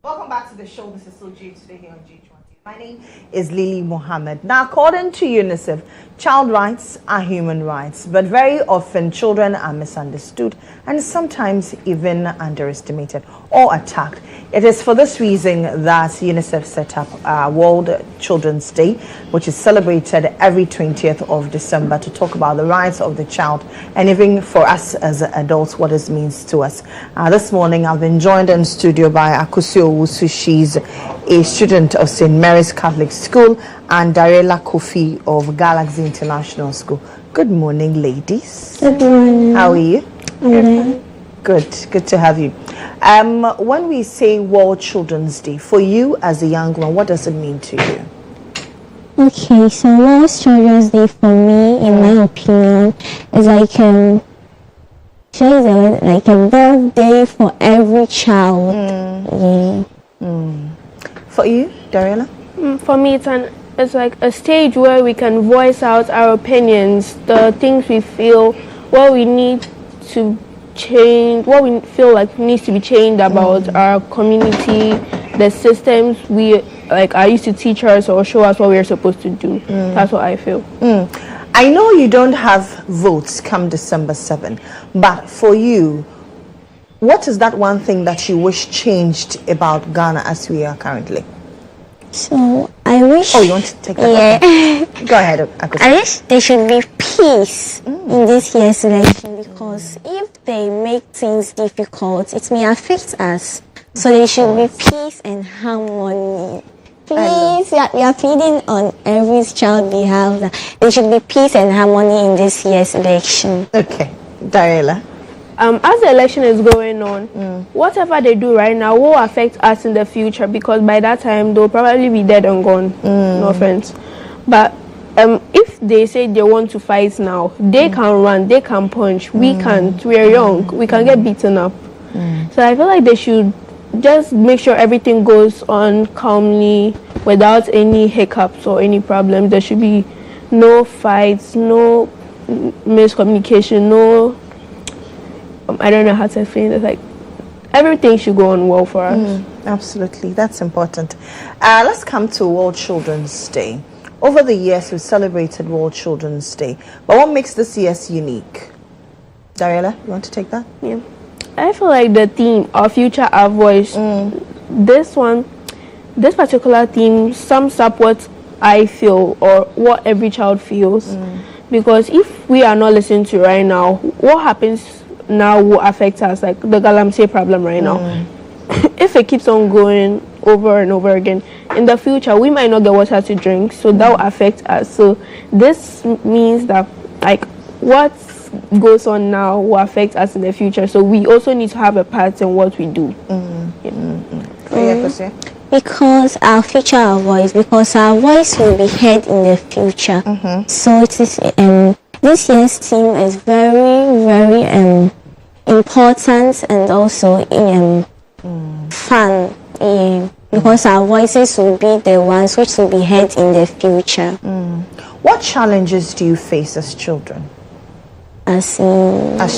F: Welcome back to the show. This is Soji today here on GHOne. My name is Lily Mohammed. Now, according to UNICEF, child rights are human rights, but very often children are misunderstood and sometimes even underestimated or attacked. It is for this reason that UNICEF set up World Children's Day, which is celebrated every 20th of December, to talk about the rights of the child and even for us as adults what it means to us. This morning I've been joined in studio by Akusi Owusu. She's a student of St. Mary's Catholic School, and Darela Kofi of Galaxy International School. Good morning, ladies.
I: Good morning.
F: How are you? Good to have you. When we say World Children's Day, for you as a young one, what does it mean to you?
I: Okay, so World Children's Day for me, in my opinion, is like a birthday for every child.
F: For you, Darela?
J: For me, it's like a stage where we can voice out our opinions, the things we feel, what we need to change, what we feel like needs to be changed about our community, the systems we are used to teach us or show us what we're supposed to do. That's what I feel.
F: I know you don't have votes come December 7, but for you, what is that one thing that you wish changed about Ghana as we are currently?
I: So I wish.
F: Oh, you want to take that?
I: Yeah.
F: Okay. Go ahead, Akusi.
I: I wish there should be peace in this year's election, because if they make things difficult, it may affect us. So there should be peace and harmony. Please, we are pleading on every child's behalf that there should be peace and harmony in this year's election.
F: Okay, Darela.
J: As the election is going on, whatever they do right now will affect us in the future, because by that time they'll probably be dead and gone. No offense. But if they say they want to fight now, they can run, they can punch. We can't. We're young. We can get beaten up. So I feel like they should just make sure everything goes on calmly without any hiccups or any problems. There should be no fights, no miscommunication, no... I don't know how to explain it. Like, everything should go on well for us.
F: Absolutely, that's important. Let's come to World Children's Day. Over the years, we've celebrated World Children's Day. But what makes this year's unique? Darela, you want to take that?
J: Yeah. I feel like the theme, Our Future, Our Voice, this particular theme sums up what I feel or what every child feels. Because if we are not listening to right now, what happens now will affect us, like the Galamsey problem right now. If it keeps on going over and over again, in the future we might not get water to drink, so that will affect us. So this means that what goes on now will affect us in the future, so we also need to have a part in what we do.
I: Because our future, our voice, because our voice will be heard in the future. So it is this year's theme is very, very important and also fun, because our voices will be the ones which will be heard in the future.
F: What challenges do you face as children?
I: As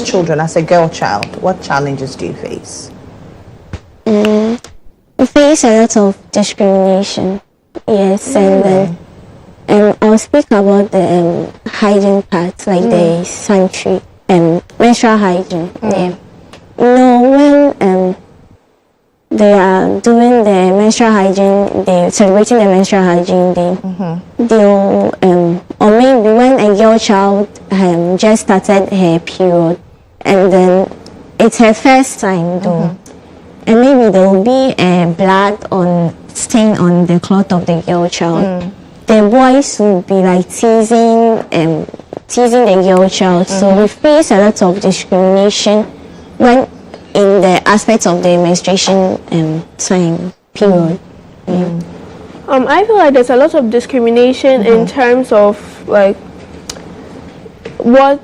F: children, as a girl child, what challenges do you face?
I: We face a lot of discrimination. Yes, and then I'll speak about the hygiene part, like the sanitary menstrual hygiene. When they are doing the menstrual hygiene, they're celebrating the menstrual hygiene day, they'll or maybe when a girl child just started her period, and then it's her first time though, and maybe there will be a blood stain on the cloth of the girl child. The boys will be like teasing the girl child. So we face a lot of discrimination when in the aspects of the menstruation time period.
J: I feel like there's a lot of discrimination in terms of like what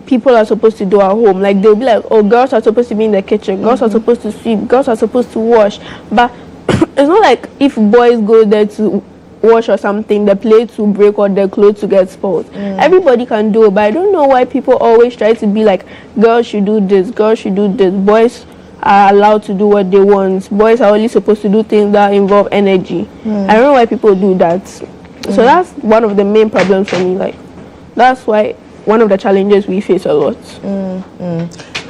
J: people are supposed to do at home. Like they'll be like, oh, girls are supposed to be in the kitchen, girls are supposed to sweep, girls are supposed to wash. But it's not like if boys go there to wash or something, the plates will break or the clothes will get spoiled. Everybody can do it, but I don't know why people always try to be like, girls should do this, girls should do this, boys are allowed to do what they want. Boys are only supposed to do things that involve energy. I don't know why people do that. So that's one of the main problems for me. Like, that's why one of the challenges we face a lot.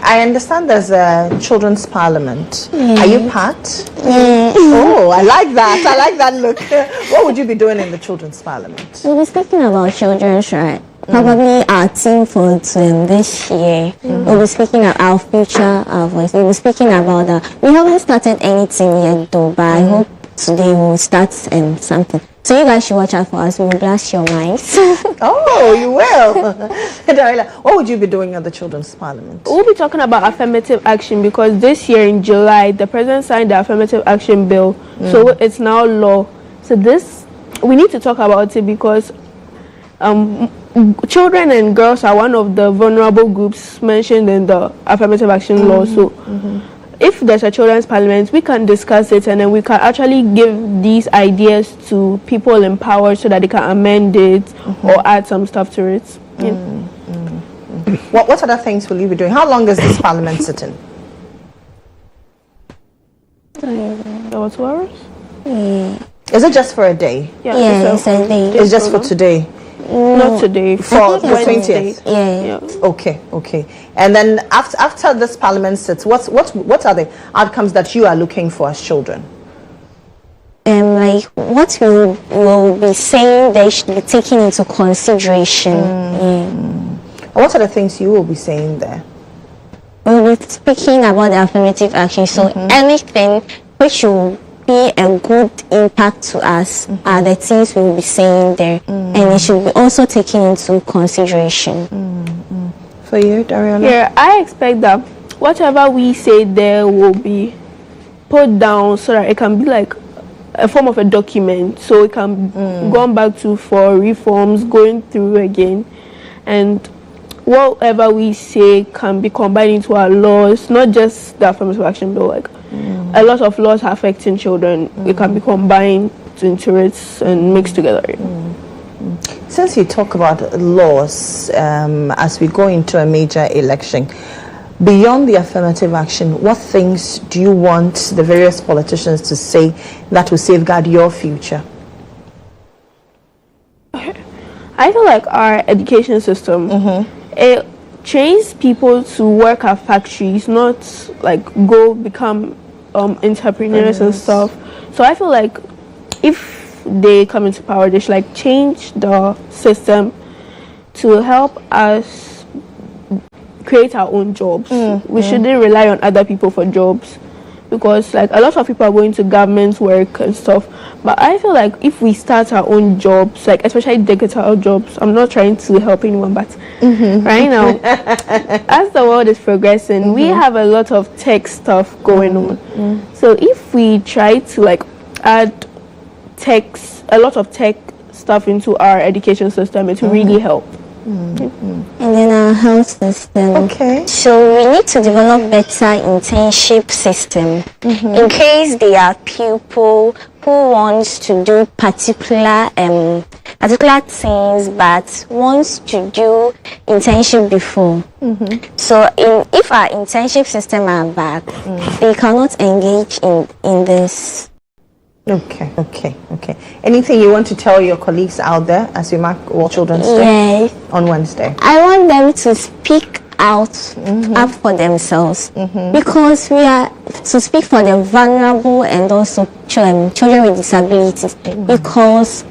F: I understand there's a children's parliament. Are you part? Oh, I like that. I like that look. What would you be doing in the children's parliament?
I: We'll be speaking about children's rights. Probably our team for this year. We'll be speaking about our future, our voice. We'll be speaking about that. We haven't started anything yet though, but I hope today we'll start something. So you guys should watch out for us. We'll blast your minds.
F: Oh, you will. Darila, what would you be doing at the children's parliament?
J: We'll be talking about affirmative action because this year in July, the president signed the affirmative action bill. So it's now law. So we need to talk about it because children and girls are one of the vulnerable groups mentioned in the affirmative action law. So if there's a children's parliament, we can discuss it and then we can actually give these ideas to people in power so that they can amend it or add some stuff to it.
F: What other things will you be doing? How long is this parliament sitting?
J: About 2 hours?
F: Is it just for a day?
I: Yeah, it's a day.
F: It's just for today?
J: Not today.
F: For the 20th?
I: Yeah.
F: Okay. And then after this parliament sits, what are the outcomes that you are looking for as children?
I: Like what we will be saying they should be taken into consideration.
F: What are the things you will be saying there?
I: We'll be speaking about the affirmative action. So anything which will be a good impact to us are the things we will be saying there, and it should be also taken into consideration.
F: For you, Dariola?
J: Yeah, I expect that whatever we say there will be put down so that it can be like a form of a document, so it can go back to for reforms, going through again, and whatever we say can be combined into our laws, not just the affirmative action bill. Like a lot of laws affecting children, it can be combined into it and mixed together.
F: Since you talk about laws, as we go into a major election, beyond the affirmative action, what things do you want the various politicians to say that will safeguard your future?
J: I feel like our education system, it trains people to work at factories, not like go become entrepreneurs and stuff. So I feel like if they come into power, they should like change the system to help us create our own jobs. We shouldn't rely on other people for jobs, because like a lot of people are going to government work and stuff, but I feel like if we start our own jobs, like especially digital jobs, I'm not trying to help anyone, but right now as the world is progressing, we have a lot of tech stuff going on. So if we try to like add a lot of tech stuff into our education system, it will really help.
I: And then our health system.
F: Okay.
I: So we need to develop better internship system in case there are people who wants to do particular things but wants to do internship before. So if our internship system are bad, they cannot engage in this.
F: Okay. Anything you want to tell your colleagues out there as you mark World Children's Day on Wednesday?
I: I want them to speak out up for themselves, because we are to speak for the vulnerable and also children with disabilities, because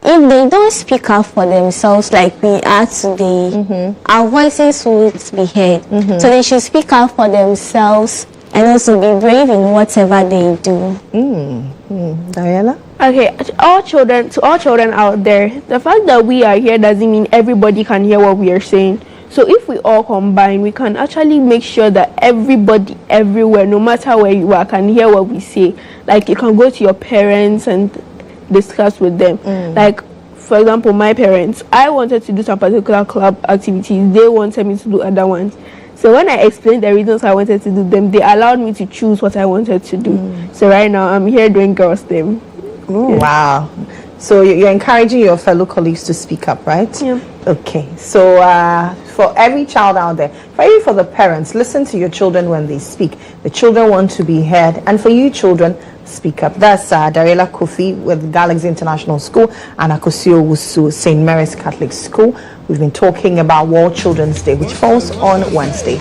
I: if they don't speak out for themselves like we are today, our voices won't be heard. So they should speak out for themselves and also be brave in whatever they do.
F: Diana?
J: Okay, to all children out there, the fact that we are here doesn't mean everybody can hear what we are saying. So if we all combine, we can actually make sure that everybody everywhere, no matter where you are, can hear what we say. Like you can go to your parents and discuss with them. Like for example, my parents, I wanted to do some particular club activities, they wanted me to do other ones. So when I explained the reasons I wanted to do them, they allowed me to choose what I wanted to do. So right now I'm here doing girls' thing.
F: Wow. So you're encouraging your fellow colleagues to speak up, right?
J: Yeah.
F: Okay. So for every child out there, for the parents, listen to your children when they speak. The children want to be heard, and for you children, speak up. That's Darela Kofi with Galaxy International School and Akosio Wusu St. Mary's Catholic School. We've been talking about World Children's Day, which falls on Wednesday.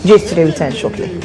F: Just today returns shortly.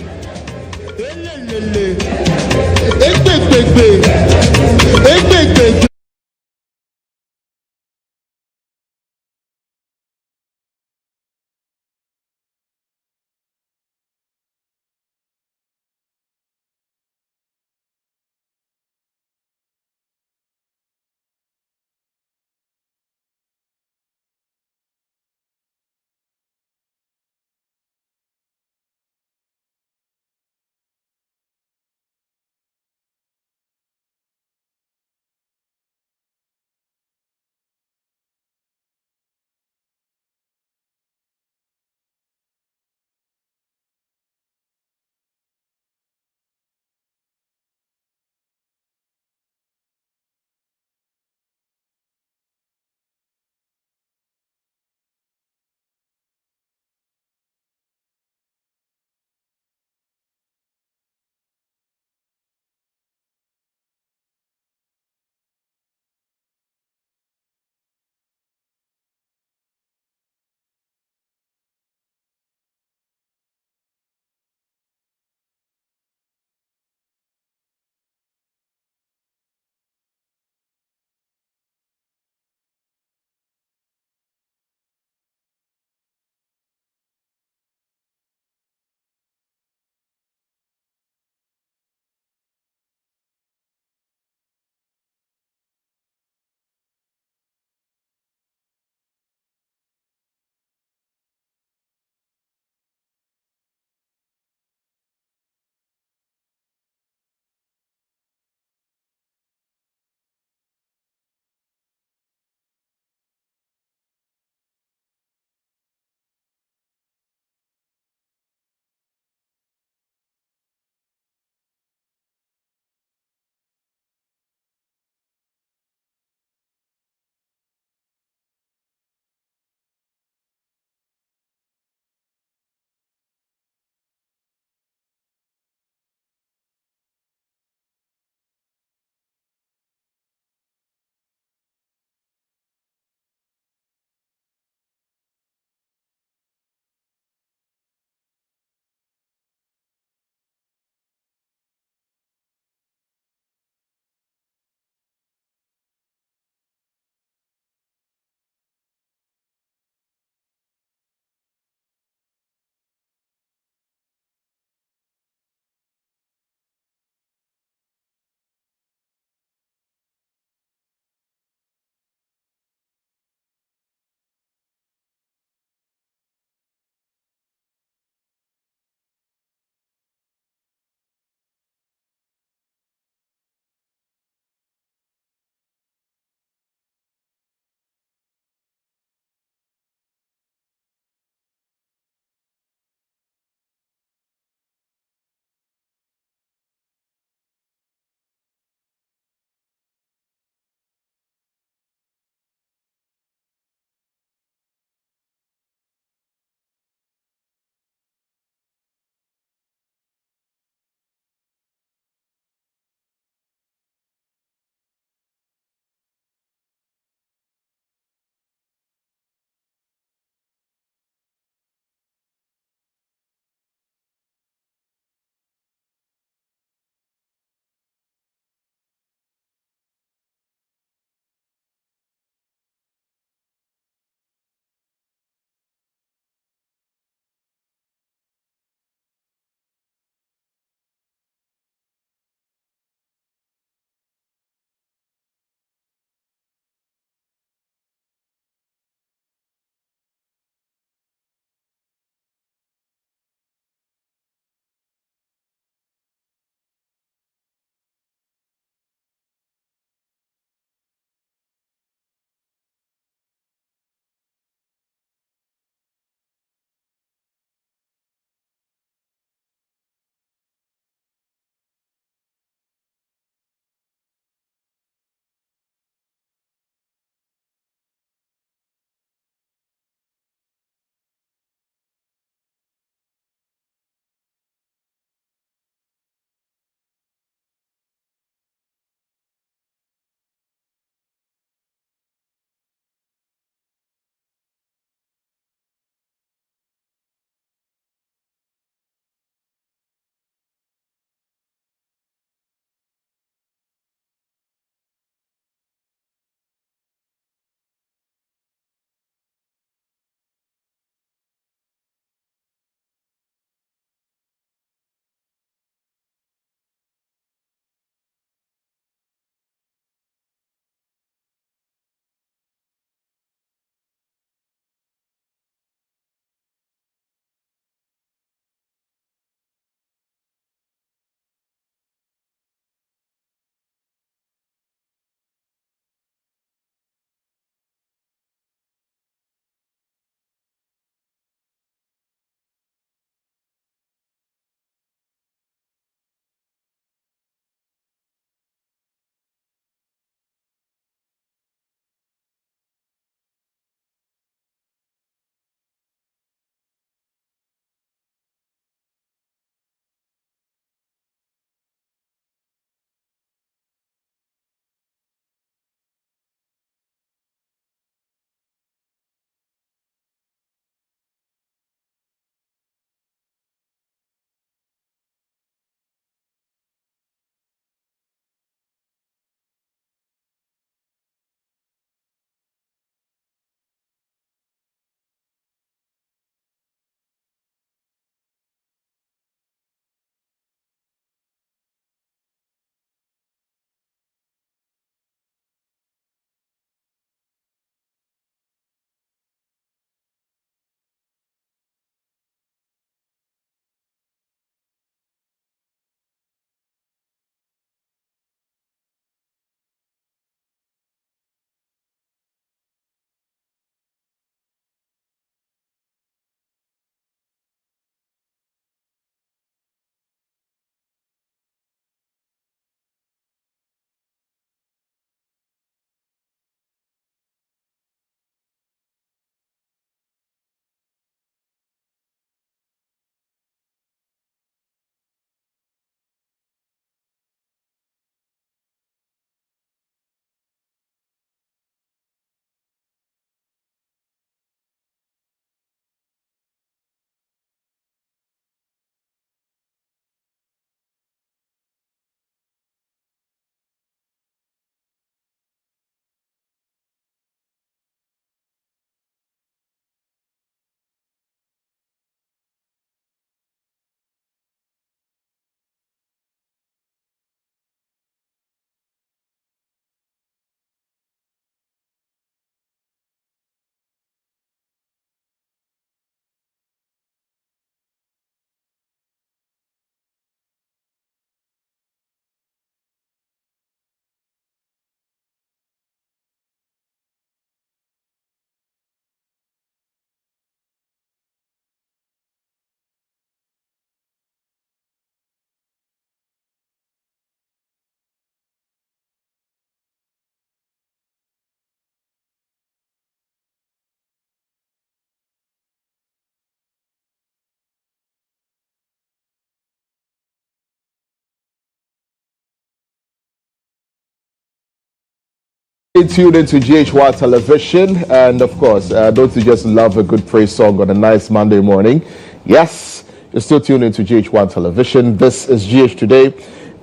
D: Stay tuned into GHOne television, and of course, don't you just love a good praise song on a nice Monday morning? Yes, you're still tuned into GHOne television. This is GH Today,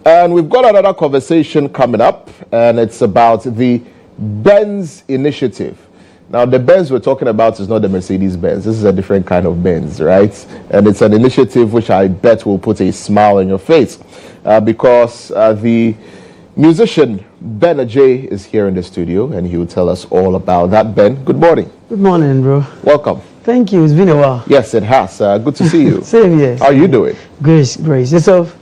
D: and we've got another conversation coming up, and it's about the Benz initiative. Now, the Benz we're talking about is not the Mercedes-Benz. This is a different kind of Benz, right? And it's an initiative which I bet will put a smile on your face, because the musician Ben Ajay is here in the studio, and he will tell us all about that. Ben, good morning.
K: Good morning, bro.
D: Welcome.
K: Thank you. It's been a while.
D: Yes, it has. Good to see you.
K: Same here.
D: How are you doing?
K: Grace. Yourself?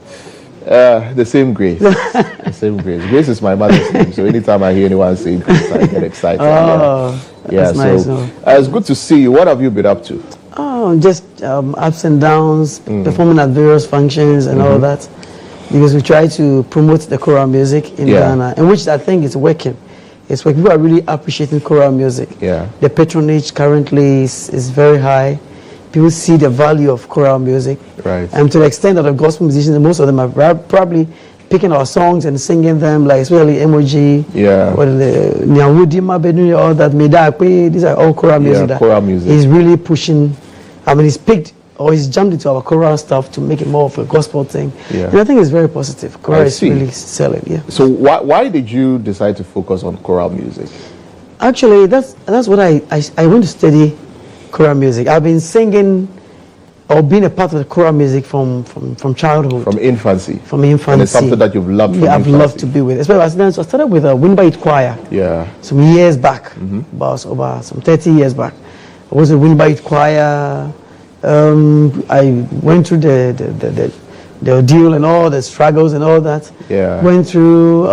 D: The same Grace. The same Grace. Grace is my mother's name, so anytime I hear anyone say Grace, I get excited.
K: That's nice.
D: So it's good to see you. What have you been up to?
K: Oh, just ups and downs, performing at various functions and all that. Because we try to promote the choral music in Ghana, and which I think is working. It's where people are really appreciating choral music.
D: Yeah.
K: The patronage currently is very high. People see the value of choral music.
D: Right.
K: And to the extent that the gospel musicians, most of them are probably picking our songs and singing them, like especially Emoji, or the Nyawudi Mabenu, all that, Medakwe, these are all choral music.
D: Yeah, choral music.
K: He's really pushing, he's picked, or he's jumped into our choral stuff to make it more of a gospel thing.
D: Yeah.
K: And I think it's very positive. Choral is really selling,
D: So why did you decide to focus on choral music?
K: Actually, that's what I went to study choral music. I've been singing or being a part of the choral music from childhood.
D: From infancy?
K: From infancy.
D: And it's something that you've loved from
K: I've
D: infancy.
K: loved to be with. Especially I started with a Winbite choir.
D: Yeah.
K: Some years back, about some 30 years back. I was a Winbite choir. I went through the ordeal and all the struggles and all that.
D: Yeah.
K: Went through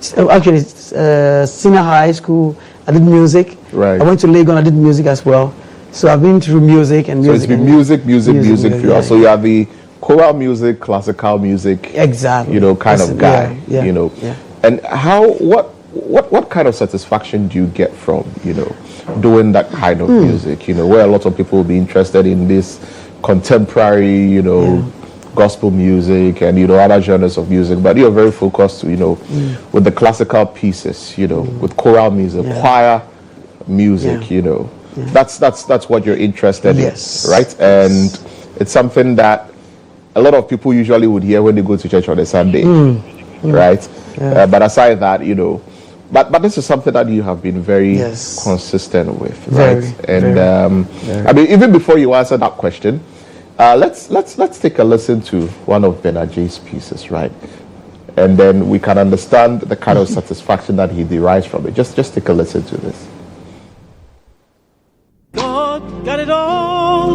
K: senior high school. I did music.
D: Right.
K: I went to Legon. I did music as well. So I've been through music and music.
D: So it's been music for you. So you are the choral music, classical music.
K: Exactly.
D: Kind of guy.
K: Yeah.
D: And what kind of satisfaction do you get from doing that kind of music? Where a lot of people will be interested in this contemporary, gospel music and other genres of music, but you're very focused, with the classical pieces, with choral music, choir music, That's what you're interested in, right? And it's something that a lot of people usually would hear when they go to church on a Sunday, right?
K: Yeah.
D: But aside that, but this is something that you have been very consistent with, right? I mean, even before you answer that question, let's take a listen to one of Ben Ajay's pieces, right? And then we can understand the kind of satisfaction that he derives from it. Just take a listen to this.
L: God got it all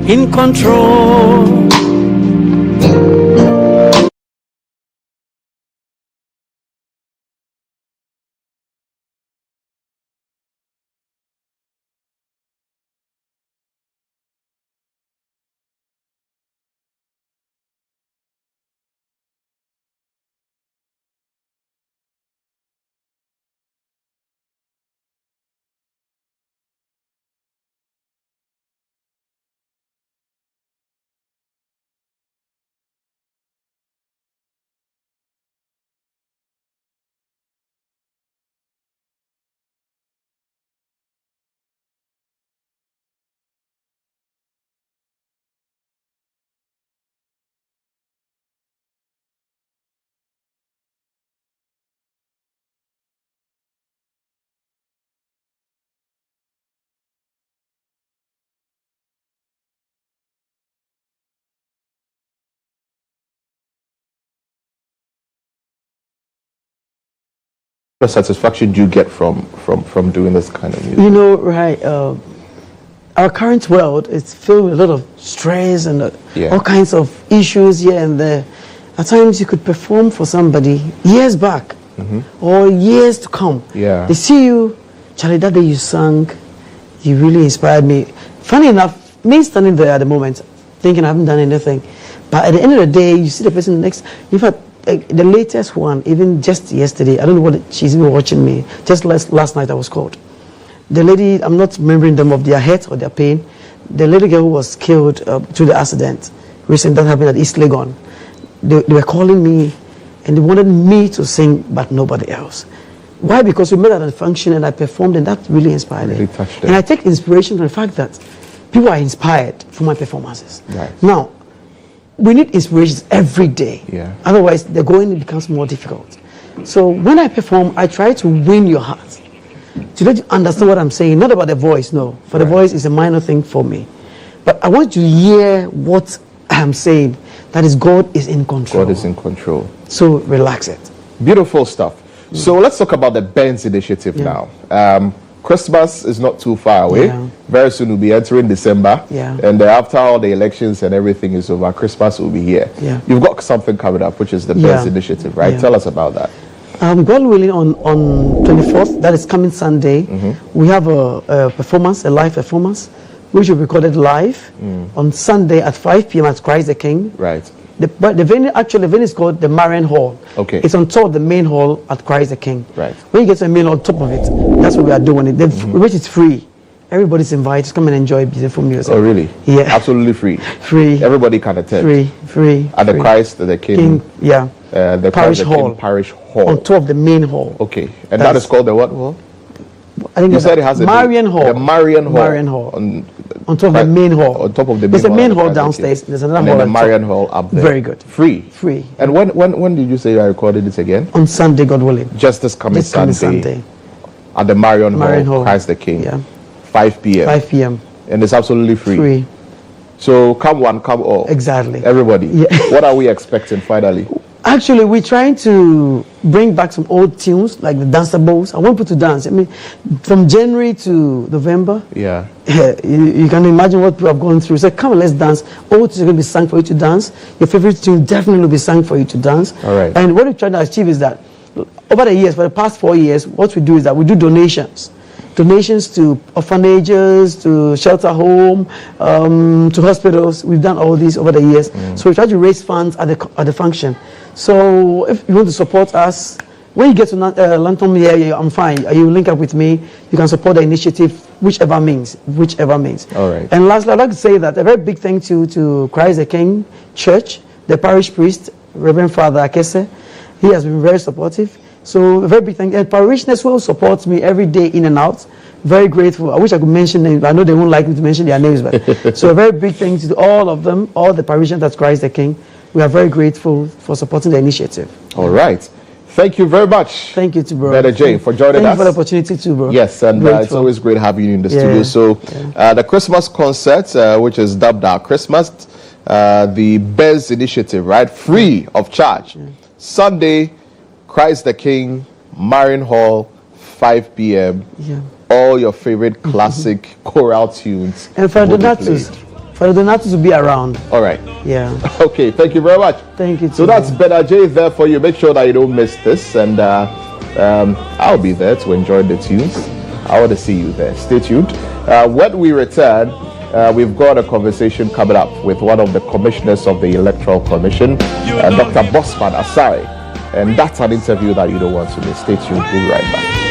L: in control.
D: What satisfaction do you get from doing this kind of music?
K: Right. Our current world is filled with a lot of stress and all kinds of issues here and there. At times you could perform for somebody years back or years to come.
D: Yeah.
K: They see you, Charlie, that day you sang, you really inspired me. Funny enough, me standing there at the moment, thinking I haven't done anything. But at the end of the day, you see the person next. In fact, the latest one, even just yesterday, I don't know what she's even watching me. Just last night I was called. The lady, I'm not remembering them of their hurt or their pain. The lady girl who was killed through the accident, recent that happened at East Legon. They were calling me and they wanted me to sing, but nobody else. Why? Because we met at a function and I performed, and that really inspired
D: Really
K: them.
D: touched them.
K: And I take inspiration from the fact that people are inspired from my performances.
D: Right.
K: Now, we need inspirations every day.
D: Yeah.
K: Otherwise, the going becomes more difficult. So when I perform, I try to win your heart, to let you understand what I'm saying. Not about the voice, no. For the voice is a minor thing for me. But I want you to hear what I'm saying. That is, God is in control.
D: God is in control.
K: So relax it.
D: Beautiful stuff. So let's talk about the Benz initiative now. Christmas is not too far away. Very soon we'll be entering December. And after all the elections and everything is over, Christmas will be here. You've got something coming up, which is the Benz initiative, right? Tell us about that.
K: God willing, on 24th, that is coming Sunday, we have a performance, a live performance, which will be recorded live on Sunday at 5 p.m. at Christ the King.
D: Right.
K: But the venue, actually, the venue is called the Marian Hall.
D: Okay.
K: It's on top of the main hall at Christ the King.
D: Right.
K: When you get to the main hall, on top of it, that's what we are doing. Which is free. Everybody's invited to come and enjoy beautiful music.
D: Oh, really?
K: Yeah.
D: Absolutely free.
K: Free.
D: Everybody can attend.
K: Free.
D: At the Christ the King. The
K: Parish Hall.
D: Parish Hall.
K: On top of the main hall.
D: Okay. And that is called the what hall?
K: I think
D: you said it has a
K: Marian Hall.
D: The Marian Hall.
K: Marian Hall. On top of the main hall.
D: On top of the main hall.
K: There's a main hall downstairs. There's another
D: and
K: hall.
D: And the Marian Hall up there.
K: Very good.
D: Free.
K: And
D: when did you say you are recording this again?
K: On Sunday, God willing.
D: Just this coming Sunday. At the Marian Hall, Christ the King. 5 p.m.
K: 5 p.m.
D: And it's absolutely free. So come one, come all.
K: Exactly.
D: Everybody. What are we expecting finally?
K: Actually, we're trying to bring back some old tunes like the danceables. I want people to dance. I mean, from January to November.
D: Yeah.
K: You can imagine what people have gone through. So come on, let's dance. Old tunes are going to be sung for you to dance. Your favorite tune definitely will be sung for you to dance.
D: All right.
K: And what we're trying to achieve is that over the years, for the past 4 years, what we do is that we do donations. Donations to orphanages, to shelter home, to hospitals. We've done all these over the years. So we try to raise funds at the function. So if you want to support us, when you get to Lantam area, I'm fine. You link up with me. You can support the initiative, whichever means.
D: All right.
K: And lastly, I'd like to say that a very big thank you to Christ the King Church, the parish priest, Reverend Father Akese. He has been very supportive. So a very big thank you. And parishioners who support me every day in and out. Very grateful. I wish I could mention names. I know they won't like me to mention their names, but so a very big thank you to all of them, all the parishioners at Christ the King. We are very grateful for supporting the initiative.
D: All right. Thank you very much.
K: Thank you too, bro.
D: Brother Jay, for joining us.
K: Thank you for the opportunity too, bro.
D: Yes, and it's always great having you in the studio. So the Christmas concert, which is dubbed our Christmas, the Benz initiative, right? Free of charge. Sunday, Christ the King, Marian Hall, 5 p.m. All your favorite classic choral tunes.
K: And for the donatus to be around.
D: All right.
K: Yeah.
D: Okay, thank you very much.
K: Thank you too.
D: So that's Brother Jay there for you. Make sure that you don't miss this. And I'll be there to enjoy the tunes. I want to see you there. Stay tuned. When we return, we've got a conversation coming up with one of the commissioners of the Electoral Commission, Dr. Bosman Asare. And that's an interview that you don't want to miss. Stay tuned. We'll be right back.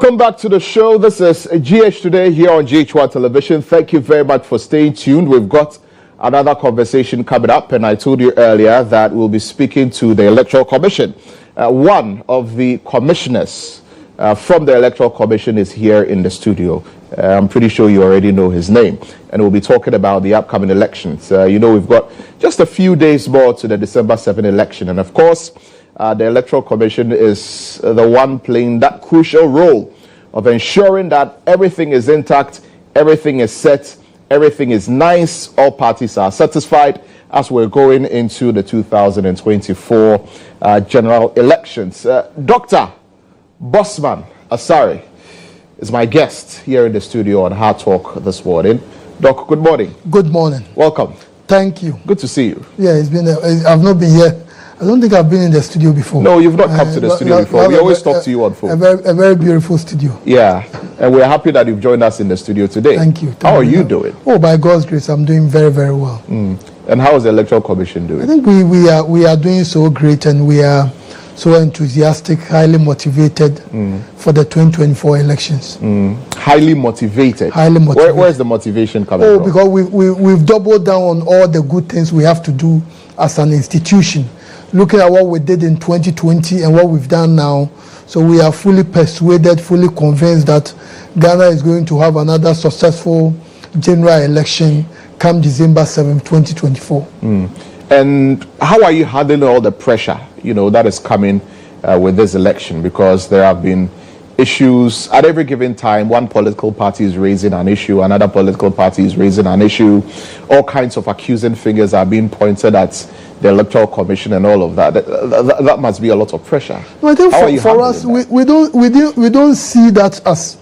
D: Welcome back to the show. This is GH Today here on GHOne Television. Thank you very much for staying tuned. We've got another conversation coming up, and I told you earlier that we'll be speaking to the Electoral Commission. One of the commissioners from the Electoral Commission is here in the studio. I'm pretty sure you already know his name, and we'll be talking about the upcoming elections. We've got just a few days more to the December 7 election, and of course, the Electoral Commission is the one playing that crucial role of ensuring that everything is intact, everything is set, everything is nice, all parties are satisfied as we're going into the 2024 general elections. Dr. Bosman Asare is my guest here in the studio on Hard Talk this morning. Doc, good morning.
M: Good morning.
D: Welcome.
M: Thank you.
D: Good to see you.
M: Yeah, I've not been here. I don't think I've been in the studio before.
D: No, you've not come to the studio before. We always talk to you on phone.
M: A very beautiful studio.
D: Yeah, and we're happy that you've joined us in the studio today.
M: Thank you.
D: How are you doing?
M: Oh, by God's grace, I'm doing very, very well.
D: And how is the Electoral Commission doing?
M: I think we are doing so great, and we are so enthusiastic, highly motivated for the 2024 elections.
D: Highly motivated?
M: Highly motivated.
D: Where's the motivation coming from?
M: Because we've doubled down on all the good things we have to do as an institution. Looking at what we did in 2020 and what we've done now, so we are fully persuaded, fully convinced that Ghana is going to have another successful general election come December 7, 2024.
D: And how are you handling all the pressure, that is coming with this election? Because there have been issues at every given time. One political party is raising an issue, another political party is raising an issue. All kinds of accusing fingers are being pointed at the Electoral Commission and all of that. That must be a lot of pressure.
M: No, I think for us, we don't see that as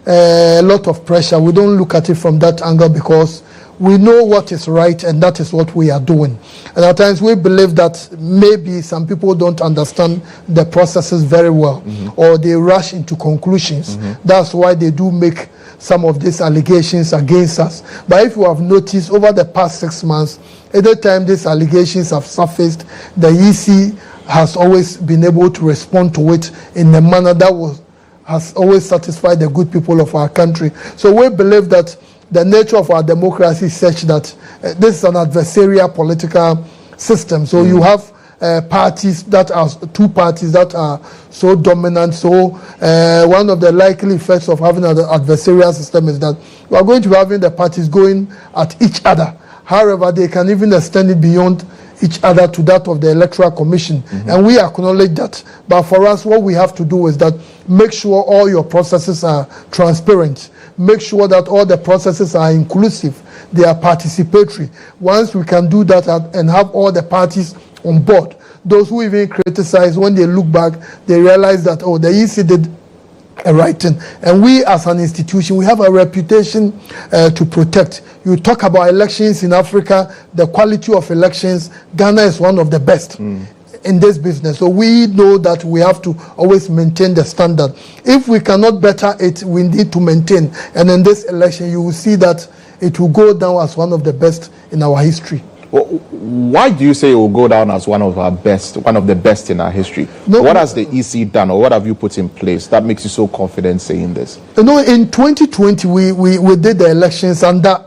M: a lot of pressure. We don't look at it from that angle because we know what is right and that is what we are doing. And at times we believe that maybe some people don't understand the processes very well, or they rush into conclusions. That's why they do make some of these allegations against us. But if you have noticed over the past 6 months, every time these allegations have surfaced, the EC has always been able to respond to it in a manner that has always satisfied the good people of our country. So we believe that the nature of our democracy is such that this is an adversarial political system. So you have two parties that are so dominant. So one of the likely effects of having an adversarial system is that we are going to be having the parties going at each other. However, they can even extend it beyond each other to that of the Electoral Commission. And we acknowledge that. But for us, what we have to do is that make sure all your processes are transparent. Make sure that all the processes are inclusive. They are participatory. Once we can do that and have all the parties on board, those who even criticize, when they look back, they realize that, the EC did a right thing. And we as an institution, we have a reputation to protect. You talk about elections in Africa, the quality of elections, Ghana is one of the best in this business. So we know that we have to always maintain the standard. If we cannot better it, we need to maintain. And in this election, you will see that it will go down as one of the best in our history.
D: Well, why do you say it will go down as one of the best in our history? What has the EC done, or what have you put in place that makes you so confident saying this?
M: In 2020, we did the elections under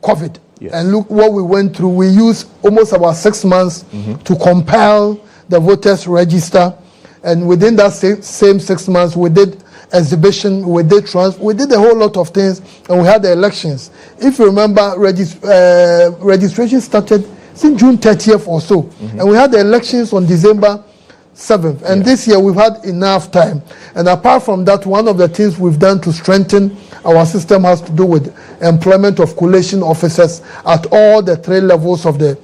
M: COVID. Yes. And look what we went through. We used almost about 6 months to compile the voters register. And within that same 6 months, we did exhibition, we did a whole lot of things, and we had the elections. If you remember, registration started since June 30th or so, and we had the elections on December 7th. And this year we've had enough time. And apart from that, one of the things we've done to strengthen our system has to do with employment of collation officers at all the 3 levels of the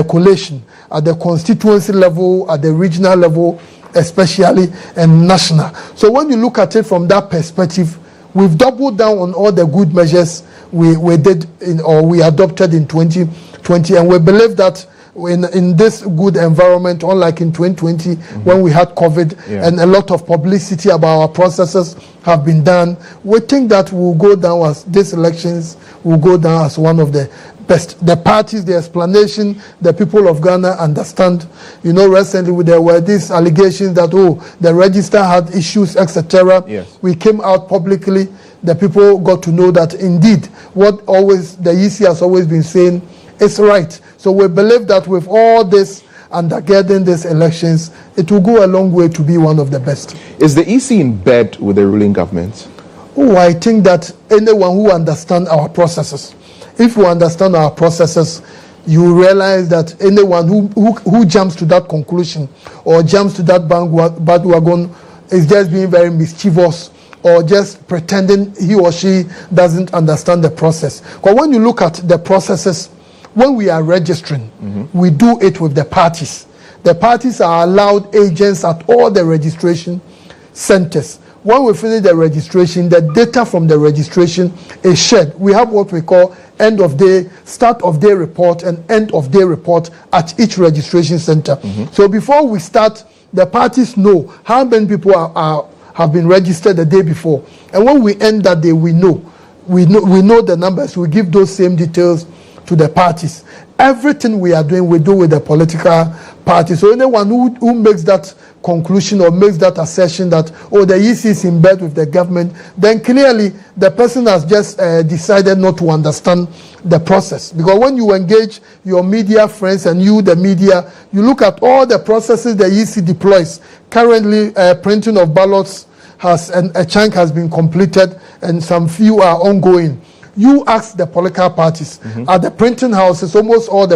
M: collation, at the constituency level, at the regional level, especially, and national. So when you look at it from that perspective, we've doubled down on all the good measures we did we adopted in 2020, and we believe that in this good environment, unlike in 2020 when we had COVID and a lot of publicity about our processes have been done, we think that we'll go down as these elections will go down as one of the best. The parties, the explanation, the people of Ghana understand. You know, recently there were these allegations that, the register had issues, etc.
D: Yes.
M: We came out publicly. The people got to know that indeed what the EC has always been saying is right. So we believe that with all this undergirding these elections, it will go a long way to be one of the best.
D: Is the EC in bed with the ruling government?
M: I think that anyone who understands our processes, if you understand our processes, you realize that anyone who jumps to that conclusion or jumps to that bandwagon is just being very mischievous or just pretending he or she doesn't understand the process. Because when you look at the processes, when we are registering, we do it with the parties. The parties are allowed agents at all the registration centers. When we finish the registration, the data from the registration is shared. We have what we call end of day, start of day report and end of day report at each registration center. So before we start, the parties know how many people have been registered the day before. And when we end that day, we know the numbers. We give those same details to the parties. Everything we are doing, we do with the political party. So anyone who makes that conclusion or makes that assertion that, the EC is in bed with the government, then clearly the person has just decided not to understand the process. Because when you engage your media friends and the media, you look at all the processes the EC deploys. Currently, printing of ballots a chunk has been completed and some few are ongoing. You ask the political parties at the printing houses, not almost all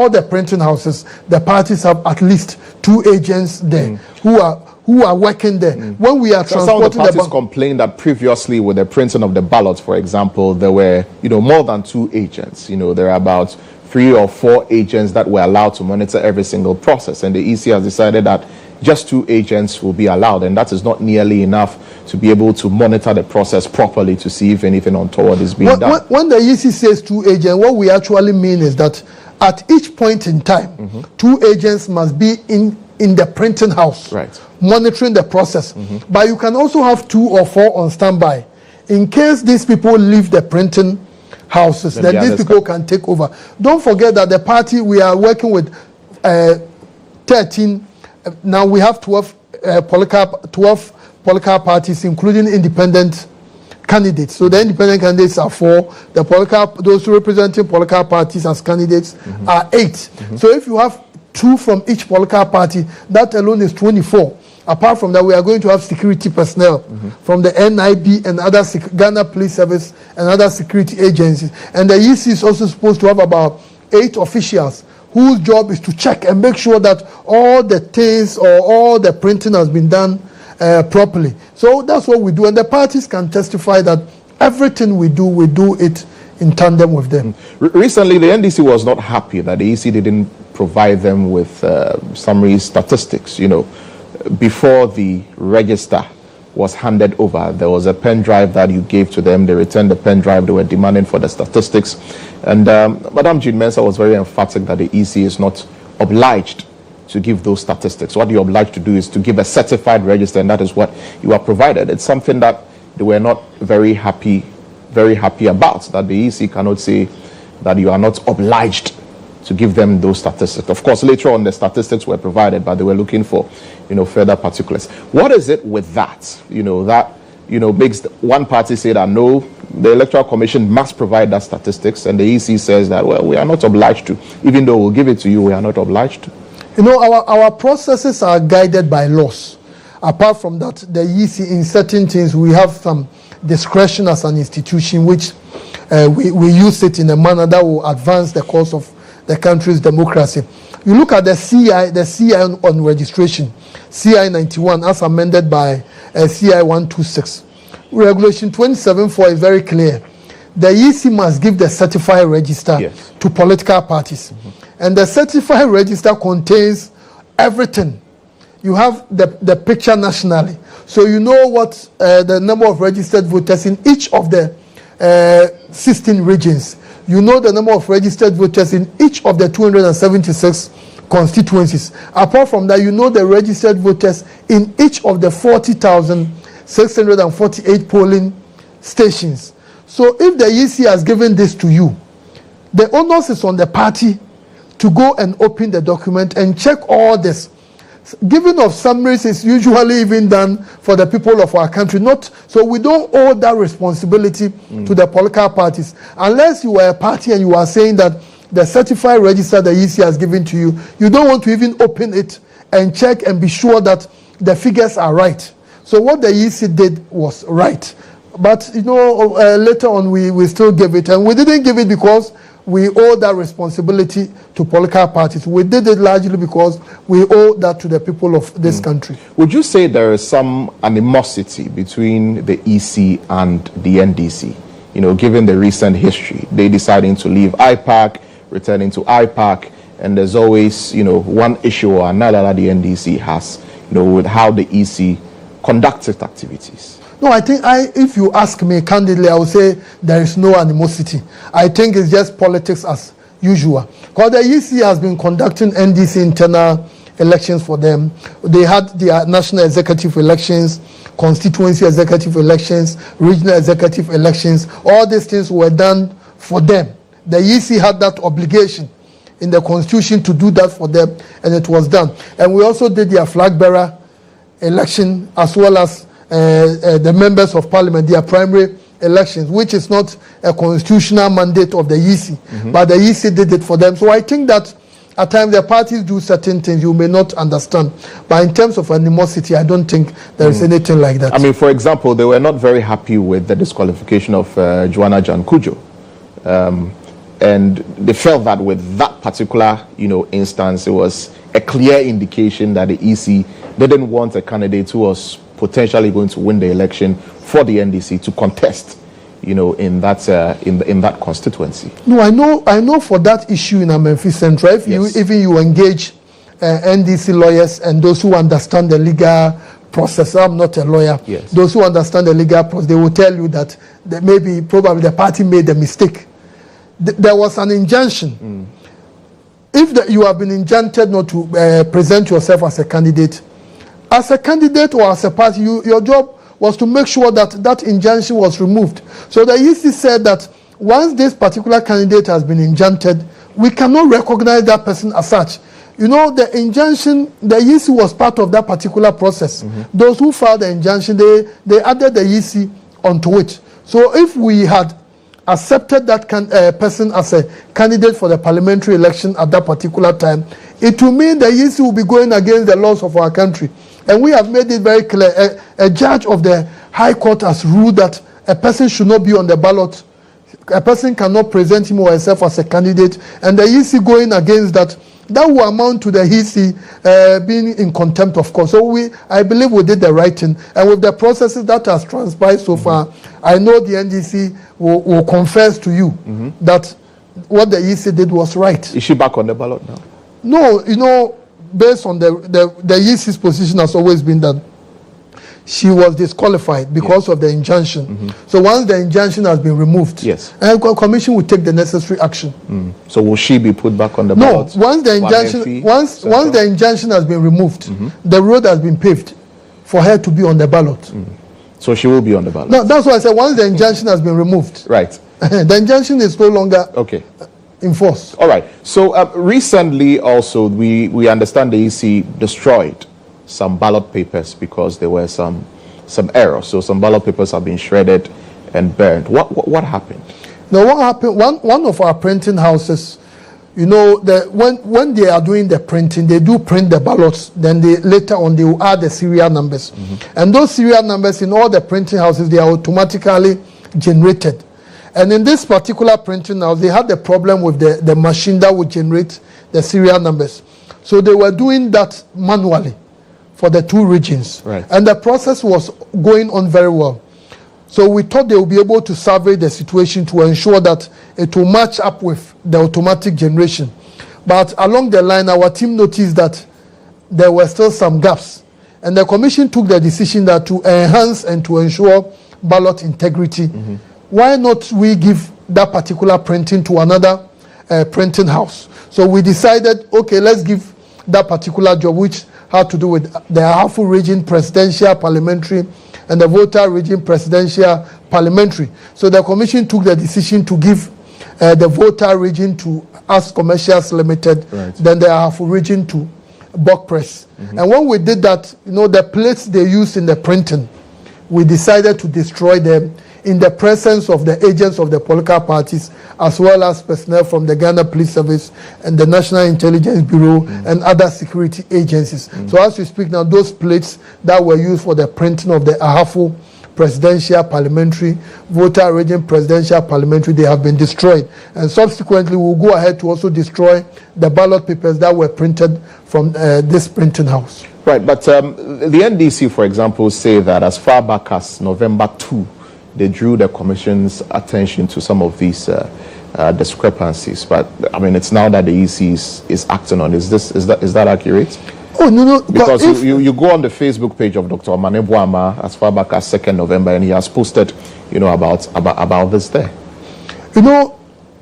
M: the printing houses, the parties have at least 2 agents there who are working there. When we are transporting
D: some of the parties complained that previously with the printing of the ballots, for example, there were more than 2 agents. There are about 3 or 4 agents that were allowed to monitor every single process, and the EC has decided that just 2 agents will be allowed, and that is not nearly enough to be able to monitor the process properly to see if anything untoward is being done.
M: When the EC says 2 agents, what we actually mean is that at each point in time, 2 agents must be in the printing house, monitoring the process. But you can also have 2 or 4 on standby. In case these people leave the printing houses, then these people can take over. Don't forget that the party, we are working with 13. Now we have 12 political parties, including independent candidates. So the independent candidates are 4. Those representing political parties as candidates are 8. So if you have 2 from each political party, that alone is 24. Apart from that, we are going to have security personnel from the NIB and other Ghana Police Service and other security agencies. And the EC is also supposed to have about 8 officials whose job is to check and make sure that all the things or all the printing has been done properly. So that's what we do. And the parties can testify that everything we do it in tandem with them.
D: Recently, the NDC was not happy that the EC didn't provide them with summary statistics. Before the register was handed over, there was a pen drive that you gave to them. They returned the pen drive. They were demanding for the statistics. And Madam GHOne Mensah was very emphatic that the EC is not obliged to give those statistics. What you're obliged to do is to give a certified register, and that is what you are provided. It's something that they were not very happy about, that the EC cannot say that you are not obliged to give them those statistics. Of course, later on the statistics were provided, but they were looking for, further particulars. What is it with that? Makes one party say that no, the Electoral Commission must provide that statistics, and the EC says that, well, we are not obliged to. Even though we'll give it to you, we are not obliged to.
M: Our processes are guided by laws. Apart from that, the EC, in certain things, we have some discretion as an institution, which we use it in a manner that will advance the cause of the country's democracy. You look at the CI on registration, CI 91, as amended by CI 126. Regulation 27.4 is very clear. The EC must give the certified register to political parties. And the certified register contains everything. You have the picture nationally. So you know what the number of registered voters in each of the 16 regions. You know the number of registered voters in each of the 276 constituencies. Apart from that, you know the registered voters in each of the 40,648 polling stations. So if the EC has given this to you, The onus is on the party to go and open the document and check all this. Giving of summaries is usually even done for the people of our country, so we don't owe that responsibility to the political parties. Unless you are a party and you are saying that the certified register the EC has given to you, you don't want to even open it and check and be sure that the figures are right. So what the EC did was right. But, later on we still gave it. And we didn't give it because we owe that responsibility to political parties. We did it largely because we owe that to the people of this country.
D: Would you say there is some animosity between the EC and the NDC? Given the recent history, they deciding to leave IPAC, returning to IPAC, and there's always, one issue or another that the NDC has, with how the EC conducts its activities.
M: No, I think if you ask me candidly, I would say there is no animosity. I think it's just politics as usual. Because the EC has been conducting NDC internal elections for them. They had their national executive elections, constituency executive elections, regional executive elections. All these things were done for them. The EC had that obligation in the constitution to do that for them, and it was done. And we also did their flag bearer election, as well as the members of parliament, their primary elections, which is not a constitutional mandate of the EC, but the EC did it for them. So I think that at times the parties do certain things you may not understand, but in terms of animosity, I don't think there is anything like that.
D: I mean, for example, they were not very happy with the disqualification of GHOne Jankujo. And they felt that with that particular, instance, it was a clear indication that the EC didn't want a candidate who was potentially going to win the election for the NDC to contest, in that constituency.
M: No, I know for that issue in Amenfi Central, if you engage NDC lawyers and those who understand the legal process. I'm not a lawyer.
D: Yes.
M: Those who understand the legal process, they will tell you that probably the party made a mistake. There was an injunction. If you have been injuncted not to present yourself as a candidate or as a party, your job was to make sure that that injunction was removed. So the EC said that once this particular candidate has been injuncted, we cannot recognize that person as such. The injunction, the EC was part of that particular process. Those who filed the injunction, they added the EC onto it. So if we had accepted that person as a candidate for the parliamentary election at that particular time, it will mean the EC will be going against the laws of our country. And we have made it very clear. A judge of the High Court has ruled that a person should not be on the ballot. A person cannot present him or herself as a candidate. And the EC going against that, that will amount to the EC being in contempt of court. So I believe we did the right thing. And with the processes that has transpired so far, I know the NDC will confess to you that what the EC did was right.
D: Is she back on the ballot now?
M: No, based on the EC's position has always been that she was disqualified because of the injunction. So once the injunction has been removed, the commission will take the necessary action.
D: So will she be put back on the ballot?
M: No, once the injunction has been removed, the road has been paved for her to be on the ballot.
D: So she will be on the ballot?
M: No, that's why I said once the injunction has been removed.
D: Right.
M: The injunction is no longer in force.
D: All right. So recently also we understand the EC destroyed some ballot papers because there were some errors. So some ballot papers have been shredded and burned. What happened?
M: Now, what happened? One of our printing houses, when they are doing the printing, they do print the ballots. Then later on they will add the serial numbers, and those serial numbers in all the printing houses, they are automatically generated. And in this particular printing house, they had the problem with the machine that would generate the serial numbers. So they were doing that manually for the two regions.
D: Right.
M: And the process was going on very well. So we thought they would be able to survey the situation to ensure that it will match up with the automatic generation. But along the line, our team noticed that there were still some gaps. And the commission took the decision that to enhance and to ensure ballot integrity, why not we give that particular printing to another printing house? So we decided, okay, let's give that particular job, which had to do with the Ahafo region presidential parliamentary and the Volta region presidential parliamentary. So the commission took the decision to give the Volta region to As Commercials Limited, then the Ahafo region to Bok Press. And when we did that, the plates they used in the printing, we decided to destroy them in the presence of the agents of the political parties, as well as personnel from the Ghana Police Service and the National Intelligence Bureau and other security agencies. So as we speak now, those plates that were used for the printing of the Ahafo Presidential Parliamentary, Volta Region Presidential Parliamentary, they have been destroyed. And subsequently, we'll go ahead to also destroy the ballot papers that were printed from this printing house.
D: Right, but the NDC, for example, say that as far back as November 2, they drew the Commission's attention to some of these discrepancies. But I mean, it's now that the EC is acting on. Is that accurate?
M: Oh no!
D: Because you go on the Facebook page of Dr. Manebuama as far back as 2nd November, and he has posted, about this there.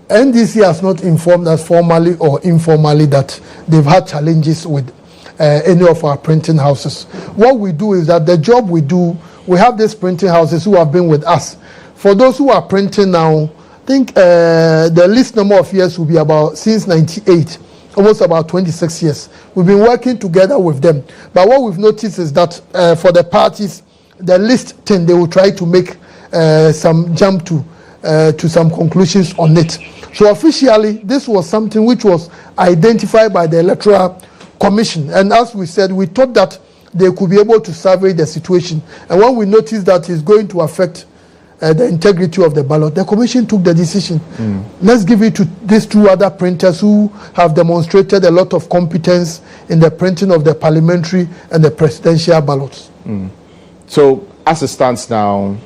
M: NDC has not informed us formally or informally that they've had challenges with any of our printing houses. What we do is that the job we do, we have these printing houses who have been with us. For those who are printing now, I think the least number of years will be about since 98, almost about 26 years. We've been working together with them. But what we've noticed is that for the parties, the least thing they will try to make some jump to some conclusions on it. So officially, this was something which was identified by the Electoral Commission. And as we said, we thought that they could be able to survey the situation. And when we noticed that it's going to affect the integrity of the ballot, the Commission took the decision. Let's give it to these two other printers who have demonstrated a lot of competence in the printing of the parliamentary and the presidential ballots.
D: So, as it stands now,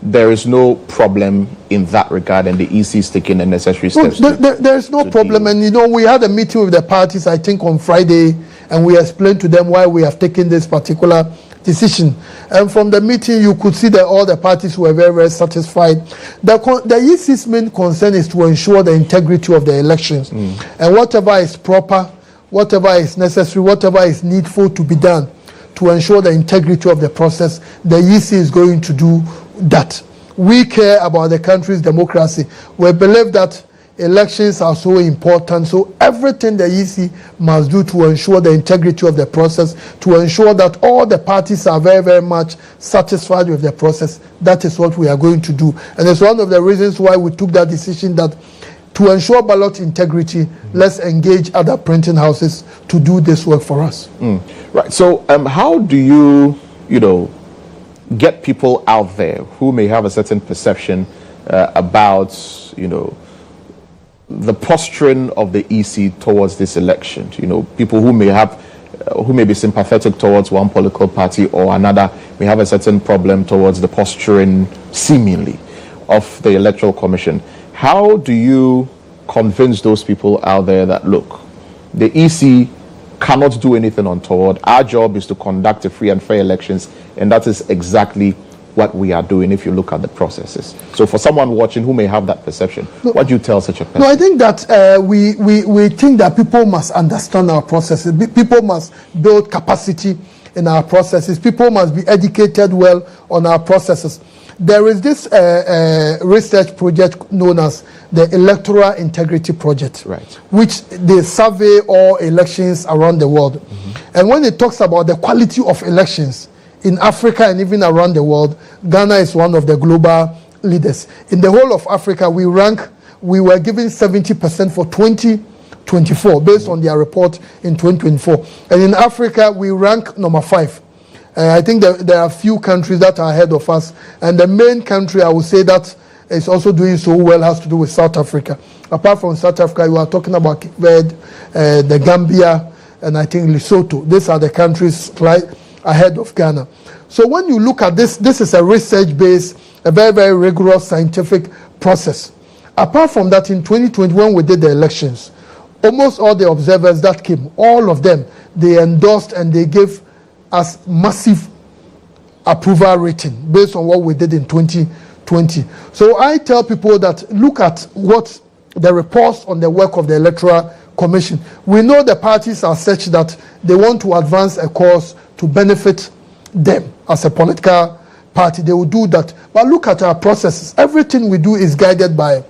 D: there is no problem in that regard, and the EC is taking the necessary steps.
M: There is no problem, and we had a meeting with the parties, I think, on Friday, and we explained to them why we have taken this particular decision. And from the meeting, you could see that all the parties were very, very satisfied. The EC's main concern is to ensure the integrity of the elections, and whatever is proper, whatever is necessary, whatever is needful to be done to ensure the integrity of the process, the EC is going to do that. We care about the country's democracy. We believe that elections are so important, so everything the EC must do to ensure the integrity of the process, to ensure that all the parties are very, very much satisfied with the process. That is what we are going to do. And it's one of the reasons why we took that decision, that to ensure ballot integrity, let's engage other printing houses to do this work for us.
D: Right. So how do you, get people out there who may have a certain perception about, the posturing of the EC towards this election? People who may be sympathetic towards one political party or another may have a certain problem towards the posturing, seemingly, of the Electoral Commission. How do you convince those people out there that, look, the EC cannot do anything untoward. Our job is to conduct a free and fair elections, and that is exactly what we are doing if you look at the processes. So for someone watching who may have that perception, what do you tell such a person?
M: No, I think that we think that people must understand our processes. People must build capacity in our processes. People must be educated well on our processes. There is this research project known as the Electoral Integrity Project, which they survey all elections around the world. And when it talks about the quality of elections in Africa and even around the world, Ghana is one of the global leaders. In the whole of Africa, we were given 70% for 2024 based on their report in 2024. And in Africa, we rank number 5. I think there are a few countries that are ahead of us, and the main country I would say that is also doing so well has to do with South Africa. Apart from South Africa, you are talking about Cape Verde, the Gambia, and I think Lesotho. These are the countries right ahead of Ghana. So when you look at this, this is a research-based, a very, very rigorous scientific process. Apart from that, in 2020, when we did the elections, almost all the observers that came, all of them, they endorsed and they gave as massive approval rating based on what we did in 2020. So I tell people that look at what the reports on the work of the Electoral Commission. We know the parties are such that they want to advance a cause to benefit them as a political party. They will do that. But look at our processes. Everything we do is guided by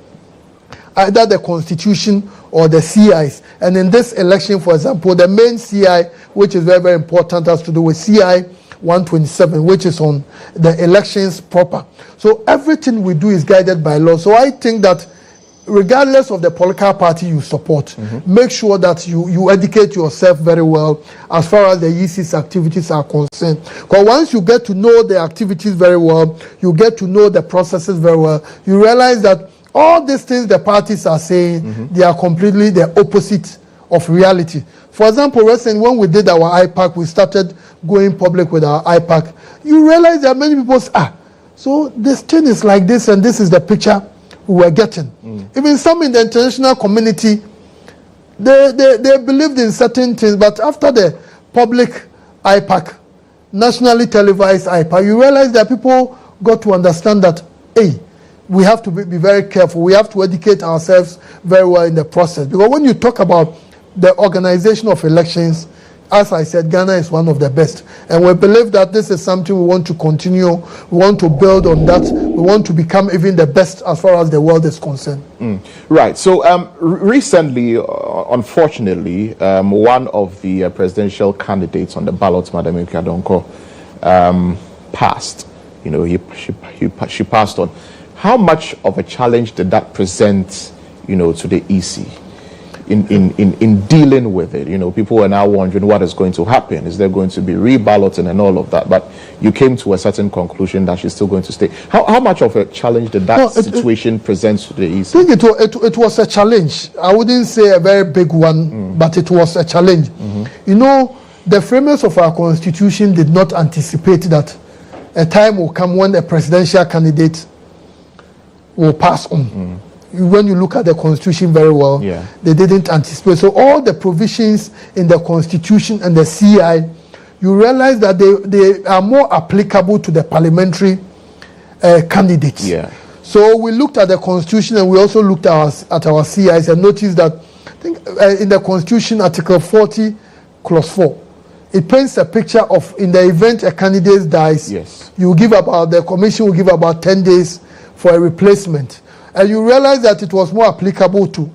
M: either the constitution or the CIs. And in this election, for example, the main CI, which is very, very important, has to do with CI 127, which is on the elections proper. So everything we do is guided by law. So I think that regardless of the political party you support, make sure that you educate yourself very well as far as the EC's activities are concerned. Because once you get to know the activities very well, you get to know the processes very well, you realize that all these things the parties are saying, they are completely the opposite of reality. For example, recently when we did our IPAC, we started going public with our IPAC, you realize that many people say, so this thing is like this and this is the picture we were getting. Even some in the international community, they believed in certain things, but after the public IPAC, nationally televised IPAC, you realize that people got to understand that, hey, we have to be very careful. We have to educate ourselves very well in the process. Because when you talk about the organization of elections, as I said, Ghana is one of the best. And we believe that this is something we want to continue. We want to build on that. We want to become even the best as far as the world is concerned.
D: Right. So recently, unfortunately, one of the presidential candidates on the ballot, Madam Donko, passed. You know, she passed on. How much of a challenge did that present, you know, to the EC? In dealing with it? You know, people are now wondering what is going to happen. Is there going to be reballoting and all of that? But you came to a certain conclusion that she's still going to stay. How much of a challenge did that situation present to the EC?
M: I think it was a challenge. I wouldn't say a very big one, but it was a challenge. You know, the framers of our constitution did not anticipate that a time will come when a presidential candidate will pass on. When you look at the constitution very well, they didn't anticipate. So all the provisions in the constitution and the CI, you realize that they are more applicable to the parliamentary candidates. So we looked at the constitution and we also looked at our CIs and noticed that I think in the constitution, Article 40, Clause 4, it paints a picture of in the event a candidate dies, the commission will give about 10 days for a replacement. And you realize that it was more applicable to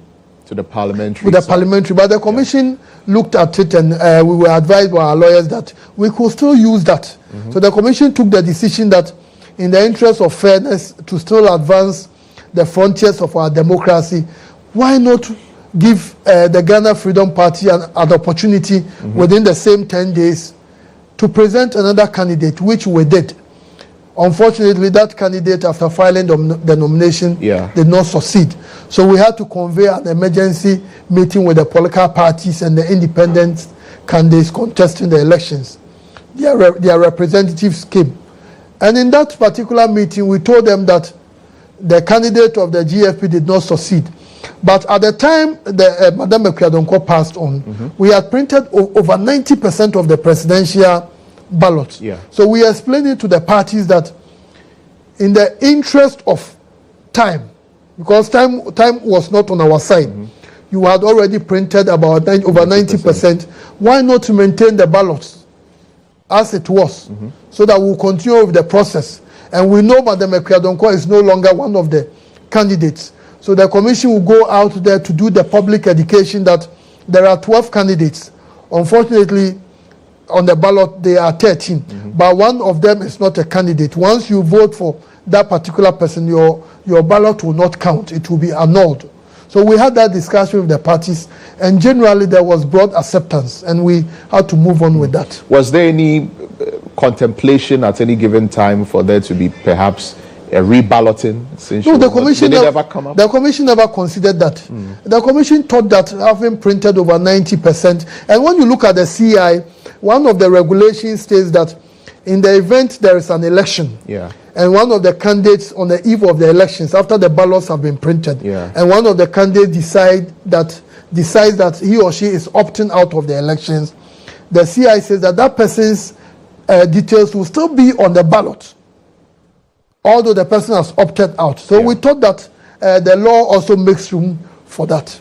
D: the parliamentary.
M: But the commission looked at it and we were advised by our lawyers that we could still use that. So the commission took the decision that in the interest of fairness, to still advance the frontiers of our democracy, why not give the Ghana Freedom Party an opportunity within the same 10 days to present another candidate, which we did. Unfortunately, that candidate, after filing the nomination, did not succeed. So we had to convene an emergency meeting with the political parties and the independent candidates contesting the elections. Their representatives came. And in that particular meeting, we told them that the candidate of the GFP did not succeed. But at the time Madam Donko passed on, we had printed over 90% of the presidential ballot. So we explained it to the parties that in the interest of time, because time was not on our side, you had already printed about over 90%. Why not to maintain the ballots as it was, so that we'll continue with the process? And we know Madam Donko is no longer one of the candidates. So the commission will go out there to do the public education that there are 12 candidates. Unfortunately, on the ballot, they are 13, but one of them is not a candidate. Once you vote for that particular person, your ballot will not count. It will be annulled. So we had that discussion with the parties, and generally there was broad acceptance, and we had to move on with that.
D: Was there any contemplation at any given time for there to be perhaps a reballoting?
M: No, the commission the commission never considered that. The commission thought that having printed over 90%, and when you look at the CI, one of the regulations states that in the event there is an election, and one of the candidates on the eve of the elections, after the ballots have been printed, and one of the candidates decides that he or she is opting out of the elections, the CI says that that person's details will still be on the ballot, although the person has opted out. So we thought that the law also makes room for that.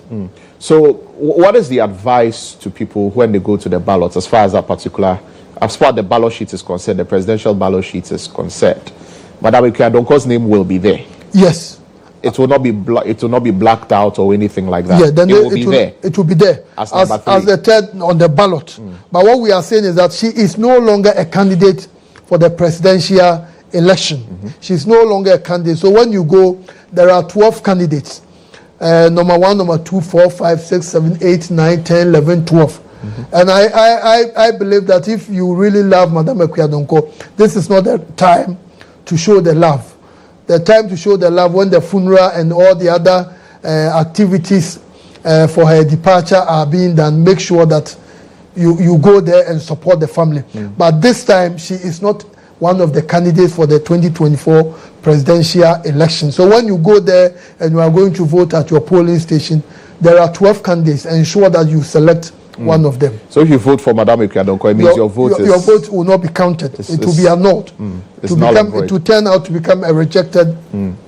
D: So what is the advice to people when they go to the ballots as far as the ballot sheet is concerned, the presidential ballot sheet is concerned? Madam Donko's name will be there.
M: Yes.
D: it will not be blacked out or anything like that.
M: Yeah, then
D: it will be there.
M: It will be there as the third on the ballot. But what we are saying is that she is no longer a candidate for the presidential election. She's no longer a candidate. So when you go, there are 12 candidates. Number 1, number 2, 4, 5, 6, 7, 8, 9, 10, 11, 12. And I believe that if you really love Madam Ekwe-Adonko, this is not the time to show the love. The time to show the love when the funeral and all the other activities for her departure are being done. Make sure that you go there and support the family. But this time, she is not one of the candidates for the 2024 presidential election. So when you go there and you are going to vote at your polling station, there are 12 candidates. Ensure that you select one of them.
D: So if you vote for Madam Ekwe-Adonko, it means your vote
M: will not be counted. It will be annulled. It will turn out to become a rejected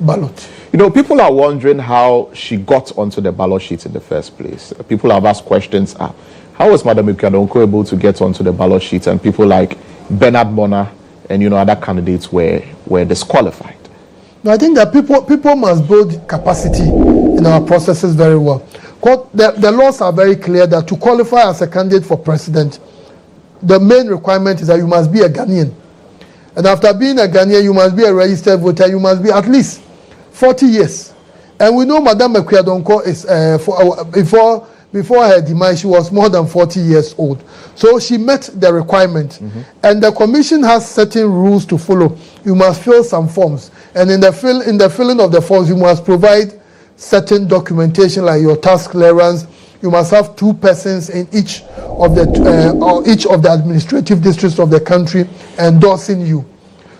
M: ballot.
D: You know, people are wondering how she got onto the ballot sheet in the first place. People have asked questions. How was Madam Ekwe-Adonko able to get onto the ballot sheet, and people like Bernard Mona and other candidates were disqualified?
M: No, I think that people must build capacity in our processes very well. The laws are very clear that to qualify as a candidate for president, the main requirement is that you must be a Ghanaian. And after being a Ghanaian, you must be a registered voter. You must be at least 40 years. And we know Madam Ekwe-Adonko is, before her demise, she was more than 40 years old. So she met the requirement. And the commission has certain rules to follow. You must fill some forms. And in the filling of the forms, you must provide certain documentation like your tax clearance. You must have 2 persons in each of the administrative districts of the country endorsing you.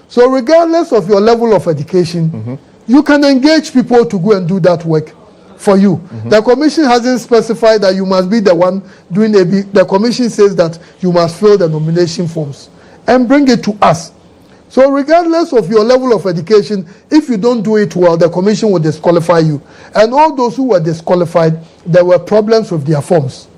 M: So regardless of your level of education, you can engage people to go and do that work for you. The commission hasn't specified that you must be the one doing the commission says that you must fill the nomination forms and bring it to us. So regardless of your level of education, if you don't do it well, the commission will disqualify you. And all those who were disqualified, there were problems with their forms.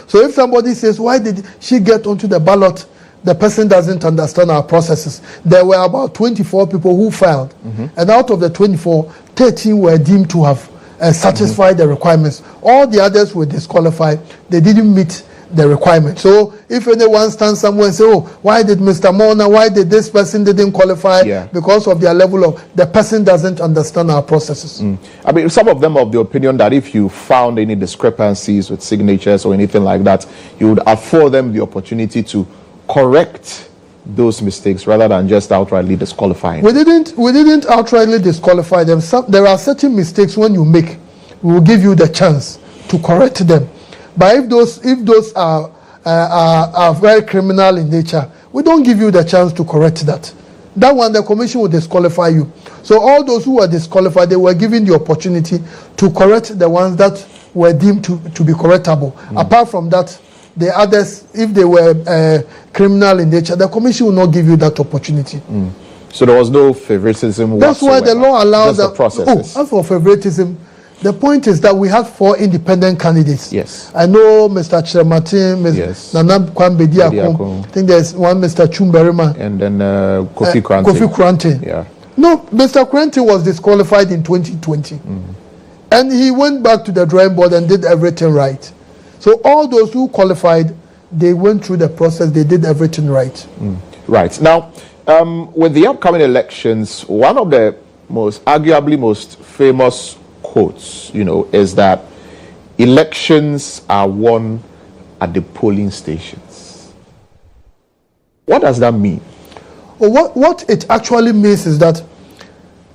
M: So if somebody says, why did she get onto the ballot? The person doesn't understand our processes. There were about 24 people who filed. And out of the 24, 13 were deemed to have satisfied the requirements. All the others were disqualified. They didn't meet the requirement. So if anyone stands somewhere and say, oh, why did Mr. Mona, why did this person didn't qualify? Because of their level of, the person doesn't understand our processes.
D: I mean, some of them are of the opinion that if you found any discrepancies with signatures or anything like that, you would afford them the opportunity to correct those mistakes rather than just outrightly disqualifying. We
M: didn't outrightly disqualify them. There are certain mistakes when you make, we will give you the chance to correct them. But if those are very criminal in nature, we don't give you the chance to correct that. That one, the commission will disqualify you. So all those who were disqualified, they were given the opportunity to correct the ones that were deemed to be correctable. Apart from that, the others, if they were criminal in nature, the commission will not give you that opportunity.
D: So there was no favoritism
M: That's
D: whatsoever.
M: why the law allows
D: the processes.
M: As for favoritism, the point is that we have 4 independent candidates.
D: Yes.
M: I know Mr. Chiramatin, Ms. Nana Kwambedi. I think there's one Mr. Chumberima.
D: And then Kofi Kurante.
M: Kofi Kurante.
D: Yeah.
M: No, Mr. Kurante was disqualified in 2020. And he went back to the drawing board and did everything right. So all those who qualified, they went through the process, they did everything right.
D: Right. Now, with the upcoming elections, one of the arguably most famous quotes, is that elections are won at the polling stations. What does that mean?
M: Well, what it actually means is that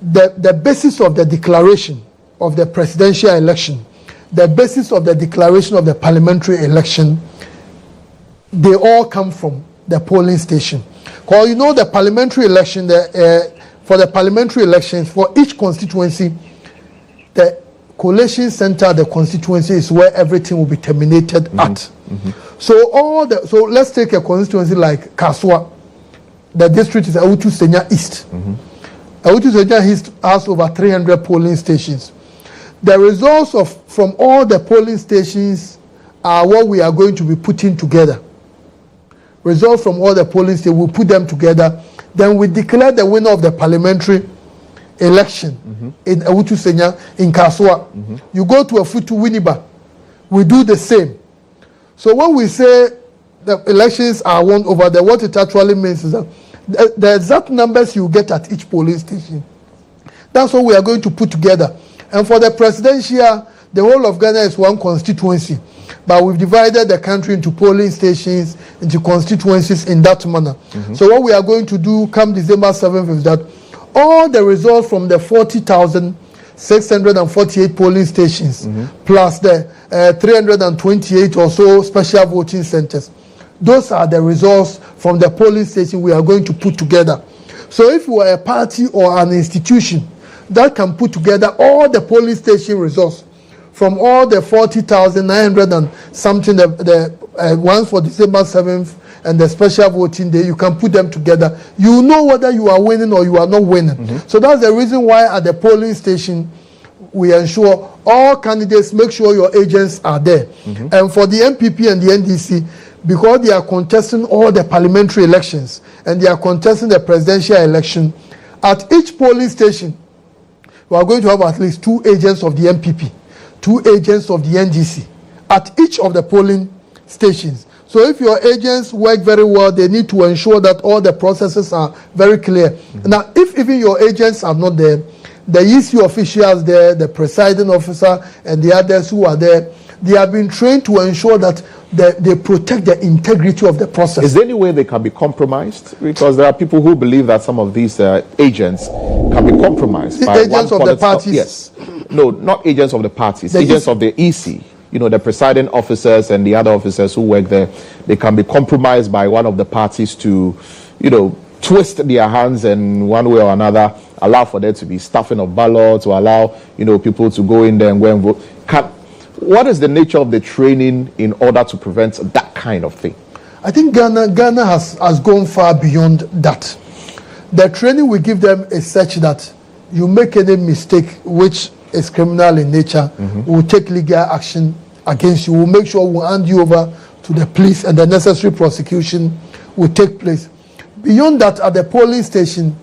M: the basis of the declaration of the presidential election, the basis of the declaration of the parliamentary election, they all come from the polling station. Because the parliamentary election, for the parliamentary elections, for each constituency, the collation center, the constituency is where everything will be terminated at. So let's take a constituency like Kaswa. The district is Awutu Senya East. Awutu Senya East has over 300 polling stations. The results from all the polling stations are what we are going to be putting together. Results from all the polling stations, we'll put them together. Then we declare the winner of the parliamentary election in Ewutu Senya, in Kasua. You go to Afutu Winneba, we do the same. So when we say the elections are won over there, what it actually means is that the exact numbers you get at each polling station, that's what we are going to put together. And for the presidential, the whole of Ghana is one constituency, but we've divided the country into polling stations, into constituencies in that manner. So what we are going to do come December 7th is that all the results from the 40,648 polling stations, plus the 328 or so special voting centers, those are the results from the polling station we are going to put together. So if you are a party or an institution that can put together all the polling station results from all the 40,900 and something, the ones for December 7th and the special voting day, you can put them together. You know whether you are winning or you are not winning. So that's the reason why at the polling station, we ensure all candidates, make sure your agents are there. And for the MPP and the NDC, because they are contesting all the parliamentary elections and they are contesting the presidential election, at each polling station, we are going to have at least 2 agents of the MPP, 2 agents of the NDC at each of the polling stations. So if your agents work very well, they need to ensure that all the processes are very clear. Now, if even your agents are not there, the EC officials there, the presiding officer, and the others who are there, they have been trained to ensure that they protect the integrity of the process.
D: Is there any way they can be compromised? Because there are people who believe that some of these agents can be compromised.
M: The agents of the parties?
D: Yes. No, not agents of the parties. Agents of the EC. You know, the presiding officers and the other officers who work there, they can be compromised by one of the parties to, you know, twist their hands and one way or another allow for there to be stuffing of ballots or allow, you know, people to go in there and go and vote. What is the nature of the training in order to prevent that kind of thing?
M: I think Ghana has gone far beyond that. The training we give them is such that you make any mistake which is criminal in nature, we'll take legal action against you. We'll make sure we'll hand you over to the police and the necessary prosecution will take place. Beyond that, at the polling station,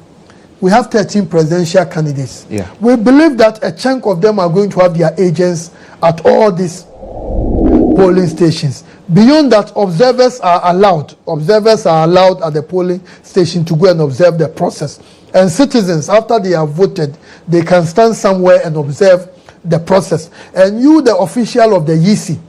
M: we have 13 presidential candidates. We believe that a chunk of them are going to have their agents at all these polling stations. Beyond that, observers are allowed. Observers are allowed at the polling station to go and observe the process. And citizens, after they have voted, they can stand somewhere and observe the process. And you, the official of the EC,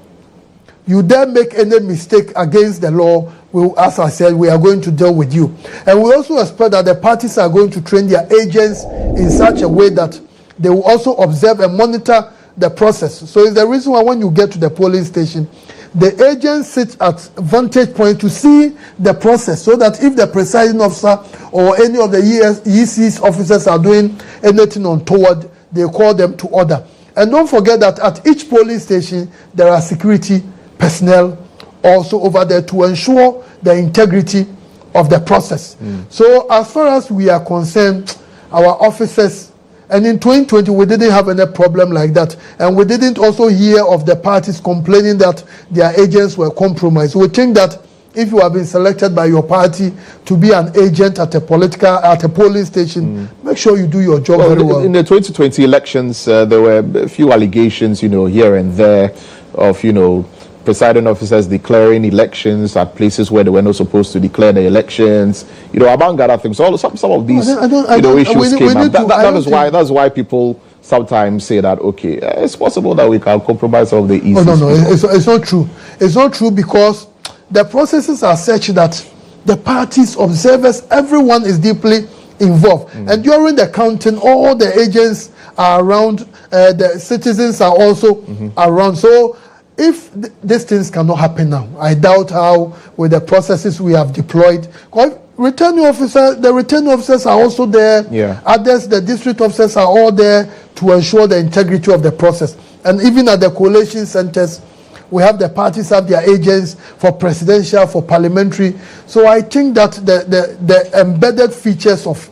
M: you dare make any mistake against the law, as I said, we are going to deal with you. And we also expect that the parties are going to train their agents in such a way that they will also observe and monitor the process. So it's the reason why when you get to the polling station, the agents sit at vantage point to see the process, so that if the presiding officer or any of the EC's officers are doing anything untoward, they call them to order. And don't forget that at each polling station, there are security personnel also over there to ensure the integrity of the process. So as far as we are concerned, our officers, and in 2020 we didn't have any problem like that, and we didn't also hear of the parties complaining that their agents were compromised. We think that if you have been selected by your party to be an agent at a polling station, make sure you do your job very well.
D: In the 2020 elections, there were a few allegations, you know, here and there of, you know, presiding officers declaring elections at places where they were not supposed to declare the elections, you know, among other things. Some of these issues came up. That's why people sometimes say that, okay, it's possible that we can compromise some of the issues.
M: No, it's not true. It's not true, because the processes are such that the parties, observers, everyone is deeply involved. And during the counting, all the agents are around, the citizens are also around. So if these things cannot happen now, I doubt how, with the processes we have deployed. The returning officers are also there. Others, the district officers are all there to ensure the integrity of the process. And even at the collation centers, we have the parties have their agents for presidential, for parliamentary. So I think that the embedded features of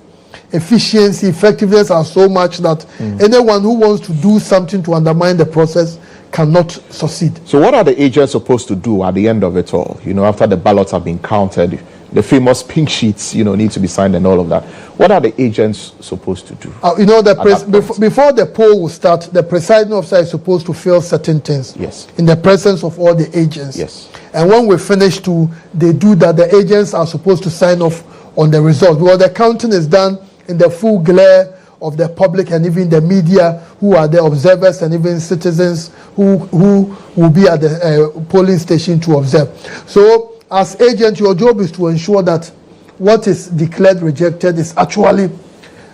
M: efficiency, effectiveness are so much that anyone who wants to do something to undermine the process cannot succeed.
D: So what are the agents supposed to do at the end of it all? You know, after the ballots have been counted, the famous pink sheets, need to be signed and all of that. What are the agents supposed to do?
M: Before the poll will start, the presiding officer is supposed to fill certain things.
D: Yes.
M: In the presence of all the agents.
D: Yes.
M: And when we finish they do that. The agents are supposed to sign off on the results. Because the counting is done in the full glare of the public and even the media, who are the observers, and even citizens who will be at the polling station to observe. So, as agent, your job is to ensure that what is declared rejected is actually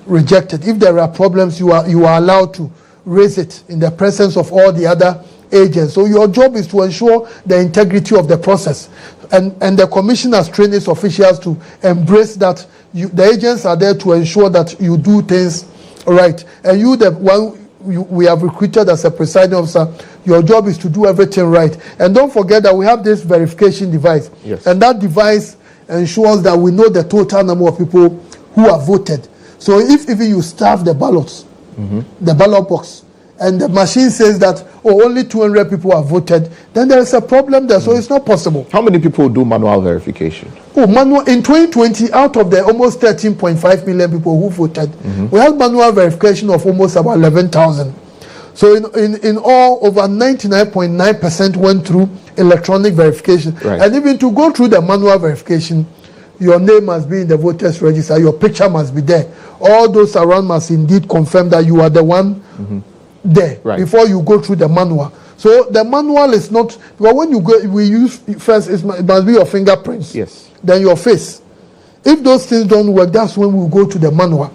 M: rejected. If there are problems, you are allowed to raise it in the presence of all the other agents. So your job is to ensure the integrity of the process. And the commission has trained its officials to embrace that. The agents are there to ensure that you do things right. And we have recruited as a presiding officer, your job is to do everything right. And don't forget that we have this verification device.
D: Yes.
M: And that device ensures that we know the total number of people who have voted. So if even you staff the ballots, the ballot box, and the machine says that only 200 people have voted, then there is a problem there. So it's not possible.
D: How many people do manual verification?
M: Manual in 2020, out of the almost 13.5 million people who voted, we had manual verification of almost about 11,000. So in all, over 99.9% went through electronic verification.
D: Right.
M: And even to go through the manual verification, your name must be in the voters register, your picture must be there. All those around must indeed confirm that you are the one there before you go through the manual. So the manual is not, but when you go, we use first, it must be your fingerprints.
D: Yes.
M: Then your face. If those things don't work, that's when we go to the manual.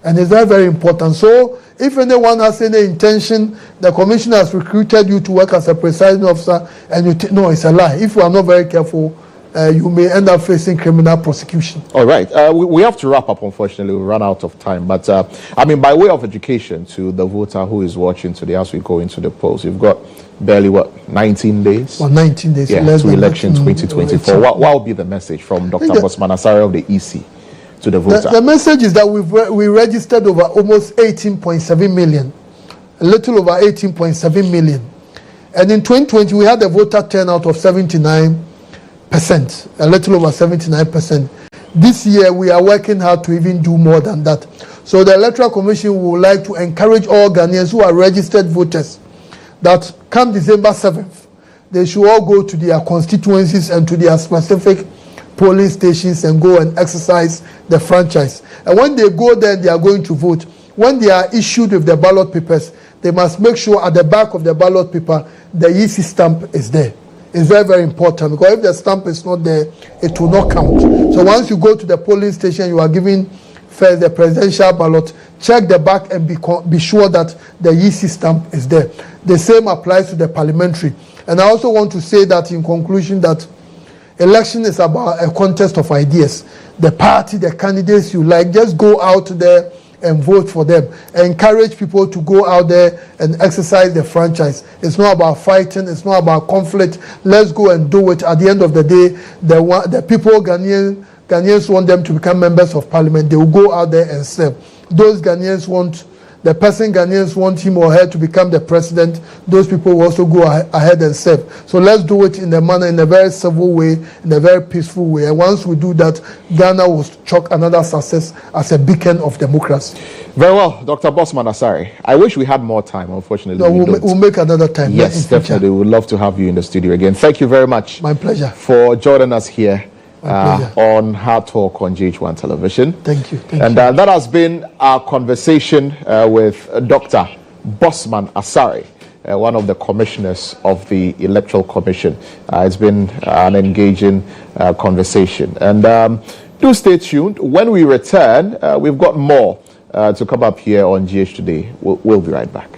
M: And it's very, very important. So if anyone has any intention, the commission has recruited you to work as a presiding officer, and you no, it's a lie. If you are not very careful, you may end up facing criminal prosecution.
D: All right. We have to wrap up, unfortunately. We run out of time. But, by way of education to the voter who is watching today as we go into the polls, you've got barely, 19 days?
M: Well, 19 days.
D: Yeah, to election 2024. What will be the message from Dr. Bosman Asare of the EC to the voter?
M: The message is that we registered over almost 18.7 million. A little over 18.7 million. And in 2020, we had a voter turnout of 79%, a little over 79%. This year, we are working hard to even do more than that. So the Electoral Commission would like to encourage all Ghanaians who are registered voters that come December 7th, they should all go to their constituencies and to their specific polling stations and go and exercise the franchise. And when they go there, they are going to vote. When they are issued with the ballot papers, they must make sure at the back of the ballot paper, the EC stamp is there. It's very, very important, because if the stamp is not there, it will not count. So once you go to the polling station, you are given first the presidential ballot, check the back and be sure that the EC stamp is there. The same applies to the parliamentary. And I also want to say that in conclusion that election is about a contest of ideas. The party, the candidates you like, just go out there and vote for them. Encourage people to go out there and exercise the franchise. It's not about fighting. It's not about conflict. Let's go and do it. At the end of the day, the people, Ghanaians want them to become members of parliament. They will go out there and serve. Those Ghanaians want, the person Ghanaians want him or her to become the president, those people will also go ahead and serve. So let's do it in a very civil way, in a very peaceful way. And once we do that, Ghana will chalk another success as a beacon of democracy.
D: Very well, Dr. Bosman Asare. I wish we had more time, unfortunately.
M: No, we'll make another time.
D: Yes, definitely. We would love to have you in the studio again. Thank you very much.
M: My pleasure.
D: For joining us here on Hard Talk on GHOne Television.
M: Thank you.
D: That has been our conversation with Dr. Bosman Asare, one of the commissioners of the Electoral Commission. It's been an engaging conversation. And do stay tuned. When we return, we've got more to come up here on GH Today. We'll be right back.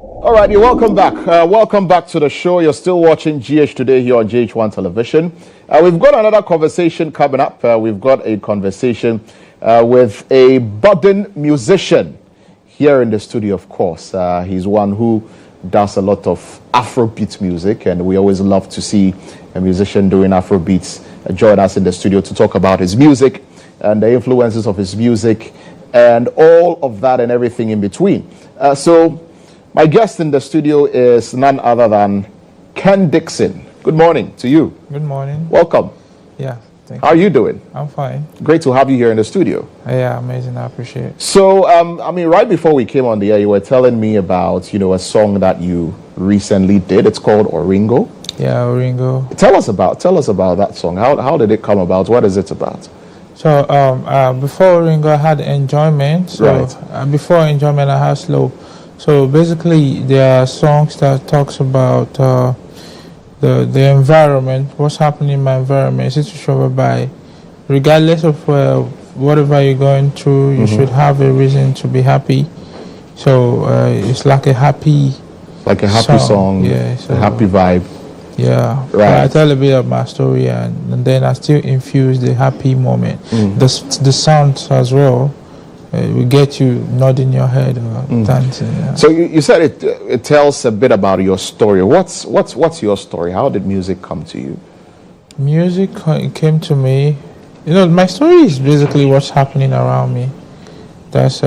D: All right, you're welcome back. Welcome back to the show. You're still watching GH Today here on GHOne Television. We've got another conversation coming up. We've got a conversation with a budding musician here in the studio, of course. He's one who does a lot of Afrobeat music, and we always love to see a musician doing Afrobeats join us in the studio to talk about his music and the influences of his music and all of that and everything in between. So my guest in the studio is none other than Ken Dixon. Good morning to you.
N: Good morning.
D: Welcome.
N: Yeah, thank
D: How are you doing?
N: I'm fine.
D: Great to have you here in the studio.
N: Yeah, amazing. I appreciate it.
D: So, I mean, right before we came on the air, you were telling me about, a song that you recently did. It's called Oringo.
N: Yeah, Oringo.
D: Tell us about that song. How did it come about? What is it about?
N: So, before Oringo, I had Enjoyment. So,
D: Right.
N: Before Enjoyment, I had Slow. So basically, there are songs that talks about the environment, what's happening in my environment, situation whereby, regardless of whatever you're going through, you should have a reason to be happy. So it's like a happy
D: song,
N: yeah, so,
D: a happy vibe.
N: Yeah,
D: right.
N: I tell a bit of my story, and then I still infuse the happy moment. The sounds as well. We get you nodding your head or dancing. Yeah.
D: So you said it tells a bit about your story. What's your story? How did music come to you?
N: Music came to me. My story is basically what's happening around me. That's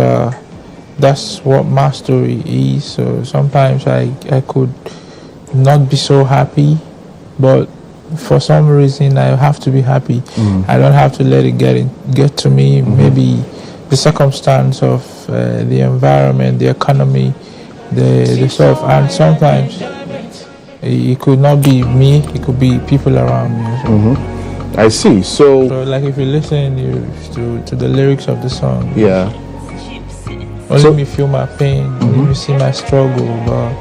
N: what my story is. So sometimes I could not be so happy, but for some reason I have to be happy. I don't have to let it get to me. Maybe the circumstance of the environment, the economy, the stuff, and sometimes it could not be me, it could be people around me.
D: I see. So
N: like if you listen to the lyrics of the song,
D: yeah,
N: only me feel my pain, only me see my struggle, but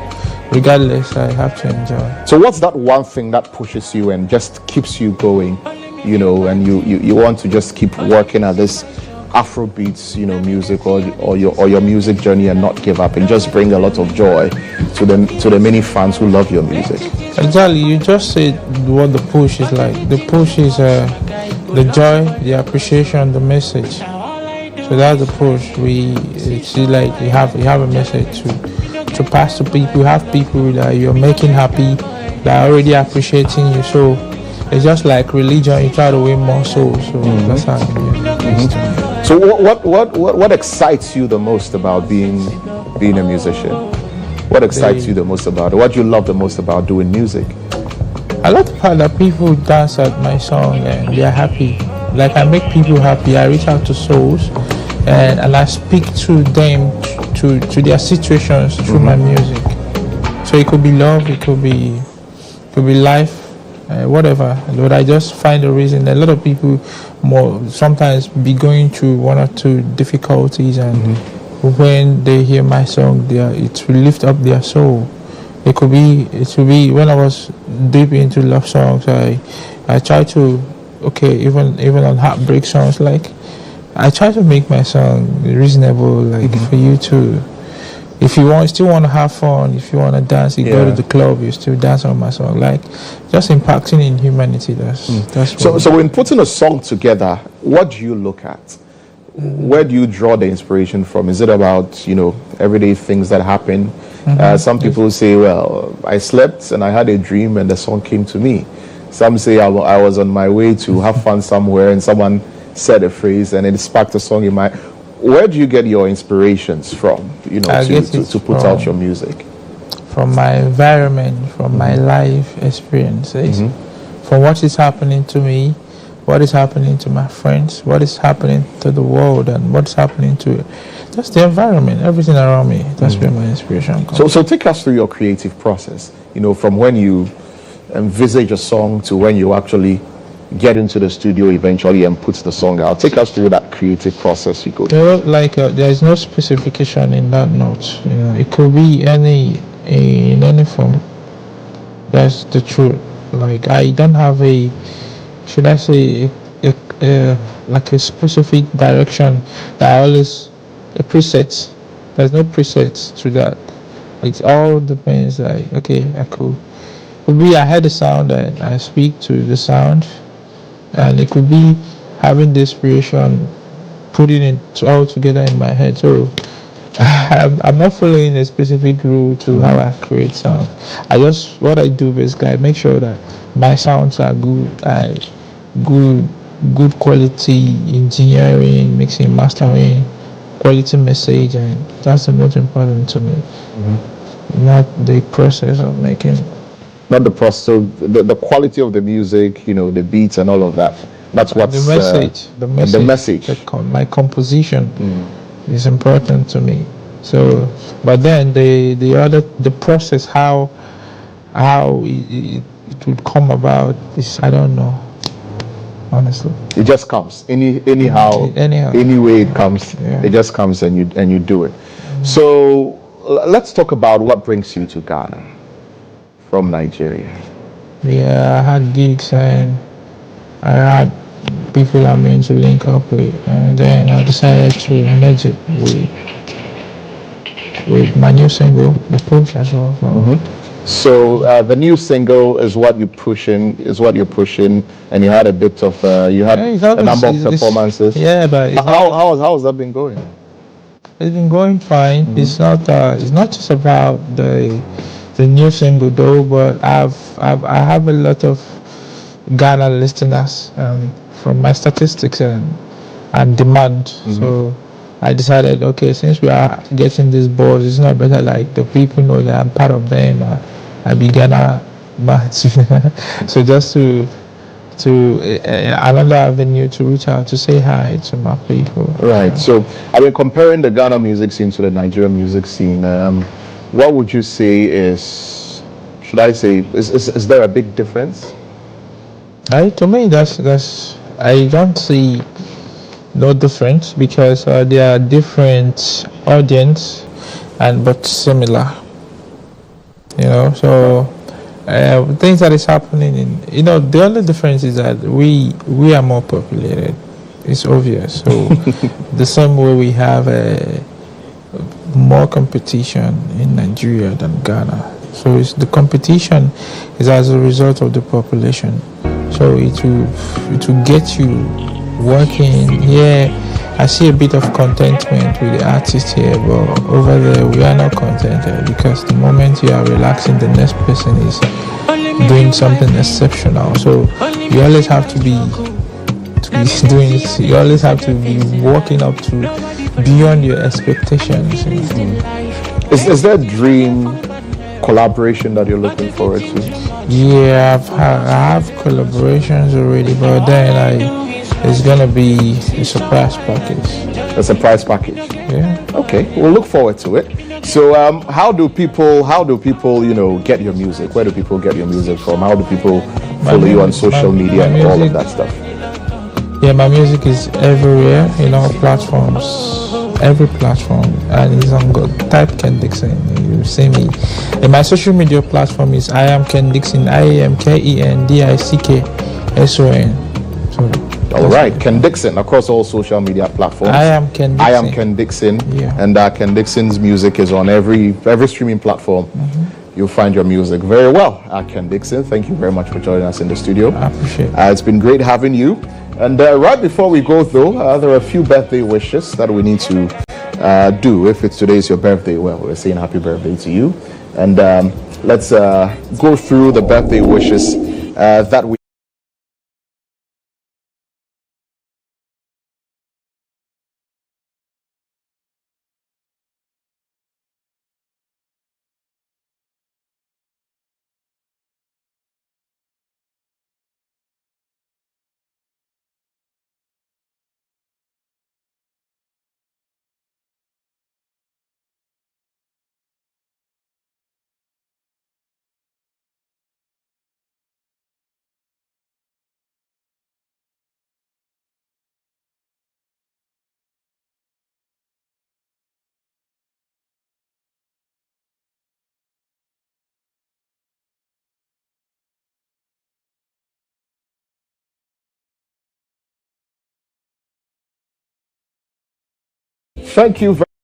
N: regardless, I have to enjoy.
D: So what's that one thing that pushes you and just keeps you going, and you want to just keep working at this Afrobeats, music or your music journey and not give up and just bring a lot of joy to the many fans who love your music?
N: Exactly, you just said what the push is like. The push is the joy, the appreciation, the message. So that's the push. We see like you have a message to pass to people. You have people that you're making happy, that are already appreciating you. So it's just like religion. You try to win more souls. So that's how it is.
D: So what excites you the most about being a musician? What excites you the most about it? What do you love the most about doing music?
N: I like the part that people dance at my song and they are happy. Like I make people happy. I reach out to souls and I speak to them to their situations through my music. So it could be love, it could be life. Whatever, but I just find a reason. A lot of people sometimes be going through one or two difficulties, and when they hear my song, it will lift up their soul. It will be when I was deep into love songs, I try to even on heartbreak songs, like I try to make my song reasonable, like for you to. If you still want to have fun, if you want to dance, you go to the club, you still dance on my song. Like, just impacting in humanity. That's
D: so when putting a song together, what do you look at? Where do you draw the inspiration from? Is it about, everyday things that happen? Some people say, well, I slept and I had a dream and the song came to me. Some say I was on my way to have fun somewhere and someone said a phrase and it sparked a song in my... Where do you get your inspirations from, to put out your music?
N: From my environment, from my life experiences, from what is happening to me, what is happening to my friends, what is happening to the world, and what's happening to just the environment, everything around me. That's where my inspiration comes.
D: So take us through your creative process, from when you envisage a song to when you actually get into the studio eventually and puts the song out. Take us through that creative process you go through.
N: There is no specification in that note. It could be in any form. That's the truth. Like I don't have a specific direction that I always a preset. There's no presets to that. It all depends. Like, okay, could be I heard the sound and I speak to the sound, and it could be having the inspiration, putting it all together in my head. So I'm not following a specific rule to how I create sound. What I do basically, I make sure that my sounds are good, good quality engineering, mixing, mastering, quality message, and that's the most important to me. Not the process of making.
D: Not the process, so the quality of the music, the beats and all of that. That's what's
N: the message.
D: The message.
N: My composition is important to me. So, but then the process, how it would come about is, I don't know, honestly.
D: It just comes anyhow, any way it comes. Yeah. It just comes and you do it. So let's talk about what brings you to Ghana from Nigeria.
N: Yeah, I had gigs and I had people I'm meant to link up with, and then I decided to merge it with my new single, The Push, as well.
D: So the new single is what you're pushing, and you had a bit of a number of performances.
N: Yeah, but
D: how has that been going?
N: It's been going fine. It's not just about the new single though, but I have a lot of Ghana listeners from my statistics and demand. So I decided, okay, since we are getting this buzz, it's not better like the people know that I'm part of them. I be Ghana match. So just to another avenue to reach out to say hi to my people.
D: Right. So I mean, comparing the Ghana music scene to the Nigerian music scene, what would you say is there a big difference?
N: To me, that's I don't see no difference, because they are different audience but similar. So things that is happening in the only difference is that we are more populated. It's obvious. So the same way we have more competition in Nigeria than Ghana. So the competition is as a result of the population. So it will get you working. Yeah, I see a bit of contentment with the artist here, but over there we are not contented, because the moment you are relaxing, the next person is doing something exceptional. So you always have to be doing it. You always have to be walking up to beyond your expectations.
D: Is there a dream collaboration that you're looking forward to?
N: Yeah, I have collaborations already, but then it's gonna be a surprise package.
D: A surprise package.
N: Yeah.
D: Okay, we'll look forward to it. So, how do people, get your music? Where do people get your music from? How do people follow you on social media and all of that stuff?
N: Yeah, my music is everywhere, platforms, every platform, and it's on God. Type Ken Dixon, you see me. And my social media platform is I am Ken Dixon, IAMKENDICKSON.
D: All right, Ken Dixon across all social media platforms.
N: I am Ken
D: Dixon.
N: Yeah.
D: And Ken Dixon's music is on every streaming platform. You'll find your music. Very well, Ken Dixon. Thank you very much for joining us in the studio.
N: I appreciate it.
D: It's been great having you. And right before we go, though, there are a few birthday wishes that we need to do. If today is your birthday, well, we're saying happy birthday to you. And let's go through the birthday wishes that we thank you very